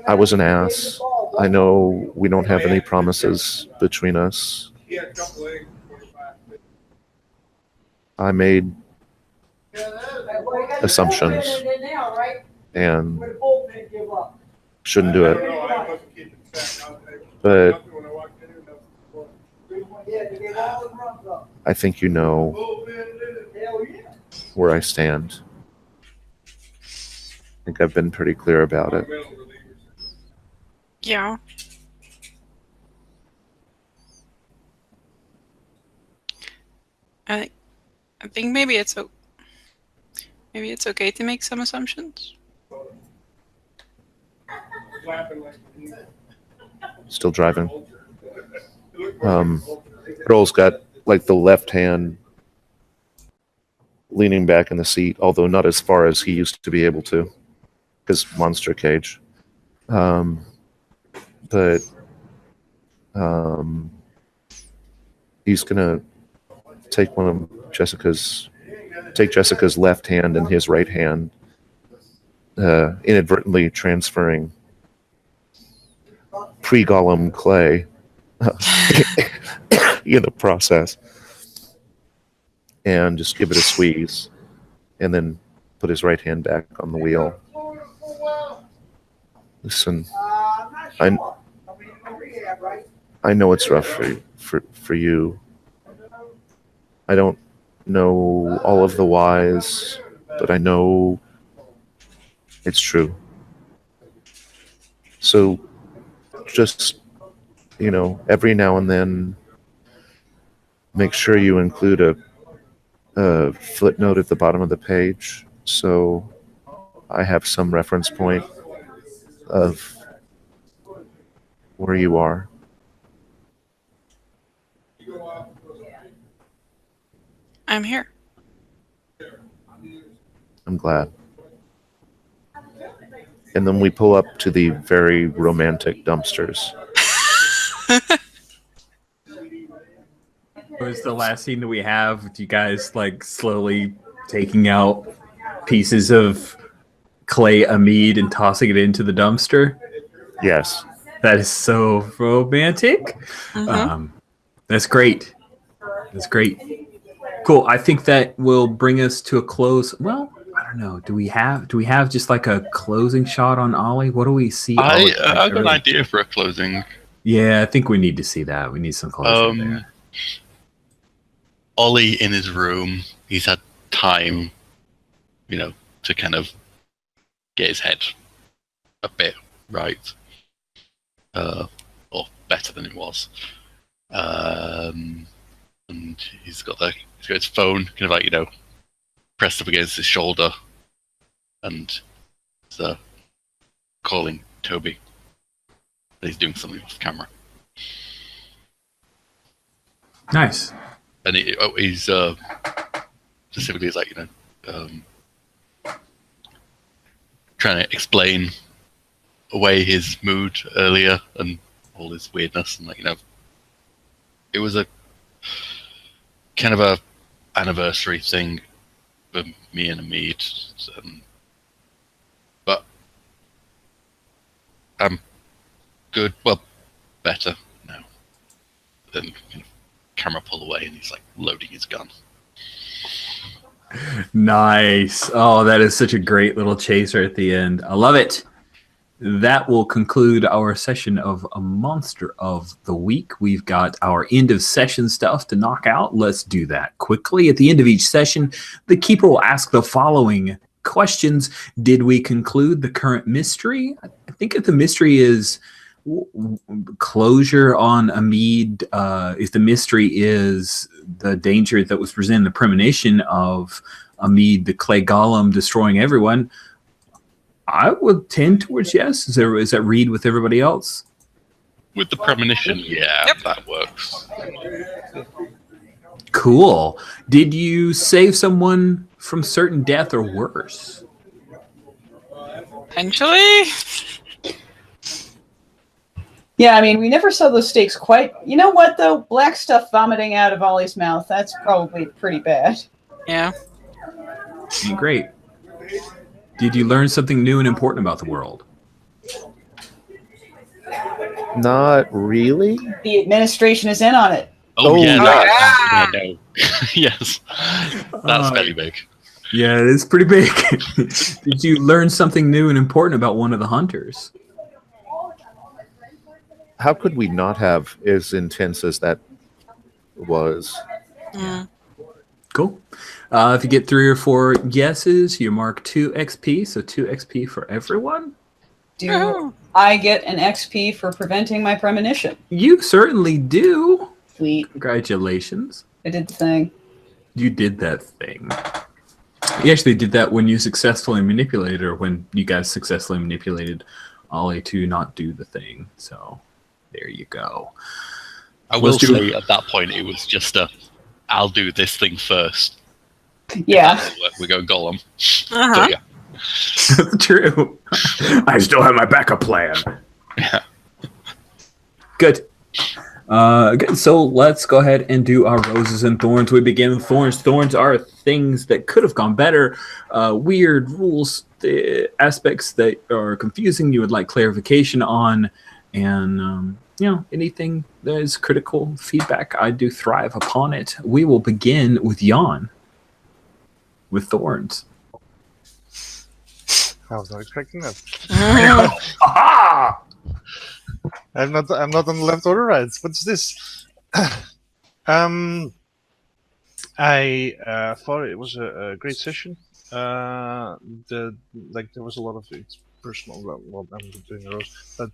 I was an ass. I know we don't have any promises between us. I made assumptions and shouldn't do it. But I think you know where I stand. I think I've been pretty clear about it. Yeah. I think maybe it's okay to make some assumptions. Still driving. Earl's got like the left hand leaning back in the seat, although not as far as he used to be able to, because monster cage. But he's gonna take Jessica's left hand in his right hand, inadvertently transferring pre-golem clay in the process, and just give it a squeeze, and then put his right hand back on the wheel. Listen, I know it's rough for you. I don't know all of the whys, but I know it's true. So just, every now and then, make sure you include a footnote at the bottom of the page, so I have some reference point of where you are. I'm here. I'm glad. And then we pull up to the very romantic dumpsters. What was the last scene that we have with you guys like slowly taking out pieces of clay amide and tossing it into the dumpster? Yes. That is so romantic. Mm-hmm. That's great. That's great. Cool. I think that will bring us to a close. Well, I don't know. Do we have just like a closing shot on Ollie? What do we see? I've got an idea for a closing. Yeah, I think we need to see that. We need some closing there. Ollie in his room, he's had time, to kind of get his head a bit right, or better than it was. And he's got his phone kind of like, pressed up against his shoulder, and he's calling Toby. He's doing something off camera. Nice. And he's specifically, he's like, trying to explain away his mood earlier and all his weirdness, and it was a kind of a anniversary thing for me and Amid, but I'm good, well, better now. Then camera pull away, and he's like loading his gun. Nice. Oh, that is such a great little chaser at the end. I love it. That will conclude our session of a Monster of the Week. We've got our end of session stuff to knock out. Let's do that quickly. At the end of each session, the keeper will ask the following questions. Did we conclude the current mystery? I think if the mystery is closure on Amid, if the mystery is the danger that was presented in the premonition of Amid, the clay golem, destroying everyone, I would tend towards yes. Is that read with everybody else? With the premonition, yeah, Yep. that works. Cool. Did you save someone from certain death or worse? Potentially. Yeah, I mean, we never saw those stakes quite. You know what, though? Black stuff vomiting out of Ollie's mouth. That's probably pretty bad. Yeah. Great. Did you learn something new and important about the world? Not really. The administration is in on it. Oh, yeah, yeah. no. Yes, that's very big. Yeah, it is pretty big. Did you learn something new and important about one of the hunters? How could we not have as intense as that was? Mm. Cool. If you get 3 or 4 yeses, you mark 2 XP, so 2 XP for everyone. Do Woohoo. I get an XP for preventing my premonition? You certainly do. Sweet. Congratulations. I did the thing. You did that thing. You actually did that when you successfully manipulated, or when you guys successfully manipulated Ollie to not do the thing. So there you go. I will Let's do say at that point it was just I'll do this thing first. Yeah. We go golem. Uh-huh. So, yeah. True. I still have my backup plan. Yeah. Good. Good. So let's go ahead and do our roses and thorns. We begin with thorns. Thorns are things that could have gone better, weird rules, aspects that are confusing you would like clarification on, and anything that is critical feedback. I do thrive upon it. We will begin with Jan with thorns. I was not expecting that. Aha! I'm not on the left or the right. What's this? I thought it was a great session. There was a lot of personal. Well, I'm doing the rose, but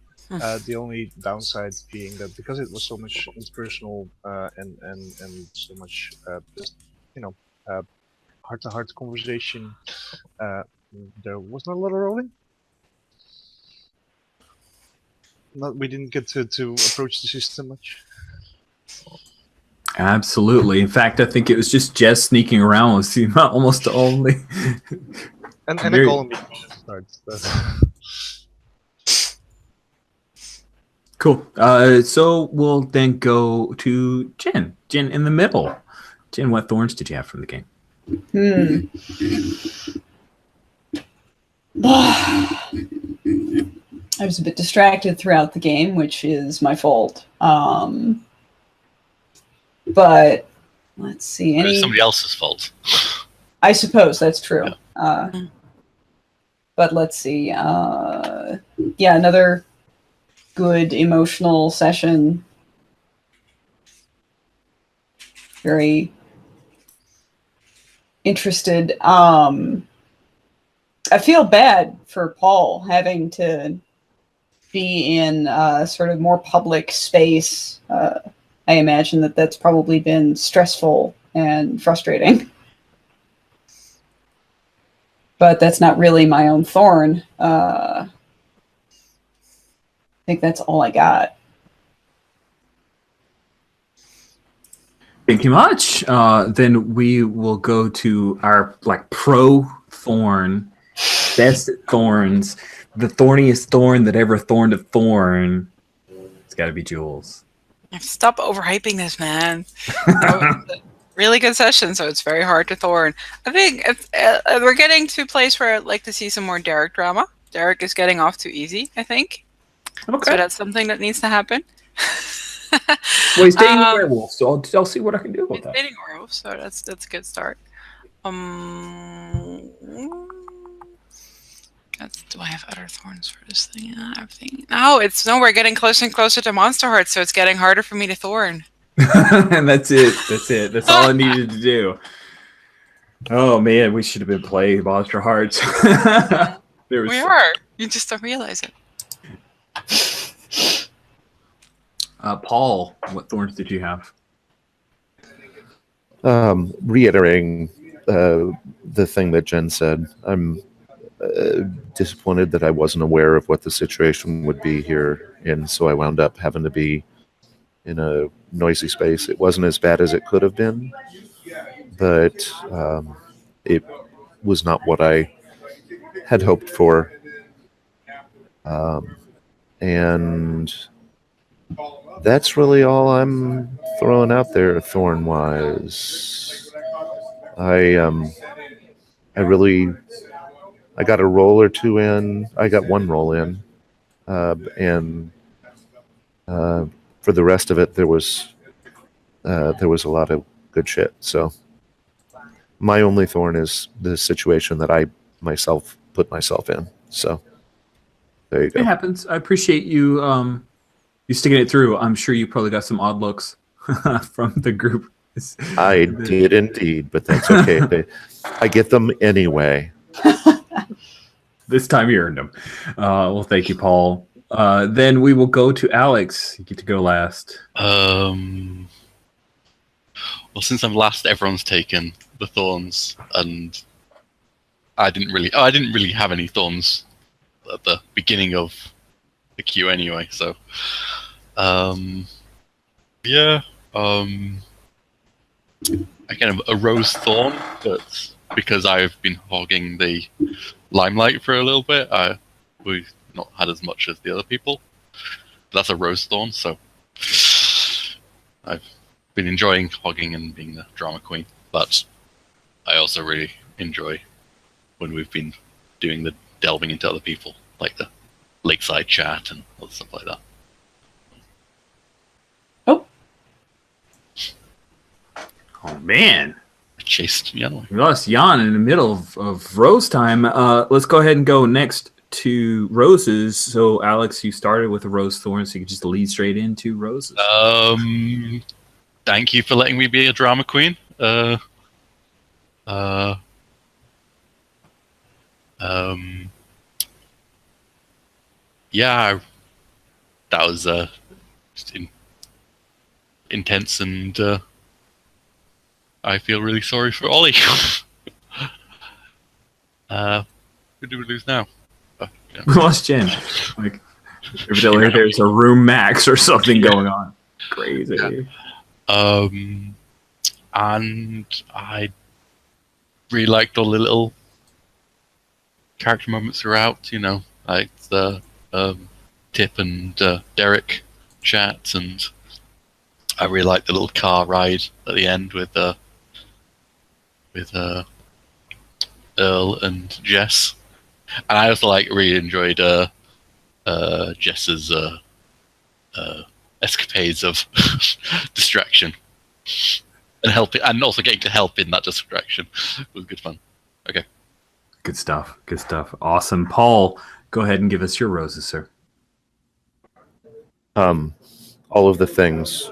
the only downside being that because it was so much personal and so much heart-to-heart conversation, there was not a lot of rolling. We didn't get to approach the system much. Absolutely. In fact, I think it was just Jess sneaking around was almost the only. And Very- a golem starts. Cool. So we'll then go to Jen. Jen in the middle. Jen, what thorns did you have from the game? I was a bit distracted throughout the game, which is my fault. But let's see. It's somebody else's fault. I suppose that's true. But let's see. Another good emotional session. Very interested. I feel bad for Paul having to be in sort of more public space. I imagine that's probably been stressful and frustrating. But that's not really my own thorn. I think that's all I got. Thank you much. Then we will go to our pro thorn. best at thorns, the thorniest thorn that ever thorned a thorn. It's got to be Jules. Stop overhyping this, man. Really good session, so it's very hard to thorn. I think we're getting to a place where I'd like to see some more Derek drama. Derek is getting off too easy, I think. Okay. So that's something that needs to happen. Well, he's dating a werewolf, so I'll see what I can do about He's that. dating a werewolf, so that's a good start. Do I have other thorns for this thing? No, we're getting closer and closer to Monster Hearts, so it's getting harder for me to thorn. And that's it. That's all I needed to do. Oh man, we should have been playing Monster Hearts. We are. You just don't realize it. Paul, what thorns did you have? Reiterating the thing that Jen said, I'm disappointed that I wasn't aware of what the situation would be here, and so I wound up having to be in a noisy space. It wasn't as bad as it could have been, but it was not what I had hoped for. And that's really all I'm throwing out there, thorn-wise. I got a roll or two in. I got one roll in, and for the rest of it, there was a lot of good shit. So my only thorn is the situation that I myself put myself in. So there you go. It happens. I appreciate you you sticking it through. I'm sure you probably got some odd looks from the group. I did indeed, but that's okay. I get them anyway. This time you earned them. Well, thank you, Paul. Then we will go to Alex. You get to go last. Well, since I'm last, everyone's taken the thorns, and I didn't really have any thorns at the beginning of the queue anyway. So, I kind of a rose thorn, but because I've been hogging the limelight for a little bit, we've not had as much as the other people. But that's a rose thorn, so I've been enjoying hogging and being the drama queen. But I also really enjoy when we've been doing the delving into other people, like the lakeside chat and other stuff like that. Oh man, I chased Jan away. we lost Jan in the middle of Rose time. Let's go ahead and go next to Roses. So Alex, you started with a Rose Thorn, so you can just lead straight into Roses. Thank you for letting me be a drama queen. Yeah, that was just intense, and I feel really sorry for Ollie. Who do we lose now? Yeah. We lost Jen. Like, evidently there's a room max or something going on. Crazy. Yeah. And I really liked all the little character moments throughout, you know, like the Tip and Derek chat, and I really liked the little car ride at the end with Earl and Jess. And I also really enjoyed Jess's escapades of distraction and helping, and also getting to help in that distraction was good fun. Okay. Good stuff. Good stuff. Awesome. Paul, go ahead and give us your roses, sir. All of the things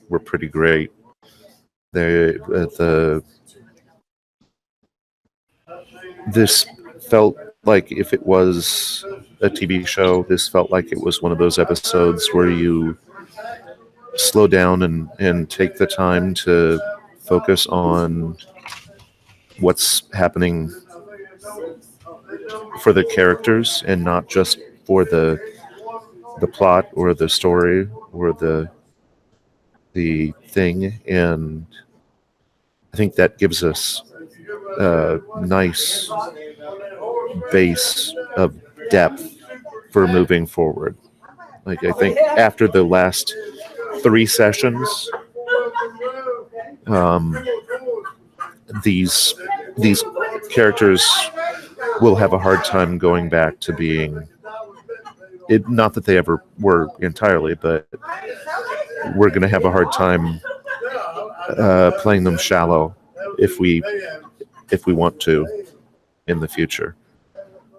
were pretty great. This felt like if it was a TV show, this felt like it was one of those episodes where you slow down and take the time to focus on what's happening for the characters and not just for the plot or the story or the thing. And I think that gives us a nice base of depth for moving forward. Like, I think after the last 3 sessions, these characters will have a hard time going back to being it. Not that they ever were entirely, but we're going to have a hard time playing them shallow if we want to in the future.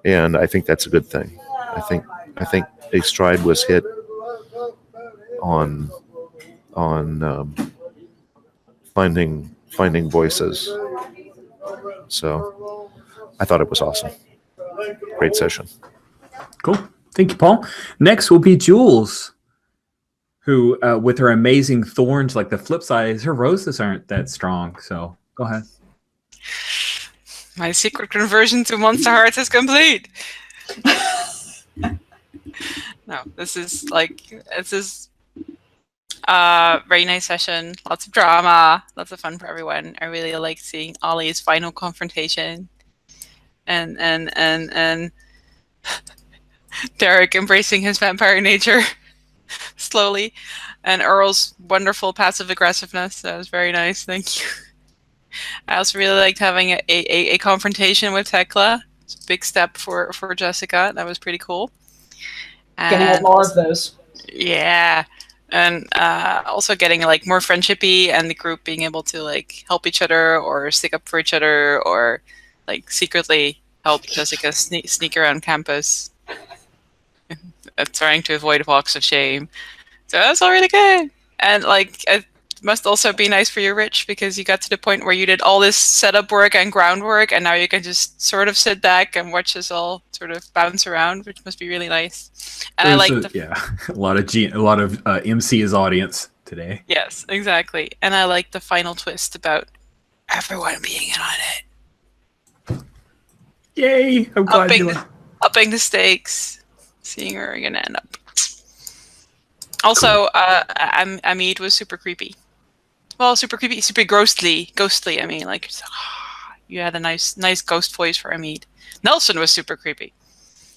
And I think that's a good thing. I think a stride was hit on finding voices. So I thought it was awesome. Great session. Cool. Thank you, Paul. Next will be Jules, who, with her amazing thorns, like the flip side is her roses aren't that strong. So go ahead. My secret conversion to Monster Hearts is complete. No, this is very nice session. Lots of drama, lots of fun for everyone. I really like seeing Ollie's final confrontation, and Derek embracing his vampire nature slowly, and Earl's wonderful passive aggressiveness. That was very nice. Thank you. I also really liked having a confrontation with Tekla. It's a big step for Jessica. That was pretty cool. Gonna have more of those. Yeah. And also getting like more friendshipy, and the group being able to like help each other or stick up for each other, or like secretly help Jessica sneak around campus, trying to avoid walks of shame. So that's all really good. And like it must also be nice for you, Rich, because you got to the point where you did all this setup work and groundwork, and now you can just sort of sit back and watch us all sort of bounce around, which must be really nice. And I like a lot of MC as audience today. Yes, exactly. And I like the final twist about everyone being in on it. Yay! I'm glad upping the stakes. Seeing her gonna end up. Also, Amid was super creepy. Well, super creepy, super ghostly. I mean, like you had a nice ghost voice for Amid. Nelson was super creepy.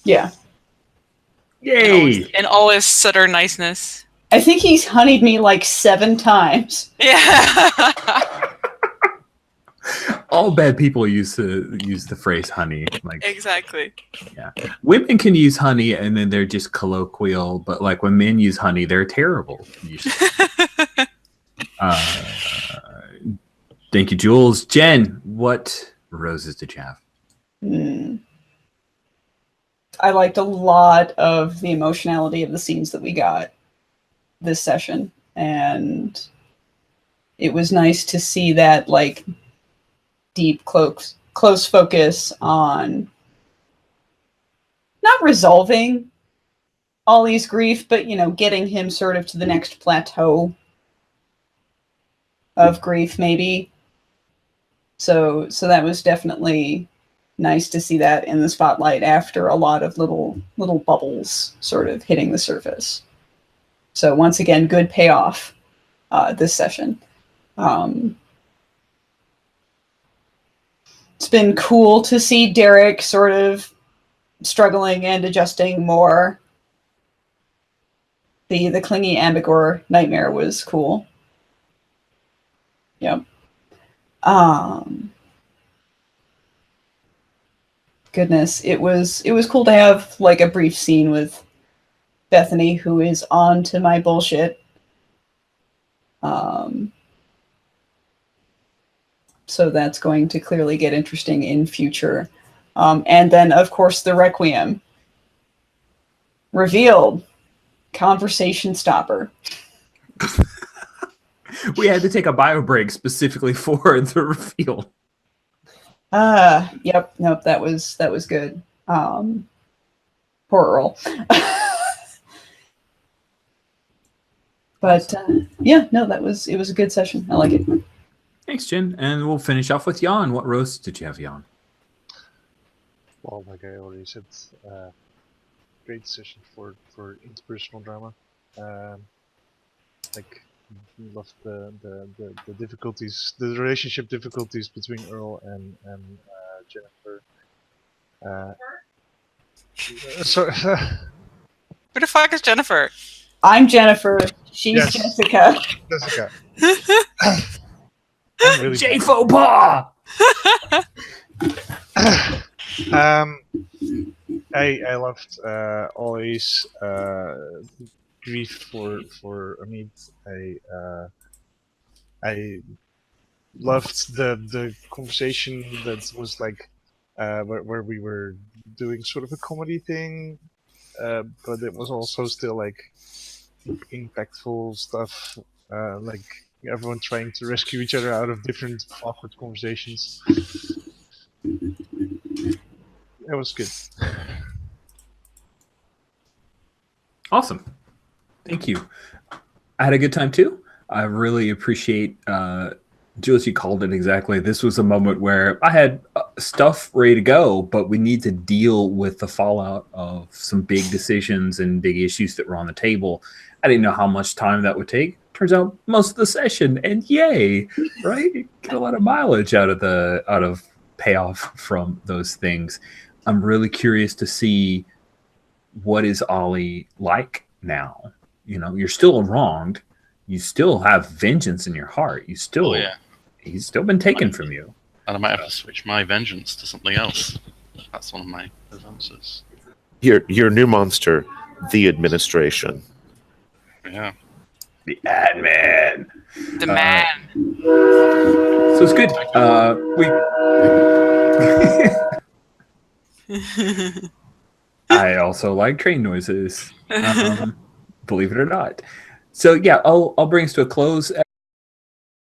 Yeah. Yay! In all his southern niceness. I think he's honeyed me like 7 times. Yeah. All bad people used to use the phrase honey. Like exactly. Yeah. Women can use honey and then they're just colloquial, but like when men use honey, they're terrible. Thank you, Jules. Jen, what roses did you have? I liked a lot of the emotionality of the scenes that we got this session, and it was nice to see that like deep, close focus on not resolving Ollie's grief, but getting him sort of to the next plateau of grief, maybe. So that was definitely nice to see that in the spotlight after a lot of little bubbles sort of hitting the surface. So once again, good payoff this session. It's been cool to see Derek sort of struggling and adjusting more. The clingy Ambigore nightmare was cool. Yep. Goodness, it was cool to have like a brief scene with Bethany, who is on to my bullshit. So that's going to clearly get interesting in future. And then, of course, the Requiem. Revealed. Conversation stopper. We had to take a bio break specifically for the reveal. Yep. Nope. That was good. Poor Earl. But yeah, no, it was a good session. I like it. Thanks, Jen. And we'll finish off with Jan. What rose did you have, Jan? Well, like I already said, great session for interpersonal drama. Like, loved the difficulties, the relationship difficulties between Earl and Jennifer. Uh, so, Who the fuck is Jennifer? I'm Jennifer. She's Yes. Jessica. Jessica. I'm really J faux pas. I loved always grief for Amit. I loved the conversation that was like where we were doing sort of a comedy thing, but it was also still like impactful stuff, like everyone trying to rescue each other out of different awkward conversations. It was good. Awesome. Thank you. I had a good time too. I really appreciate Jules, you called it exactly. This was a moment where I had stuff ready to go, but we need to deal with the fallout of some big decisions and big issues that were on the table. I didn't know how much time that would take. Turns out most of the session, and yay, right? Get a lot of mileage out of payoff from those things. I'm really curious to see what is Ollie like now. You know, you're still wronged. You still have vengeance in your heart. You still, he's still been taken from you. And I might have to switch my vengeance to something else. That's one of my advances. Your new monster, the administration. Yeah. The admin. The man. So it's good. I also like train noises. Believe it or not. So yeah, I'll bring us to a close.